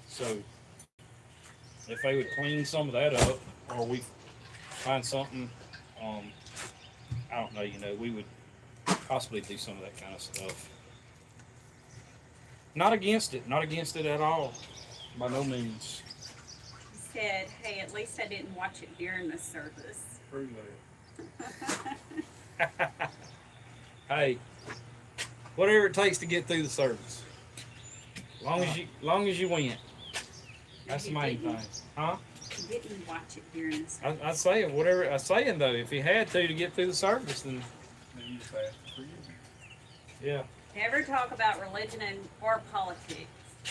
So if they would clean some of that up, or we find something, I don't know, you know, we would possibly do some of that kind of stuff. Not against it at all, by no means. He said, hey, at least I didn't watch it during the service. Prove that. Hey, whatever it takes to get through the service. Long as you win. That's the main thing. Huh? You didn't watch it during the service. I say it, whatever I'm saying though, if you had to get through the service, then Then you just ask for you. yeah. Never talk about religion or politics.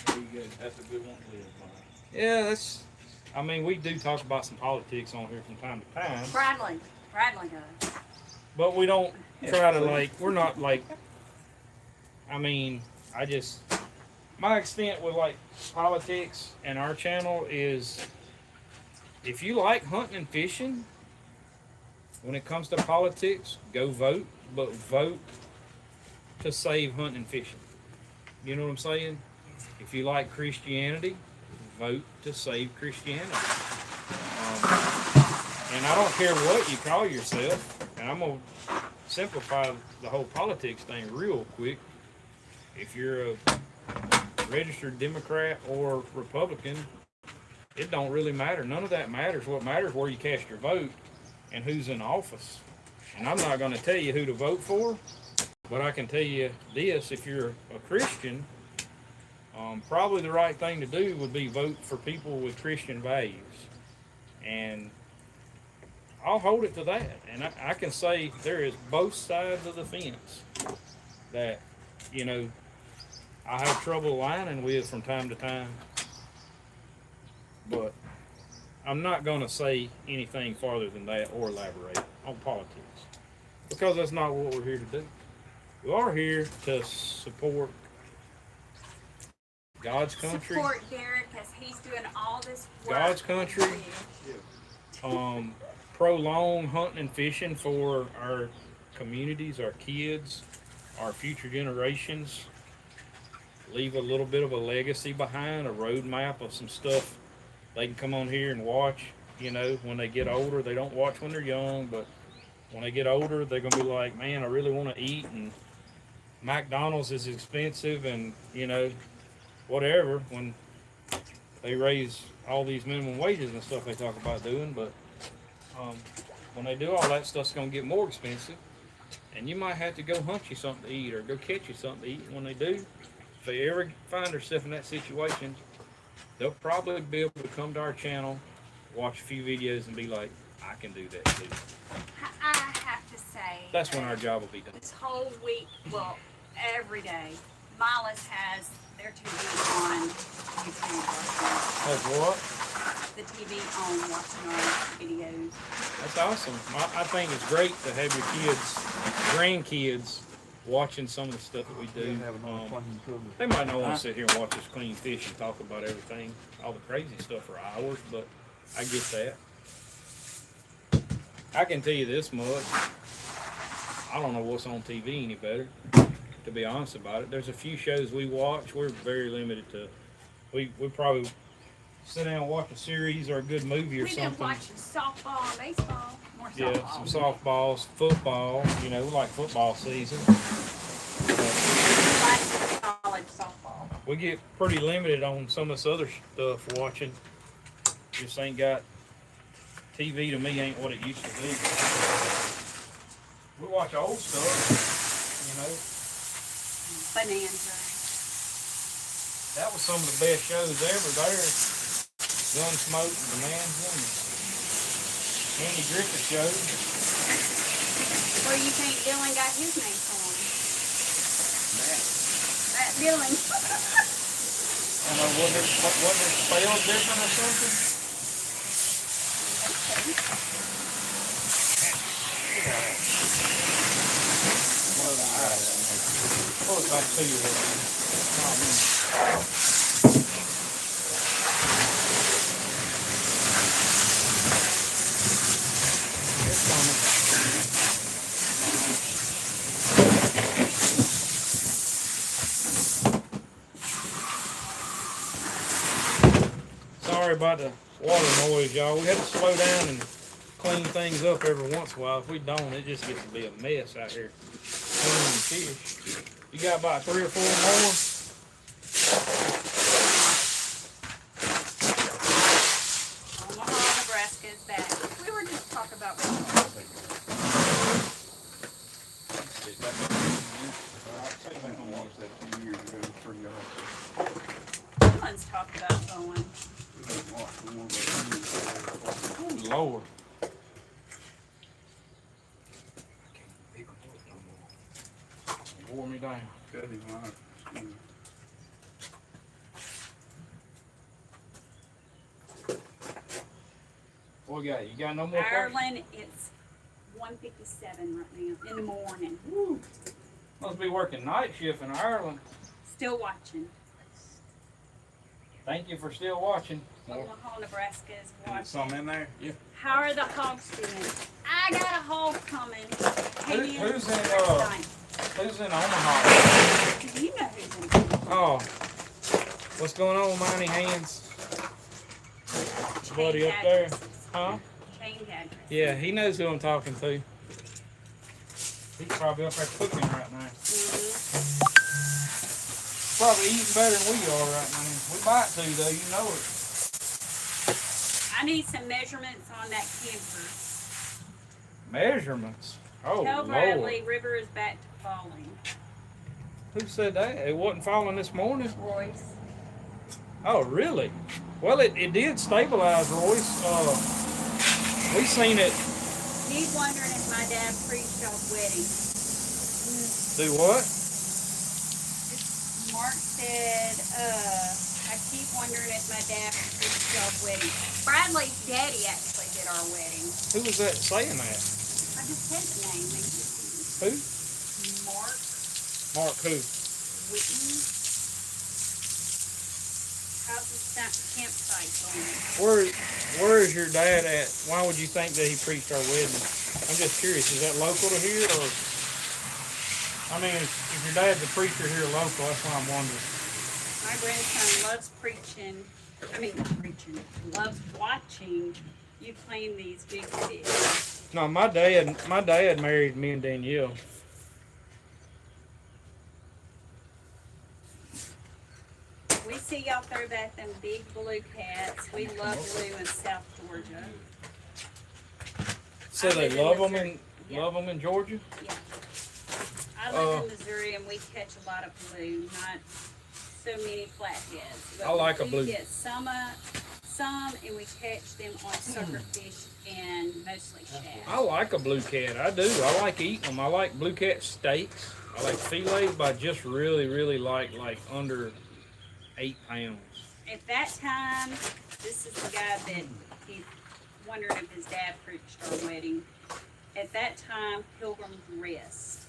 There you go. That's a good one to live by. Yeah, I mean, we do talk about some politics on here from time to time, Bradley does. but we don't Yeah, try to please. like, we're not like, I mean, my extent with like politics and our channel is, if you like hunting and fishing, when it comes to politics, go vote, but vote to save hunting and fishing. You know what I'm saying? If you like Christianity, vote to save Christianity. And I don't care what you call yourself, and I'm going to simplify the whole politics thing real quick. If you're a registered Democrat or Republican, it don't really matter. None of that matters. What matters is where you cast your vote and who's in office. And I'm not going to tell you who to vote for, but I can tell you this: if you're a Christian, probably the right thing to do would be vote for people with Christian values. And I'll hold it to that. And I can say there is both sides of the fence that, you know, I have trouble aligning with from time to time. But I'm not going to say anything farther than that or elaborate on politics, because that's not what we're here to do. We are here to support God's country, Support Derek as he's doing all this work. God's country, prolong hunting and fishing for our communities, our kids, our future generations. Leave a little bit of a legacy behind, a roadmap of some stuff they can come on here and watch. You know, when they get older, they don't watch when they're young, but When they get older, they're gonna be like, man, I really want to eat, and McDonald's is expensive, and you know, whatever. When they raise all these minimum wages and stuff they talk about doing, but when they do all that stuff's gonna get more expensive, and you might have to go hunt you something to eat or go catch you something to eat. When they do, if they ever find themselves in that situation, they'll probably be able to come to our channel, watch a few videos, and be like, I can do that too. I have to say. That's when our job will be done. This whole week, well, every day, Milas has their TV on YouTube watching. That's what? The TV on watching our videos. That's awesome. I think it's great to have your kids, grandkids, watching some of the stuff that we do. They might not want to sit here and watch us clean fish and talk about everything, all the crazy stuff for hours, but I get that. I can tell you this much. I don't know what's on TV any better, to be honest about it. There's a few shows we watch. We're very limited to. We probably sit down and watch a series or a good movie or We've something. been watching softball and baseball. More softball. Yeah, some softballs, football. You know, we like football season. Like college softball. We get pretty limited on some of this other stuff watching. Just ain't got TV to me ain't what it used to be. We watch old stuff, you know. Bonanza. That was some of the best shows ever there. Gunsmoke and Bonanza and Andy Griffith show. Where you think Dylan got his name from? Matt Dylan. I don't know, wasn't it spelled different or something? What was I tell you Sorry about the water noise, y'all. We had to slow down and clean things up every once in a while. If we don't, it just gets to be a mess out here cleaning fish. You got about 3 or 4 more? Omaha, Nebraska is back. We were just talking about Dylan's talked about going. Oh, Lord. Wore me down. What we got? You got no more questions? Ireland, it's 1:57 right now in the morning. Woo. Must be working night shift in Ireland. Still watching. Thank you for still watching. Omaha, Nebraska is watching. Some in there? Yeah. How are the hogs doing? I got a hog coming. Who's in Omaha? You know who's in Omaha. Oh. What's going on, Mighty Hands? Buddy up there. Huh? Chain address. Yeah, he knows who I'm talking to. He's probably up there cooking right now. Probably eating better than we are right now. We might do though, you know it. I need some measurements on that camper. Measurements? Oh, Tell Bradley Lord. River is back to falling. Who said that? It wasn't falling this morning? Royce. Oh, really? Well, it did stabilize, Royce. We seen it. He's wondering if my dad preached y'all's wedding. Do what? Mark said, I keep wondering if my dad preached y'all's wedding. Bradley's daddy actually did our wedding. Who was that saying that? I just said the name. Who? Mark Mark who? Whitney. How's the campsite going? Where is your dad at? Why would you think that he preached our wedding? I'm just curious. Is that local to here, or? I mean, if your dad's a preacher here local, that's why I'm wondering. My grandson loves preaching. Loves watching you clean these big fish. No, my dad married me and Danielle. We see y'all throw back them big blue cats. We love blue in South Georgia. So I they live in love them Missouri. in Yeah. love them in Georgia. Yeah. I live in Missouri and we catch a lot of blue, not so many flatheads. But I like a we blue. get some and we catch them on suckerfish and mostly shad. I like a blue cat. I do. I like eating them. I like blue cat steaks. I like fillets, but I just really like under 8 pounds. At that time, this is the guy that he's wondering if his dad preached our wedding. At that time, Pilgrim's Rest.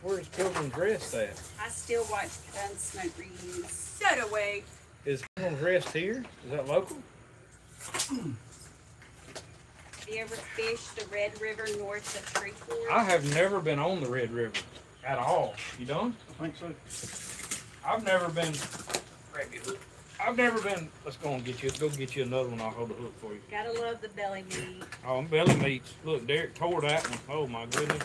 Where's Pilgrim's Rest at? I still watch Gunsmoke reunions. Soda way. Is Pilgrim's Rest here? Is that local? Have you ever fished the Red River north of Shreveport? I have never been on the Red River at all. You done? I think so. I've never been. I've never been. Let's go and get you. Go get you another one. I'll hold the hook for you. Gotta love the belly meat. Oh, belly meats. Look, Derek tore that one. Oh my goodness.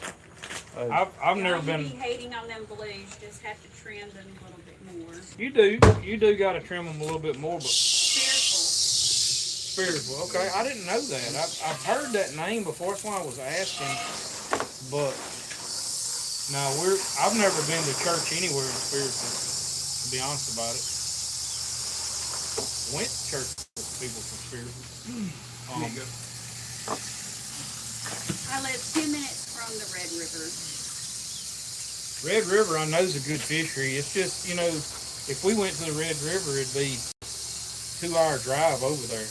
I've never Y'all been. be hating on them blues. Just have to trim them a little bit more. You do got to trim them a little bit more, but Spiritual. spiritual. Okay, I didn't know that. I've heard that name before. That's why I was asking. But no, I've never been to church anywhere in spiritual. To be honest about it, went to church with people from spiritual. I live 2 minutes from the Red River. Red River, I know is a good fishery. It's just, if we went to the Red River, it'd be 2-hour drive over there.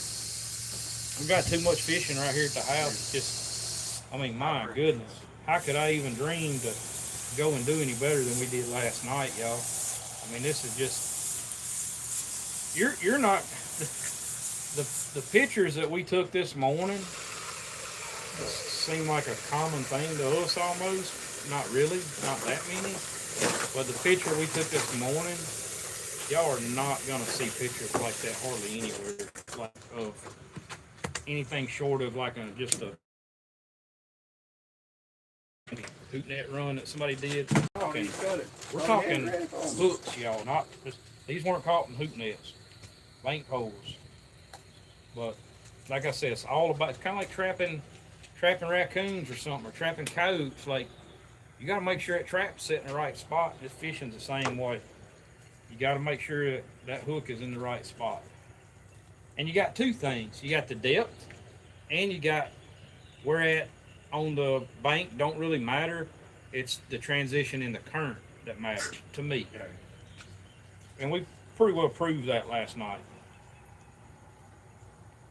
We got too much fishing right here at the house. It's just, my goodness. How could I even dream to go and do any better than we did last night, y'all? This is just, you're not, the pictures that we took this morning seem like a common thing to us almost. Not really, not that many. But the picture we took this morning, y'all are not gonna see pictures like that hardly anywhere. Like of anything short of like just a hoot net run that somebody did. Okay. We're talking hooks, y'all. Not these weren't caught in hoot nets, bank poles. But like I said, it's all about. It's kind of like trapping raccoons or something, or trapping coats. Like you got to make sure that trap's set in the right spot. This fishing's the same way. You got to make sure that hook is in the right spot. And you got two things. You got the depth, and you got where at on the bank don't really matter. It's the transition in the current that matters to me. And we pretty well proved that last night.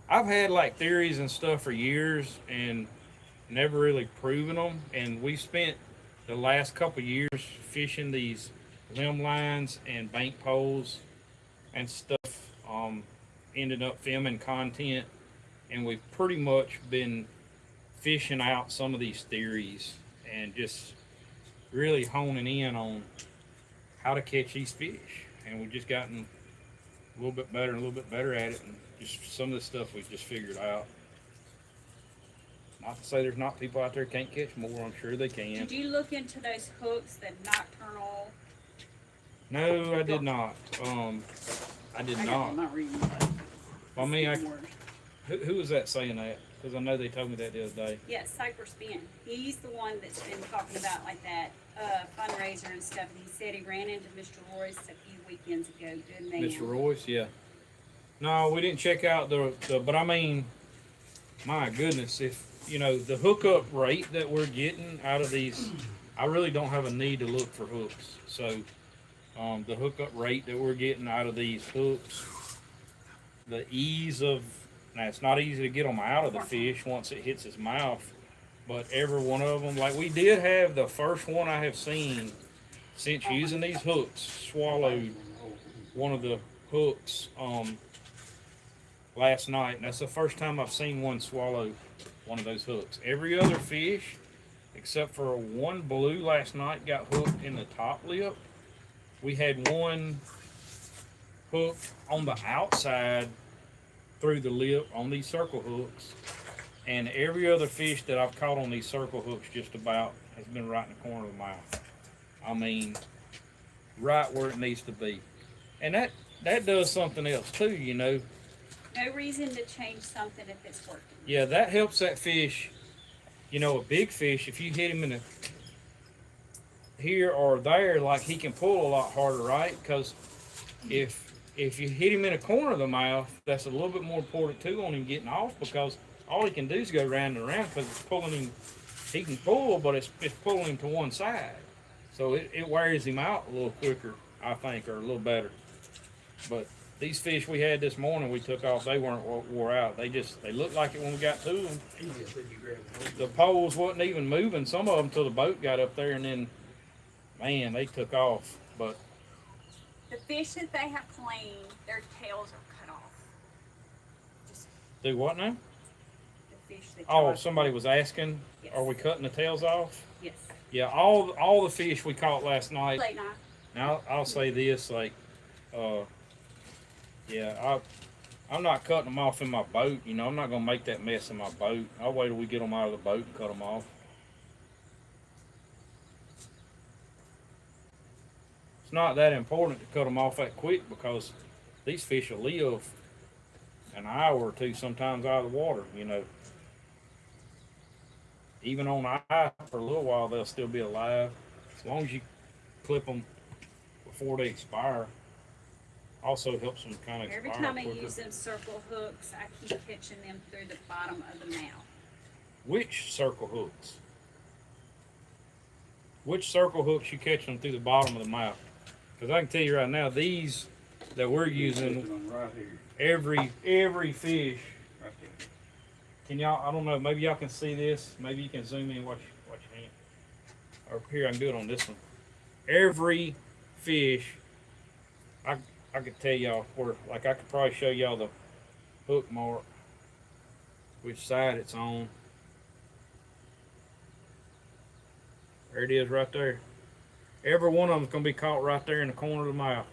I've had like theories and stuff for years and never really proven them. And we spent the last couple of years fishing these limb lines and bank poles and stuff. Ended up filming content, and we've pretty much been fishing out some of these theories and just really honing in on how to catch these fish. And we've just gotten a little bit better and a little bit better at it, and just some of the stuff we've just figured out. Not to say there's not people out there can't catch more. I'm sure they can. Did you look into those hooks, the nocturnal? No, I did not. I did not. I'm not reading that. Who was that saying that? Because I know they told me that the other day. Yeah, Cypress Ben. He's the one that's been talking about like that fundraiser and stuff. And he said he ran into Mr. Royce a few weekends ago. Good man. Mr. Royce, yeah. No, we didn't check out but my goodness, if, the hookup rate that we're getting out of these, I really don't have a need to look for hooks. So, the hookup rate that we're getting out of these hooks, the ease of, now it's not easy to get them out of the fish once it hits his mouth, but every one of them, like we did have the first one I have seen since using these hooks, swallowed one of the hooks last night, and that's the first time I've seen one swallow one of those hooks. Every other fish, except for one blue last night, got hooked in the top lip. We had one hook on the outside through the lip on these circle hooks, And every other fish that I've caught on these circle hooks just about has been right in the corner of the mouth. I mean, right where it needs to be. And that does something else too, you know. No reason to change something if it's working. Yeah, that helps that fish. You know, a big fish, if you hit him in the here or there, like he can pull a lot harder, right? Because if you hit him in a corner of the mouth, that's a little bit more important too on him getting off, because all he can do is go round and around, because it's pulling him. He can pull, but it's pulling him to one side, so it wears him out a little quicker, I think, or a little better. But these fish we had this morning, we took off. They weren't wore out. They looked like it when we got to them. The poles wasn't even moving. Some of them till the boat got up there, and then, man, they took off. But The fish that they have cleaned, their tails are cut off. Just do what now? the fish that Oh, somebody was asking, Yes. are we cutting the tails off? Yes. Yeah, all the fish we caught last night. Late night. Now I'll say this, like, yeah, I'm not cutting them off in my boat. You know, I'm not gonna make that mess in my boat. I'll wait till we get them out of the boat and cut them off. It's not that important to cut them off that quick, because these fish will live an hour or two sometimes out of the water. You know, even on ice for a little while, they'll still be alive as long as you clip them before they expire. Also helps them kind of expire Every time I quicker. use them circle hooks, I keep catching them through the bottom of the mouth. Which circle hooks? Which circle hooks you catch them through the bottom of the mouth? Because I can tell you right now, these that we're using, One right here, every fish. right there. Can y'all? I don't know. Maybe y'all can see this. Maybe you can zoom in. And watch your hand. Or here, I can do it on this one. Every fish. I could tell y'all where. Like I could probably show y'all the hook mark, which side it's on. There it is, right there. Every one of them's gonna be caught right there in the corner of the mouth.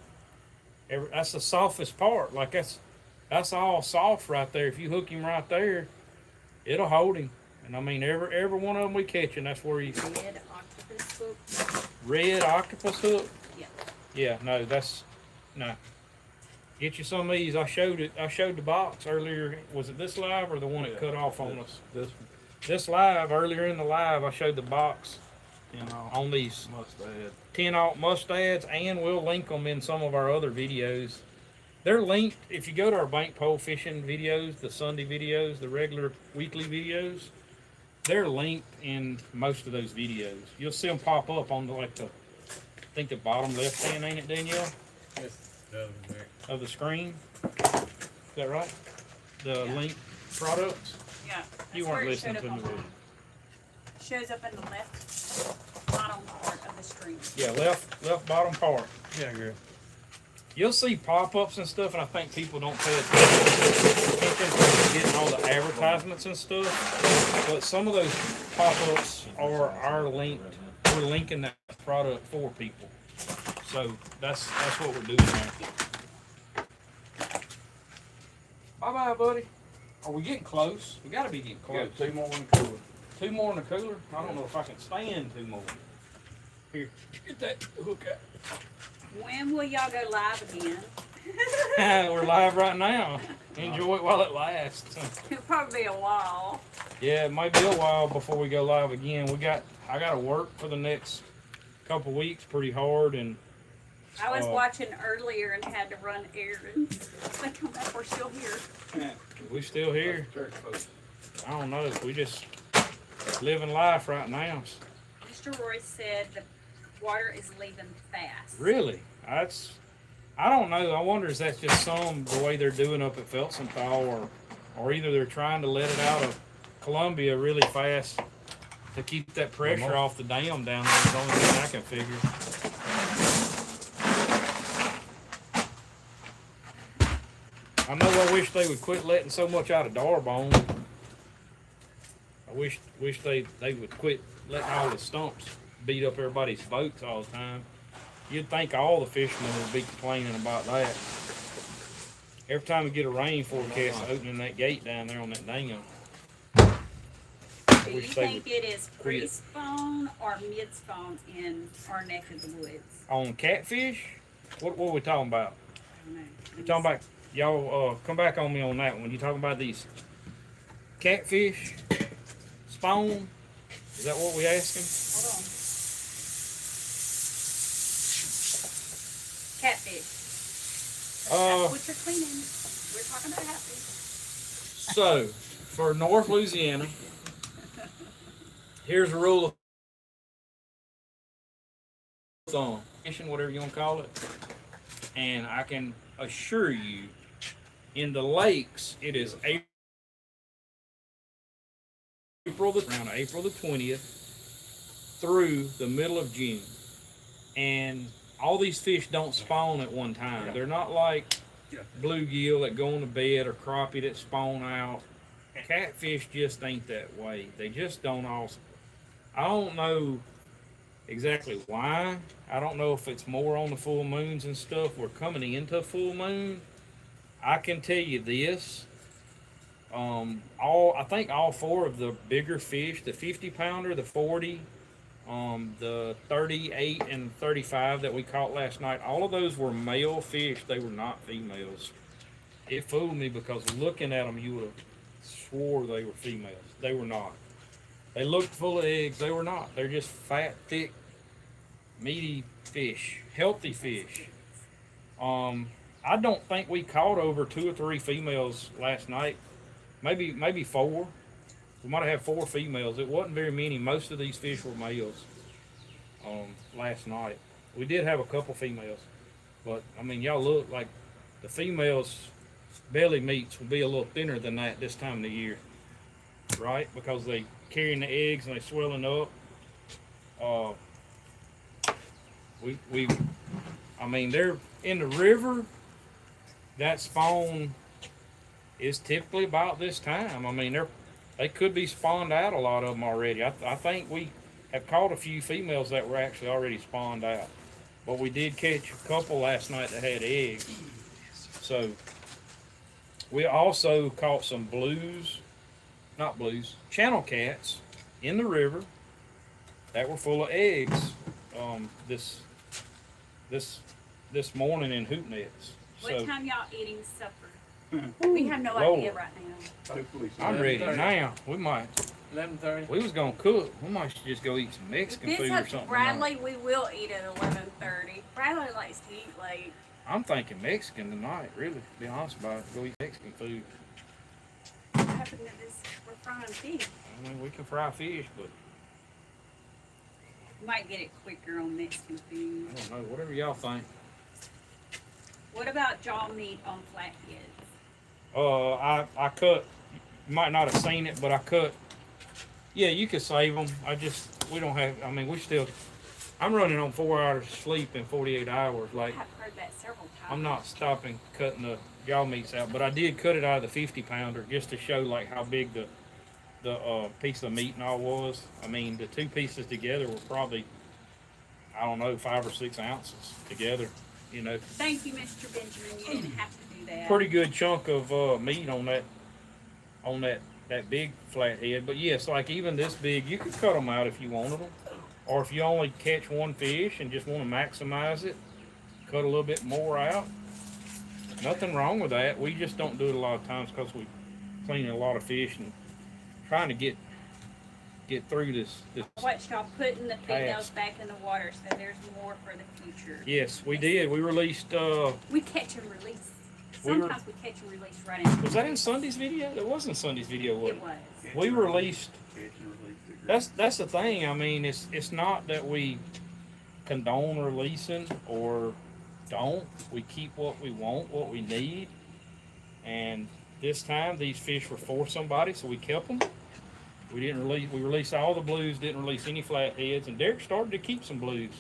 That's the softest part. Like that's all soft right there. If you hook him right there, it'll hold him. And I mean, every one of them we catching, that's where you. Red octopus hook. Red octopus hook. Yeah. Yeah, no, that's no. Get you some of these. I showed it. I showed the box earlier. Was it this live or the one that cut off on us? This one, This live, earlier in the live, I showed the box on these mustad. 10-aught mustads, and we'll link them in some of our other videos. They're linked. If you go to our bank pole fishing videos, the Sunday videos, the regular weekly videos, they're linked in most of those videos. You'll see them pop up on I think the bottom left hand, ain't it, Danielle, Yes, the other there. of the screen? Is that right? The Yeah. link products. Yeah. You that's weren't where it listening showed to up me, on were you? mine. Shows up in the left bottom part of the screen. Yeah, left bottom part. Yeah, girl. You'll see pop-ups and stuff, and I think people don't pay attention to getting all the advertisements and stuff. But some of those pop-ups are linked. We're linking that product for people. So that's what we're doing there. Bye-bye, buddy. Are we getting close? We gotta be getting We close. got 2 more in the cooler. 2 more in the cooler? I don't know if I can stand 2 more. Here, get that hook out. When will y'all go live again? We're live right now. Enjoy it while it lasts. It'll probably be a while. Yeah, it might be a while before we go live again. I got to work for the next couple weeks pretty hard, and I was watching earlier and had to run errands. I come back, we're still here. we still here. Church folks. I don't know. We just living life right now. Mr. Royce said the water is leaving fast. Really, I don't know. I wonder is that just the way they're doing up at Felsenthal, or either they're trying to let it out of Columbia really fast to keep that pressure off the dam down there. Is the only thing I can figure. I know I wish they would quit letting so much out of Darbone. I wish they would quit letting all the stumps beat up everybody's boats all the time. You'd think all the fishermen would be complaining about that. Every time we get a rain forecast, opening that gate down there on that dam. Do wish you they think would it is quit. pre-spawn or mid-spawn in our neck of the woods? On catfish. What are we talking about? I don't know. You talking about y'all? Come back on me on that one. You talking about these catfish spawn? Is that what we asking? Hold on. Catfish. That's what you're cleaning. We're talking about catfish. So for North Louisiana, here's a rule of thumb, fishing, whatever you want to call it, and I can assure you, in the lakes, it is around April the 20th through the middle of June, and all these fish don't spawn at one time. They're not like bluegill that go on the bed or crappie that spawn out. Catfish just ain't that way. They just don't all. I don't know exactly why. I don't know if it's more on the full moons and stuff. We're coming into a full moon. I can tell you this. I think all four of the bigger fish, the 50 pounder, the 40, the 38 and 35 that we caught last night, all of those were male fish. They were not females. It fooled me because looking at them, you would have swore they were females. They were not. They looked full of eggs. They were not. They're just fat, thick, meaty fish, healthy fish. I don't think we caught over 2 or 3 females last night. Maybe 4. We might have had 4 females. It wasn't very many. Most of these fish were males. Last night we did have a couple females, but I mean, y'all look like the females' belly meats will be a little thinner than that this time of the year, right? Because they carrying the eggs and they swelling up. I mean, they're in the river. That spawn is typically about this time. I mean, they could be spawned out, a lot of them already. I think we have caught a few females that were actually already spawned out, but we did catch a couple last night that had eggs. So we also caught some channel cats in the river that were full of eggs this morning in hoop nets. What So time y'all eating supper? We have no Lord. idea right now. Hopefully, I'm ready 11:30. now. We might. 11:30. We was gonna cook. We might just go eat some If Mexican it's food or up to something. Bradley, we will eat at 11:30. Bradley likes to eat late. I'm thinking Mexican tonight. Really, to be honest about it, go eat Mexican food. What happened to this? We're frying fish. I mean, we can fry fish, but Might get it quicker on Mexican food. I don't know. Whatever y'all think. What about jaw meat on flatheads? I cut. You might not have seen it, but I cut. Yeah, you could save them. We don't have. I mean, I'm running on 4 hours of sleep in 48 hours. Like, I've heard that several times. I'm not stopping cutting the jaw meats out, but I did cut it out of the 50 pounder just to show like how big the piece of meat and all was. I mean, the 2 pieces together were probably, I don't know, 5 or 6 ounces together. You know, Thank you, Mr. Benjamin. You didn't have to do that. pretty good chunk of meat on that big flathead. But yes, like even this big, you could cut them out if you wanted them, or if you only catch one fish and just want to maximize it, cut a little bit more out. Nothing wrong with that. We just don't do it a lot of times because we clean a lot of fish and trying to get through this. Watch y'all putting the females back in the water so there's more for the future. Yes, we did. We released. We catch and release. We were- Sometimes we catch and release right in. Was that in Sunday's video? It wasn't Sunday's video, was It it? was. We released. catch and release it. That's the thing. I mean, it's not that we condone releasing or don't. We keep what we want, what we need, and this time these fish were for somebody, so we kept them. We didn't release. We released all the blues. Didn't release any flatheads, and Derek started to keep some blues.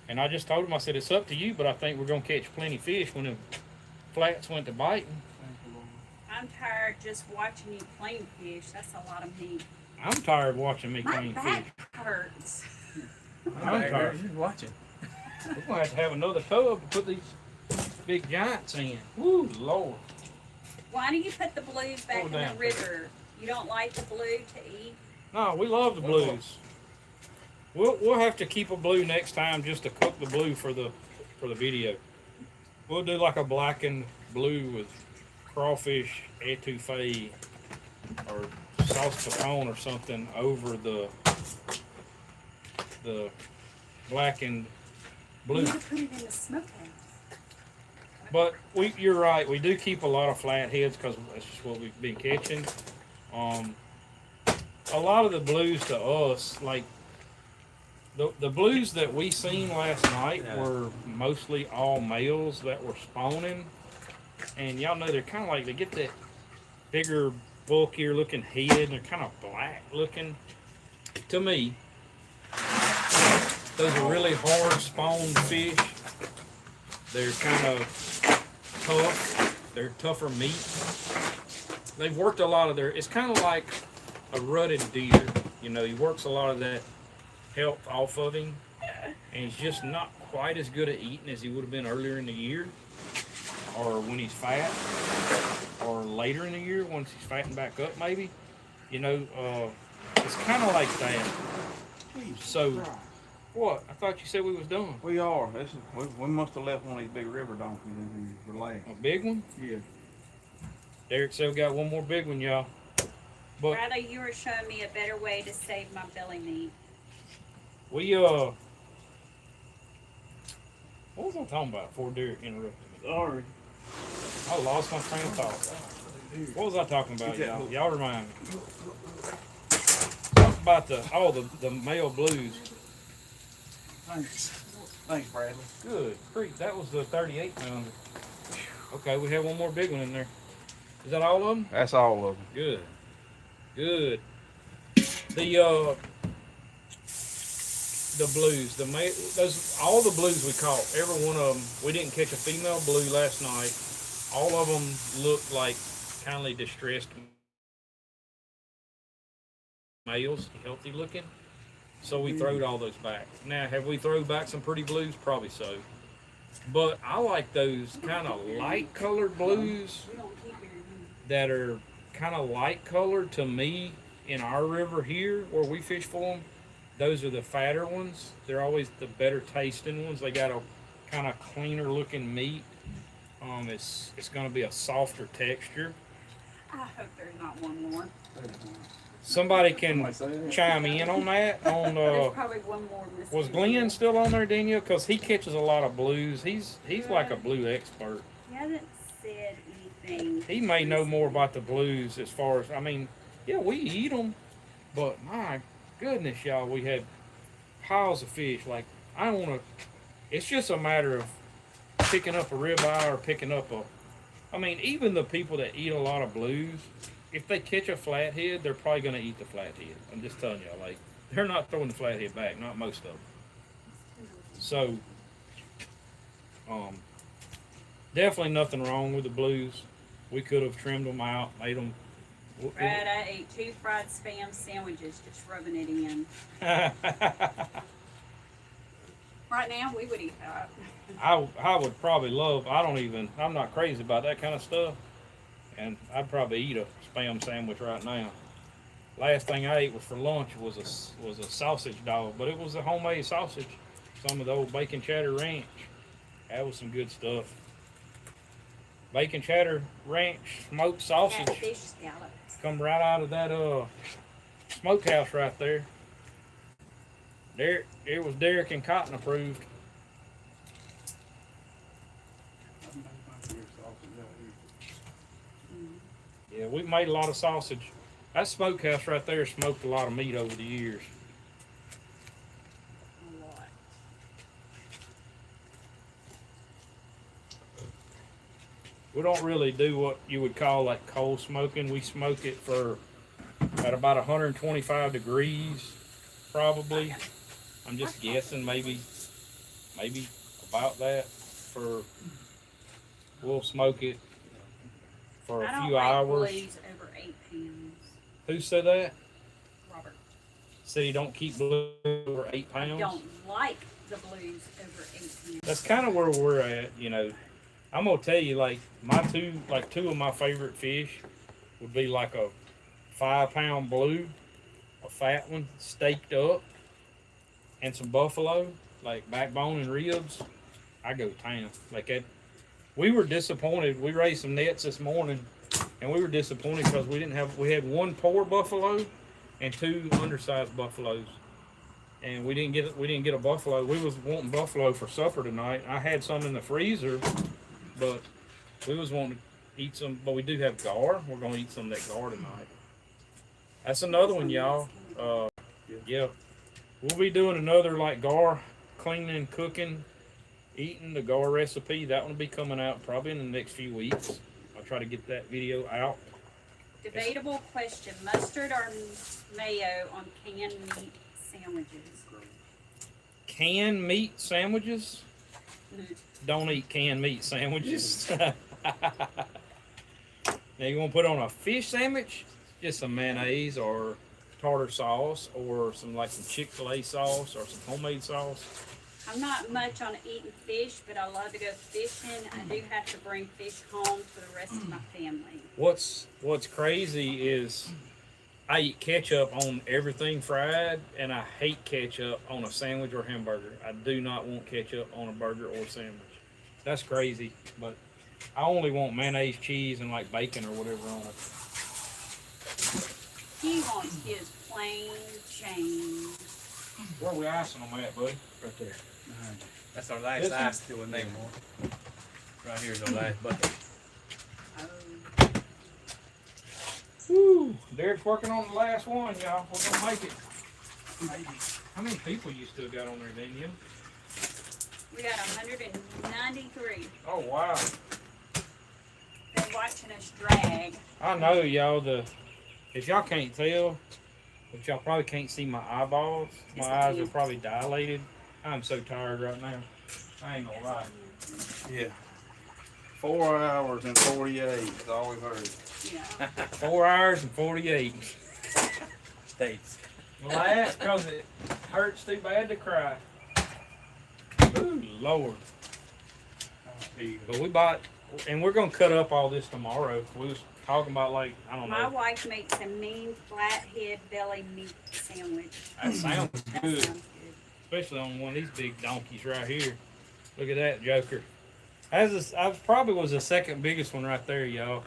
And I just told him, I said, it's up to you, but I think we're gonna catch plenty of fish when the flats went to biting. I'm tired just watching you clean fish. That's a lot of meat. I'm tired watching me My clean back fish. hurts. I'm tired. Just watching. We're gonna have to have another tub to put these big giants in. Woo, Lord. Why do you put the blues back Hold in down. the river? You don't like the blue to eat? No, we love the blues. We'll have to keep a blue next time just to cook the blue for the video. We'll do like a blackened blue with crawfish etouffee or sauce pecan or something over the blackened We blue. need to put it in the smokehouse. But you're right. We do keep a lot of flatheads because that's just what we've been catching. A lot of the blues to us, like the blues that we seen last night, were mostly all males that were spawning, and y'all know they're kind of like they get that bigger, bulkier looking head, and they're kind of black looking. To me, those are really hard spawned fish. They're kind of tough. They're tougher meat. They've worked a lot of their. It's kind of like a rutted deer. You know, he works a lot of that health off of him, and he's just not quite as good at eating as he would have been earlier in the year, or when he's fat, or later in the year once he's fatting back up. Maybe, you know, it's kind of like that. So. What? I thought you said we was done. We are. We must have left one of these big river donkeys in here for last. A big one? Yeah. Derek said we got one more big one, y'all. But Rather, you were showing me a better way to save my belly meat. we what was I talking about before Derek interrupted me? Sorry. I lost my train of thought. What was I talking about, y'all? Y'all remind me. Something about the male blues. Thanks, Bradley. Good. Great. That was the 38 pounder. Okay, we have one more big one in there. Is that all of them? That's all of them. Good. Good. The blues, those all the blues we caught, every one of them. We didn't catch a female blue last night. All of them looked like kindly distressed males, healthy looking. So we throwed all those back. Now, have we thrown back some pretty blues? Probably so. But I like those kind of light colored blues that are kind of light colored to me in our river here where we fish for them. Those are the fatter ones. They're always the better tasting ones. They got a kind of cleaner looking meat. It's going to be a softer texture. I hope there's not one more. Somebody can chime in on that. There's probably one more missing. Was Glenn still on there, Danielle? Because he catches a lot of blues. He's like a blue expert. He hasn't said anything. He may know more about the blues as far as, I mean, yeah, we eat them, but my goodness, y'all, we had piles of fish. Like, I don't want to, it's just a matter of picking up a ribeye or picking up I mean, even the people that eat a lot of blues, if they catch a flathead, they're probably going to eat the flathead. I'm just telling y'all, like, they're not throwing the flathead back, not most of them. So, definitely nothing wrong with the blues. We could have trimmed them out, made them. Brad, I ate 2 fried Spam sandwiches just rubbing it in. Right now, we would eat that. I would probably love, I'm not crazy about that kind of stuff. And I'd probably eat a Spam sandwich right now. Last thing I ate was for lunch was a sausage dog, but it was a homemade sausage. Some of the old Bacon Chatter Ranch. That was some good stuff. Bacon Chatter Ranch smoked sausage. Catfish scallops. Come right out of that smokehouse right there. It was Derek and Cotton approved. Yeah, we made a lot of sausage. That smokehouse right there smoked a lot of meat over the years. A lot. We don't really do what you would call like coal smoking. We smoke it at about 125 degrees, probably. I'm just guessing, maybe about that. We'll smoke it for a few hours. I don't like blues over 8 pounds. Who said that? Robert. Said he don't keep blue over 8 pounds. I don't like the blues over 8 pounds. That's kind of where we're at, you know. I'm gonna tell you, like two of my favorite fish would be like a 5 pound blue fat one, steaked up, and some buffalo, like backbone and ribs, I go town. Like that. We were disappointed. We raised some nets this morning, and we were disappointed because we had one poor buffalo and two undersized buffaloes, and we didn't get a buffalo. We was wanting buffalo for supper tonight. I had some in the freezer, but we was wanting to eat some. But we do have gar. We're gonna eat some of that gar tonight. That's another one, y'all. Yeah, we'll be doing another like gar cleaning, cooking, eating the gar recipe. That one will be coming out probably in the next few weeks. I'll try to get that video out. Debatable question, mustard or mayo on canned meat sandwiches? Canned meat sandwiches? Mhm. Don't eat canned meat sandwiches. Now you want to put on a fish sandwich? Just some mayonnaise or tartar sauce or some Chick-fil-A sauce or some homemade sauce. I'm not much on eating fish, but I love to go fishing. I do have to bring fish home for the rest of my family. What's crazy is I eat ketchup on everything fried, and I hate ketchup on a sandwich or hamburger. I do not want ketchup on a burger or sandwich. That's crazy, but I only want mayonnaise, cheese, and like bacon or whatever on it. He wants his plain Jane. Where are we icing them at, buddy? Right there. That's our last This one? ice till we make more. Right here's our last bucket. Oh, Woo! Derek's working on the last one, y'all. We're gonna make it. How many people you still got on there, Daniel? we got 193. Oh wow! They're watching us drag. I know, y'all. If y'all can't tell, but y'all probably can't see my eyeballs. My eyes are probably dilated. I'm so tired right now. I ain't gonna lie. Yeah. 4 hours and 48 is all we've heard. Yeah. 4 hours and 48. States. Well, that's because it hurts too bad to cry. Ooh, Lord. But we bought, and we're gonna cut up all this tomorrow. We was talking about I don't My know. wife makes a mean flathead belly meat sandwich. That sounds That good, sounds good. especially on one of these big donkeys right here. Look at that joker. I probably was the second biggest one right there, y'all.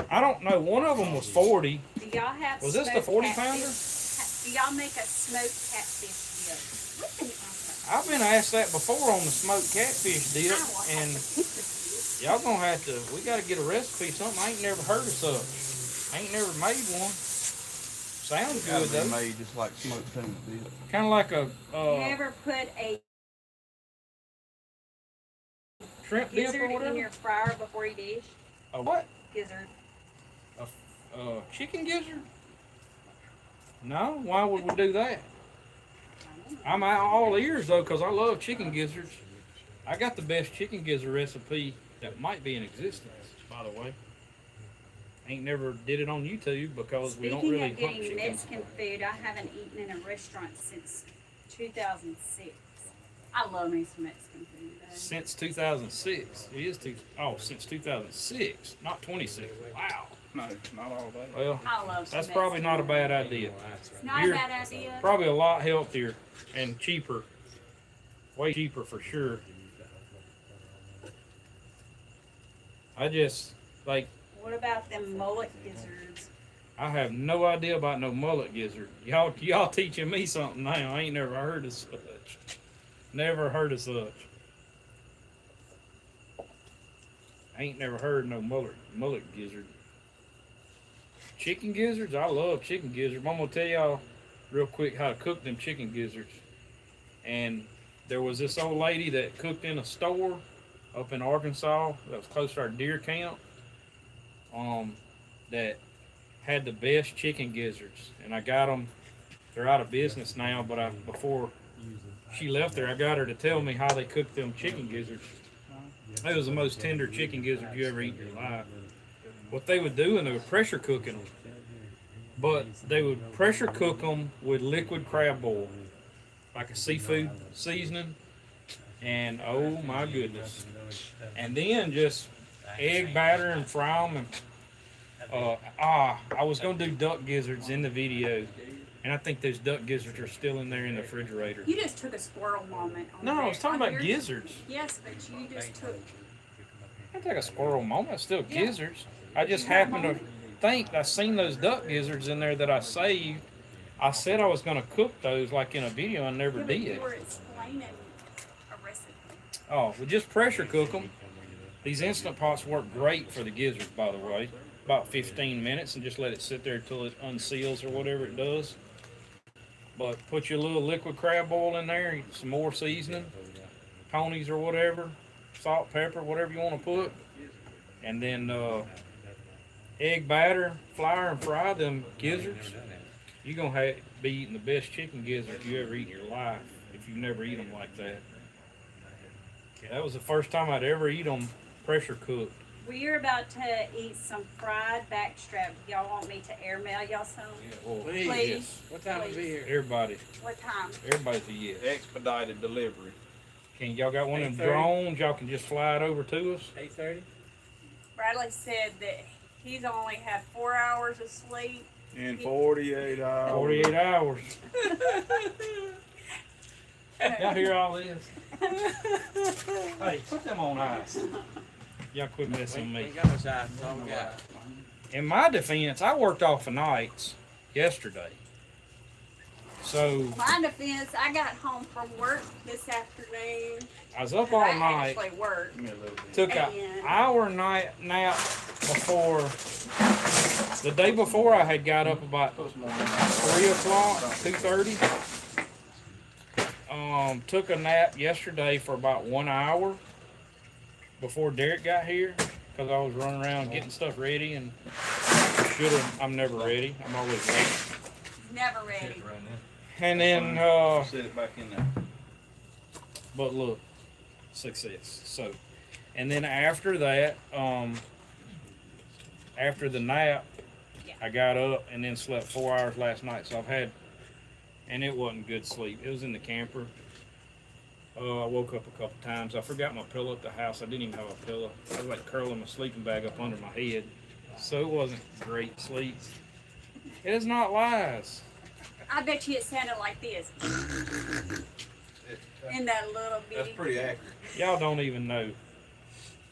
I don't know. One of them was 40. Do y'all have Was this the smoked 40 catfish? pounder? Do y'all make a smoked catfish dip? What the- I've been asked that before on the smoked catfish dip, I will have and to pick with y'all gonna have to. We gotta get a recipe. Something I ain't never heard of such. I ain't never made one. Sounds Gotta good be though. made just like smoked tuna did. Kind of like a you. You ever put a shrimp dip or gizzard in whatever. your fryer before you dish? A what? Gizzard. Chicken gizzard? No. Why would we do that? I don't know. I'm all ears though, cause I love chicken gizzards. I got the best chicken gizzard recipe that might be in existence, by the way. Ain't never did it on YouTube because we don't Speaking really of hunt getting chicken. Mexican food, I haven't eaten in a restaurant since 2006. I love me some Mexican food though. Since 2006. It is since 2006, not 26. Wow. No, not all that. Well, I love some that's probably not a Mexican bad food. idea. It's not You're a bad idea. Probably a lot healthier and cheaper. Way cheaper for sure. I just What about them mullet gizzards? I have no idea about no mullet gizzard. Y'all teaching me something now. I ain't never heard of such. Never heard of such. I ain't never heard no mullet gizzard. Chicken gizzards? I love chicken gizzards. I'm gonna tell y'all real quick how to cook them chicken gizzards. And there was this old lady that cooked in a store up in Arkansas that was close to our deer camp. That had the best chicken gizzards, and I got them. They're out of business now, but before she left there, I got her to tell me how they cooked them chicken gizzards. It was the most tender chicken gizzard you ever eat in your life. What they would do, and they would pressure cooking them, but they would pressure cook them with liquid crab boil, like a seafood seasoning, and oh my goodness. And then just egg batter and fry them, and I was gonna do duck gizzards in the video, and I think those duck gizzards are still in there in the refrigerator. You just took a squirrel moment. On No, I there- was talking on about yours. gizzards. Yes, but you just took. I take a squirrel moment. It's still Yeah. gizzards. I just happened to think I seen those duck gizzards in there that I saved. I said I was gonna cook those like in a video, and never Yeah, but did. you were explaining a recipe. Oh, we just pressure cook them. These Instant Pots work great for the gizzards, by the way. About 15 minutes, and just let it sit there until it unseals or whatever it does. But put your little liquid crab oil in there, some more seasoning, ponies or whatever, salt, pepper, whatever you want to put, and then egg batter, flour, and fry them gizzards. You're gonna be eating the best chicken gizzards you ever eat in your life if you've never eaten them like that. That was the first time I'd ever eat them pressure cooked. We are about to eat some fried backstrap. Y'all want me to airmail y'all some? Well, Please. Please. What time is it here? everybody, What time? everybody's a yes. Expedited delivery. Can y'all got one of them 8:30? drones? Y'all can just fly it over to us. 8:30. Bradley said that he's only had 4 hours of sleep. In 48 hours. 48 hours. Y'all hear all this? Hey, put them on ice. Y'all quit messing with Ain't me. got no size. That's all we got. In my defense, I worked off of nights yesterday. So My defense, I got home from work this afternoon. I was up 'Cause all I night. actually worked. Give me a little bit. Took an And- hour nap before. The day before, I had got up about Put some more in there. 3 o'clock, 2:30. Took a nap yesterday for about 1 hour before Derek got here because I was running around getting stuff ready and I'm never ready. I'm always late. Never ready. And then, Set it back in there. but look, success. So, and then after that, after the nap, Yeah. I got up and then slept 4 hours last night. So I've had, and it wasn't good sleep. It was in the camper. I woke up a couple times. I forgot my pillow at the house. I didn't even have a pillow. I was like curling my sleeping bag up under my head. So it wasn't great sleep. It is not lies. I bet you it sounded like this. In that little bitty. That's pretty accurate. Y'all don't even know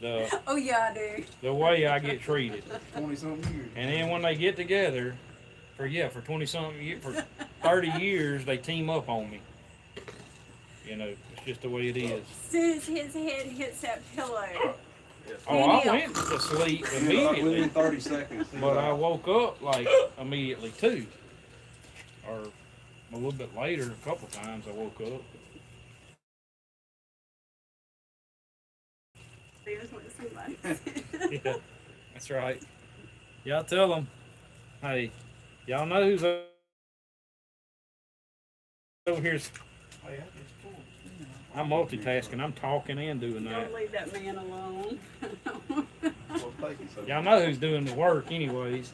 the Oh yeah, I do. the way I get treated. 20-something years. And then when they get together, for 20 something years, for 30 years, they team up on me. You know, it's just the way it is. As soon as his head hits that pillow. Oh, I went to sleep Like immediately, within 30 seconds. but I woke up like immediately too, or a little bit later. A couple times I woke up. There's what somebody said. Yeah, that's right. Y'all tell them, hey, y'all know who's over here. I'm multitasking. I'm talking and doing that. Don't leave that man alone. Well, thank you so Y'all much. know who's doing the work, anyways.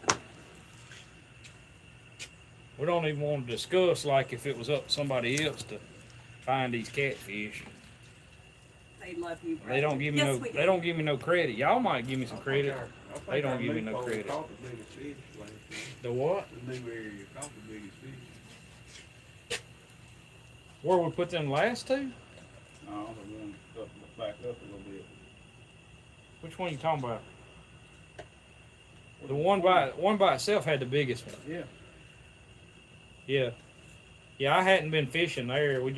We don't even want to discuss like if it was up to somebody else to find these catfish. They love you, bro. They don't give me Yes, no. we They do. don't give me no credit. Y'all might give me some credit. I think They don't our give me new no pole credit. caught the biggest fish last year. The what? The new area caught the biggest fish. Where we put them last two? No, the one up, back up a little bit. Which one you talking about? The one by itself had the biggest one. Yeah. Yeah. I hadn't been fishing there. We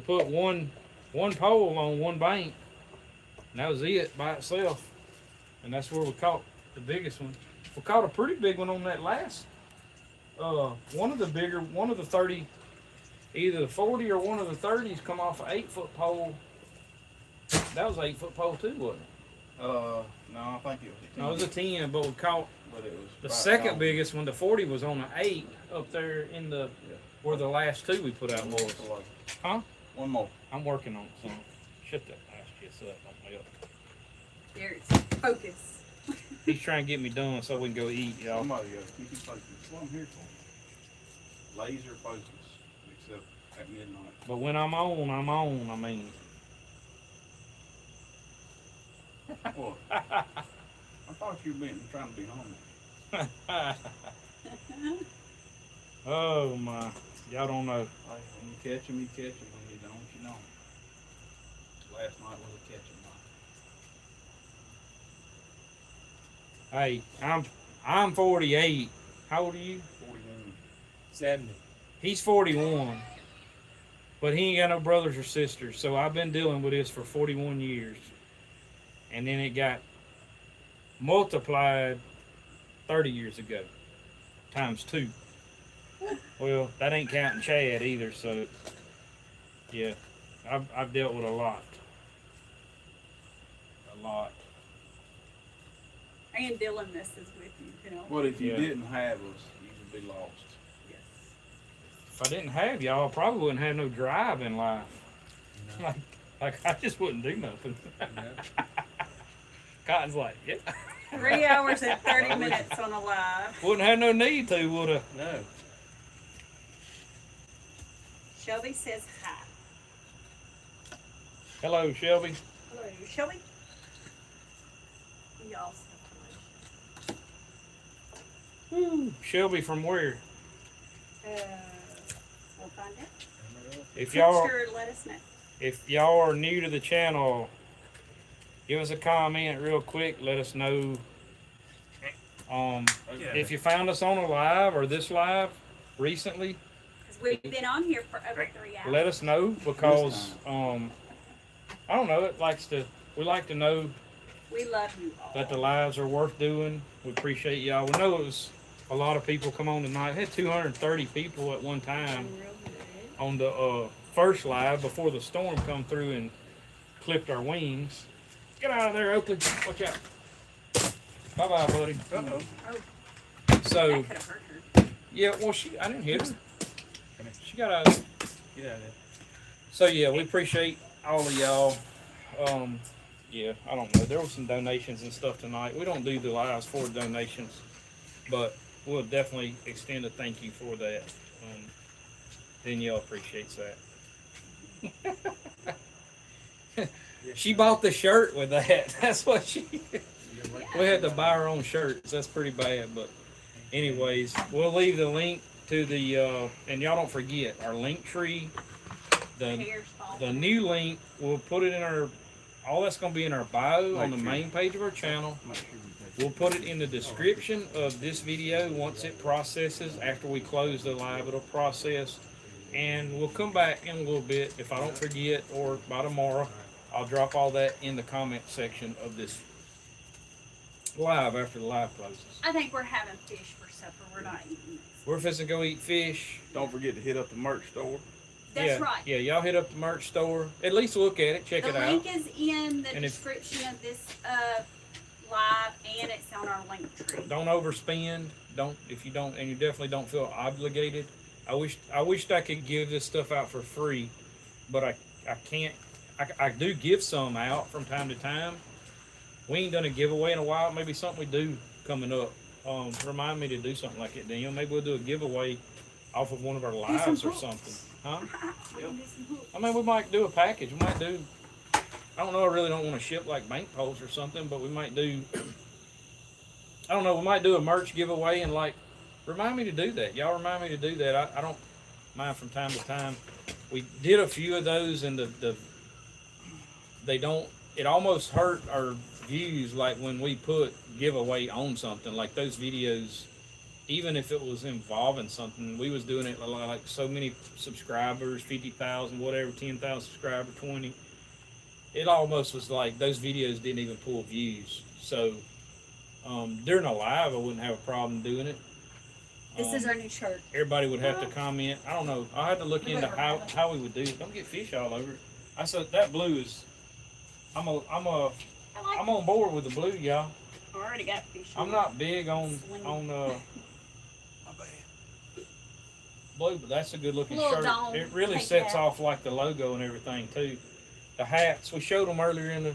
put one pole on one bank, and that was it by itself. And that's where we caught the biggest one. We caught a pretty big one on that last. One of the 30, either the 40 or one of the 30s come off an 8-foot pole. That was an 8-foot pole too, wasn't it? No, I think it was a 10. No, it was a 10, but we caught But it was the right second on. biggest one. The 40 was on an 8 up there in the where the last two we put out was. Huh? One more. I'm working on it, so shut that ass just up. Don't help. There's focus. He's trying to get me done so we can go eat, y'all. Somebody else. Keep your focus. That's what I'm here for. Laser focus. Except at midnight. But when I'm on, I mean. What? I thought you were trying to be humble. Oh my, y'all don't know. Hey, when you catch them, you catch them. When you don't, you don't. Last night was a catching night. Hey, I'm 48. How old are you? 41. 70. He's 41. But he ain't got no brothers or sisters, so I've been dealing with this for 41 years. And then it got multiplied 30 years ago, times 2. Well, that ain't counting Chad either, so yeah, I've dealt with a lot. A lot. And Dylan messes with you, What if you Yeah. didn't have us? You would be lost. Yes. If I didn't have y'all, I probably wouldn't have no drive in life. No. Like I just wouldn't do nothing. No. Cotton's like, yeah. 3 hours and 30 minutes on a live. Wouldn't have no need to, would I? No. Shelby says hi. Hello, Shelby. Hello, Shelby. Y'all. Shelby from where? We'll find out. If y'all Sure, let us know. if y'all are new to the channel, give us a comment real quick. Let us know if you found us on a live or this live recently. Because we've been on here for over 3 hours. Let us know because I don't know. We like to know We love you all. that the lives are worth doing. We appreciate y'all. We know it was a lot of people come on tonight. We had 230 people at one time I'm real good. on the first live before the storm come through and clipped our wings. Get out of there, Oakley. Watch out. Bye bye, buddy. Uh-oh. So That could have hurt her. yeah, well I didn't hit her. She got out. Get out of there. So yeah, we appreciate all of y'all. Yeah, I don't know. There were some donations and stuff tonight. We don't do the lives for donations, but we'll definitely extend a thank you for that. Danielle appreciates that. She bought the shirt with that. That's what she. We had to buy our own shirts. That's pretty bad, but anyways, we'll leave the link to the and y'all don't forget our link tree. The new link, we'll put it in all that's going to be in our bio on the main page of our channel. Make sure you take We'll put it in the description of this video. Once it processes, after we close the live, it'll process. And we'll come back in a little bit. If I don't forget, or by tomorrow, I'll drop all that in the comment section of this live after the live closes. I think we're having fish for supper. We're not eating. We're fixing to go eat fish. Don't forget to hit up the merch store. That's right. Yeah, y'all hit up the merch store. At least look at it, check The it out. link is in the And if- description of this live, and it's on our link tree. Don't overspend. If you don't, and you definitely don't feel obligated. I wished I could give this stuff out for free, but I can't. I do give some out from time to time. We ain't done a giveaway in a while. Maybe something we do coming up. Remind me to do something like it, Daniel. Maybe we'll do a giveaway off of one of our lives or something. Huh? I mean, we might do a package. We might do. I don't know. I really don't want to ship like bank posts or something, but we might do. I don't know. We might do a merch giveaway and like. Remind me to do that. Y'all remind me to do that. I don't mind from time to time. We did a few of those and they don't, it almost hurt our views like when we put giveaway on something like those videos, even if it was involving something, we was doing it like so many subscribers, 50,000, whatever, 10,000 subscribers, 20. It almost was like those videos didn't even pull views. So during a live, I wouldn't have a problem doing it. This is our new shirt. Everybody would have to comment. I don't know. I'll have to look into how we would do it. Don't get fish all over it. I said that blue is. I'm on board with the blue, y'all. I already got fish. I'm not big on My bad. blue, but that's a good looking Little shirt. dome. It really Take sets that. off like the logo and everything too. The hats we showed them earlier in the.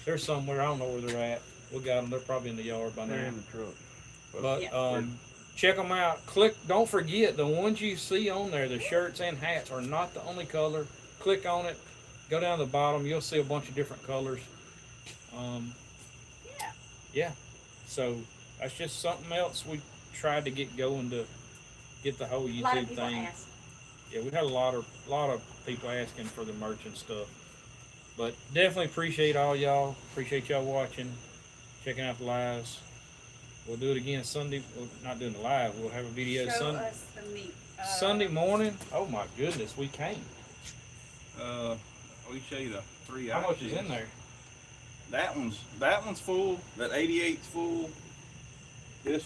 They're somewhere. I don't know where they're at. We got them. They're probably in the yard by They're now. in the truck. But Yeah. check them out. Don't forget the ones you see on there, the shirts and hats are not the only color. Click on it. Go down to the bottom. You'll see a bunch of different colors. Yeah. So that's just something else we tried to get going to get the whole A lot of YouTube people thing. ask. Yeah, we had a lot of people asking for the merch and stuff. But definitely appreciate all y'all. Appreciate y'all watching, checking out the lives. We'll do it again Sunday. Well, not doing the live. We'll have a video Show Sunday. us the meat. Sunday morning. Oh my goodness, we came. We show you the 3 How much is items. in there? That one's full. That 88's full. This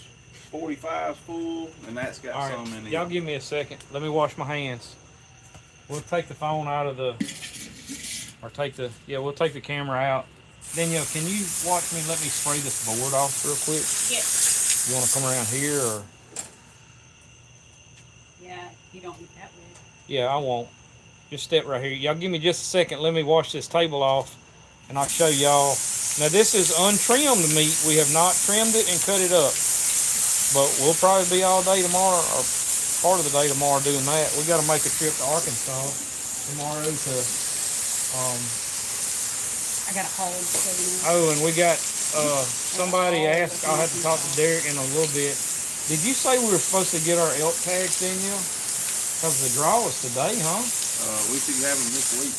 45's full, and that's got All some in right, it. y'all give me a second. Let me wash my hands. We'll take the phone out of the, we'll take the camera out. Danielle, can you watch me? Let me spray this board off real quick. Yes. You want to come around here or? Yeah, you don't eat that way. Yeah, I won't. Just step right here. Y'all give me just a second. Let me wash this table off, and I'll show y'all. Now this is untrimmed meat. We have not trimmed it and cut it up, but we'll probably be all day tomorrow, or part of the day tomorrow doing that. We got to make a trip to Arkansas tomorrow to. I got a hold. Oh, and we got somebody asked. I'll have to talk to Derek in a little bit. Did you say we were supposed to get our elk tags, Danielle? Because the draw was today, huh? We should have them this week.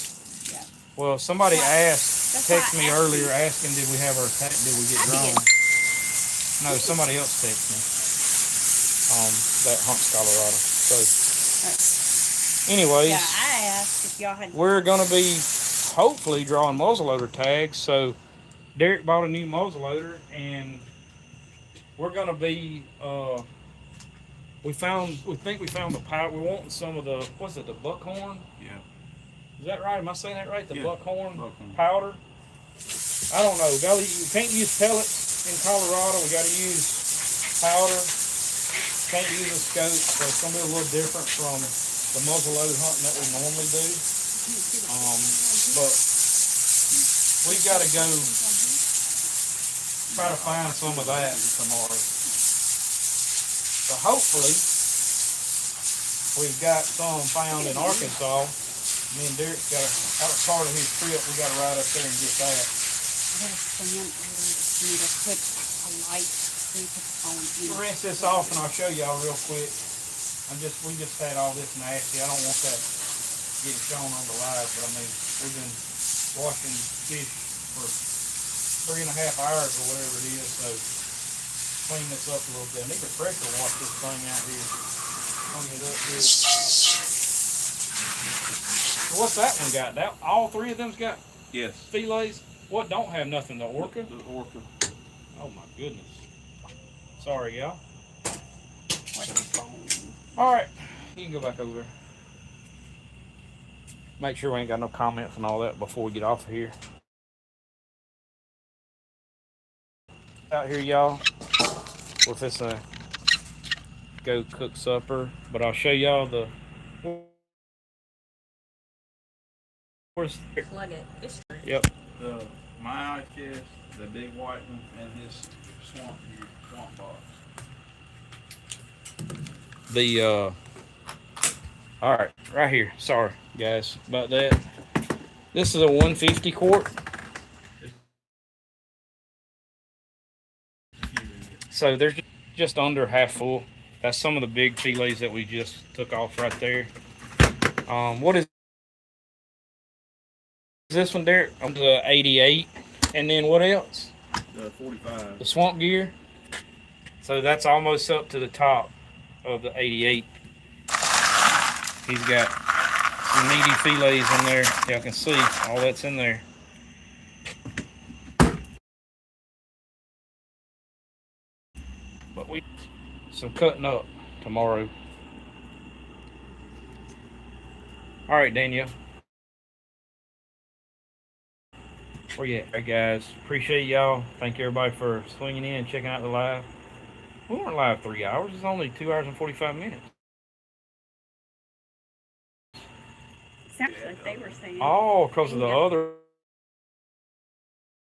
Yeah. Well, somebody asked, That's texted why me I asked earlier you. asking did we have our tag, did we get I drawn? did. No, somebody else texted me. That hunts Colorado. So, anyways, Yeah, I asked if y'all had. we're gonna be hopefully drawing muzzleloader tags. So, Derek bought a new muzzleloader, and we're gonna be. We think we found the powder. We're wanting some of the, what's it, the buckhorn? Yeah. Is that right? Am I saying that right? The Yeah, buckhorn buckhorn. powder? I don't know. You can't use pellets in Colorado. We got to use powder. Can't use a scope, so it's going to be a little different from the muzzleload hunting that we normally do. But we got to go try to find some of that tomorrow. So hopefully we've got some found in Arkansas. Me and Derek's got a part of his trip. We got to ride up there and get that. I got a stand for me to put a light so you put the phone in. Rinse this off and I'll show y'all real quick. We just had all this nasty. I don't want that getting shown on the live, but I mean, we've been washing fish for 3.5 hours or whatever it is, so clean this up a little bit. I need to pressure wash this thing out here. Clean it up here. So what's that one got? All three of them's got Yes. fillets? What don't have nothing? The orca? The orca. Oh my goodness. Sorry, y'all. What's the phone? All right, you can go back over there. Make sure we ain't got no comments and all that before we get off of here. Out here, y'all. We're fixing to go cook supper, but I'll show y'all the. Where's? Plug it. It's Yep. My eye chest, the big white one, and this swamp box. All right, right here. Sorry, guys, about that. This is a 150 quart. So there's just under half full. That's some of the big fillets that we just took off right there. What is this one, Derek? The 88. And then what else? The 45. The swamp gear. So that's almost up to the top of the 88. He's got some meaty fillets in there. Y'all can see all that's in there. But some cutting up tomorrow. All right, Danielle. Where you at? All right, guys. Appreciate y'all. Thank everybody for swinging in and checking out the live. We weren't live 3 hours. It's only 2 hours and 45 minutes. sounds like they were saying. Oh, because of the other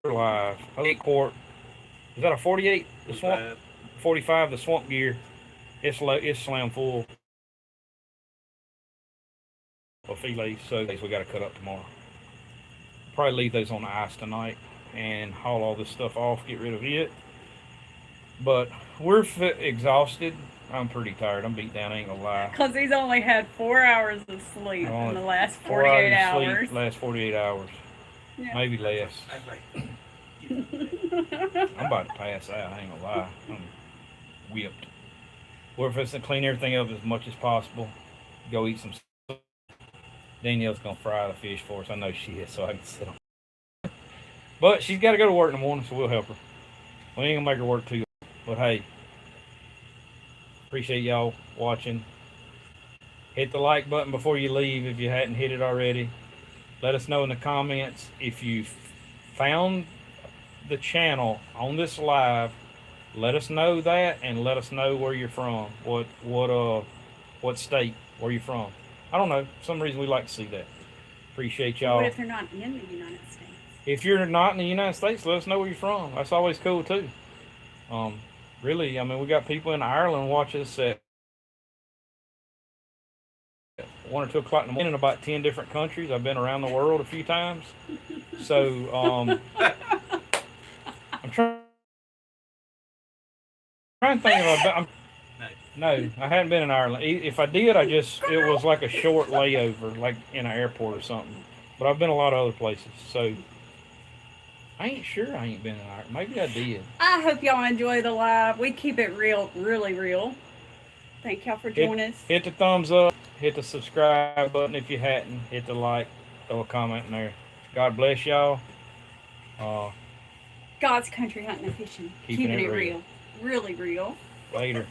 live. 8 quart. Is that a 48? The swamp. 45. The swamp gear. It's slam full of fillets, so we got to cut up tomorrow. Probably leave those on the ice tonight and haul all this stuff off, get rid of it, But we're exhausted. I'm pretty tired. I'm beat down. I ain't gonna lie. Because he's only had 4 hours of sleep in the last 4 48 hours of hours. sleep, last 48 hours. Yeah. Maybe less. I'm about to pass out. I ain't gonna lie. I'm whipped. We're fixing to clean everything up as much as possible. Go eat some. Danielle's gonna fry the fish for us. I know she is, so I can sit on. But she's got to go to work in the morning, so we'll help her. We ain't gonna make her work too. But hey, appreciate y'all watching. Hit the like button before you leave if you hadn't hit it already. Let us know in the comments if you found the channel on this live. Let us know that, and let us know where you're from. What state? Where you from? I don't know. For some reason we like to see that. Appreciate y'all. What if they're not in the United States? If you're not in the United States, let us know where you're from. That's always cool too. Really, I mean, we got people in Ireland watch us at 1 or 2 o'clock in the morning in about 10 different countries. I've been around the world a few times. So I'm trying to think of no, I hadn't been in Ireland. If I did, it was like a short layover, like in an airport or something. But I've been a lot of other places. So I ain't sure I ain't been in Ireland. Maybe I did. I hope y'all enjoy the live. We keep it real, really real. Thank y'all for joining us. Hit the thumbs up. Hit the subscribe button if you hadn't. Hit the like. Throw a comment in there. God bless y'all. God's country hunting and fishing. Keeping it real. Really real. Later.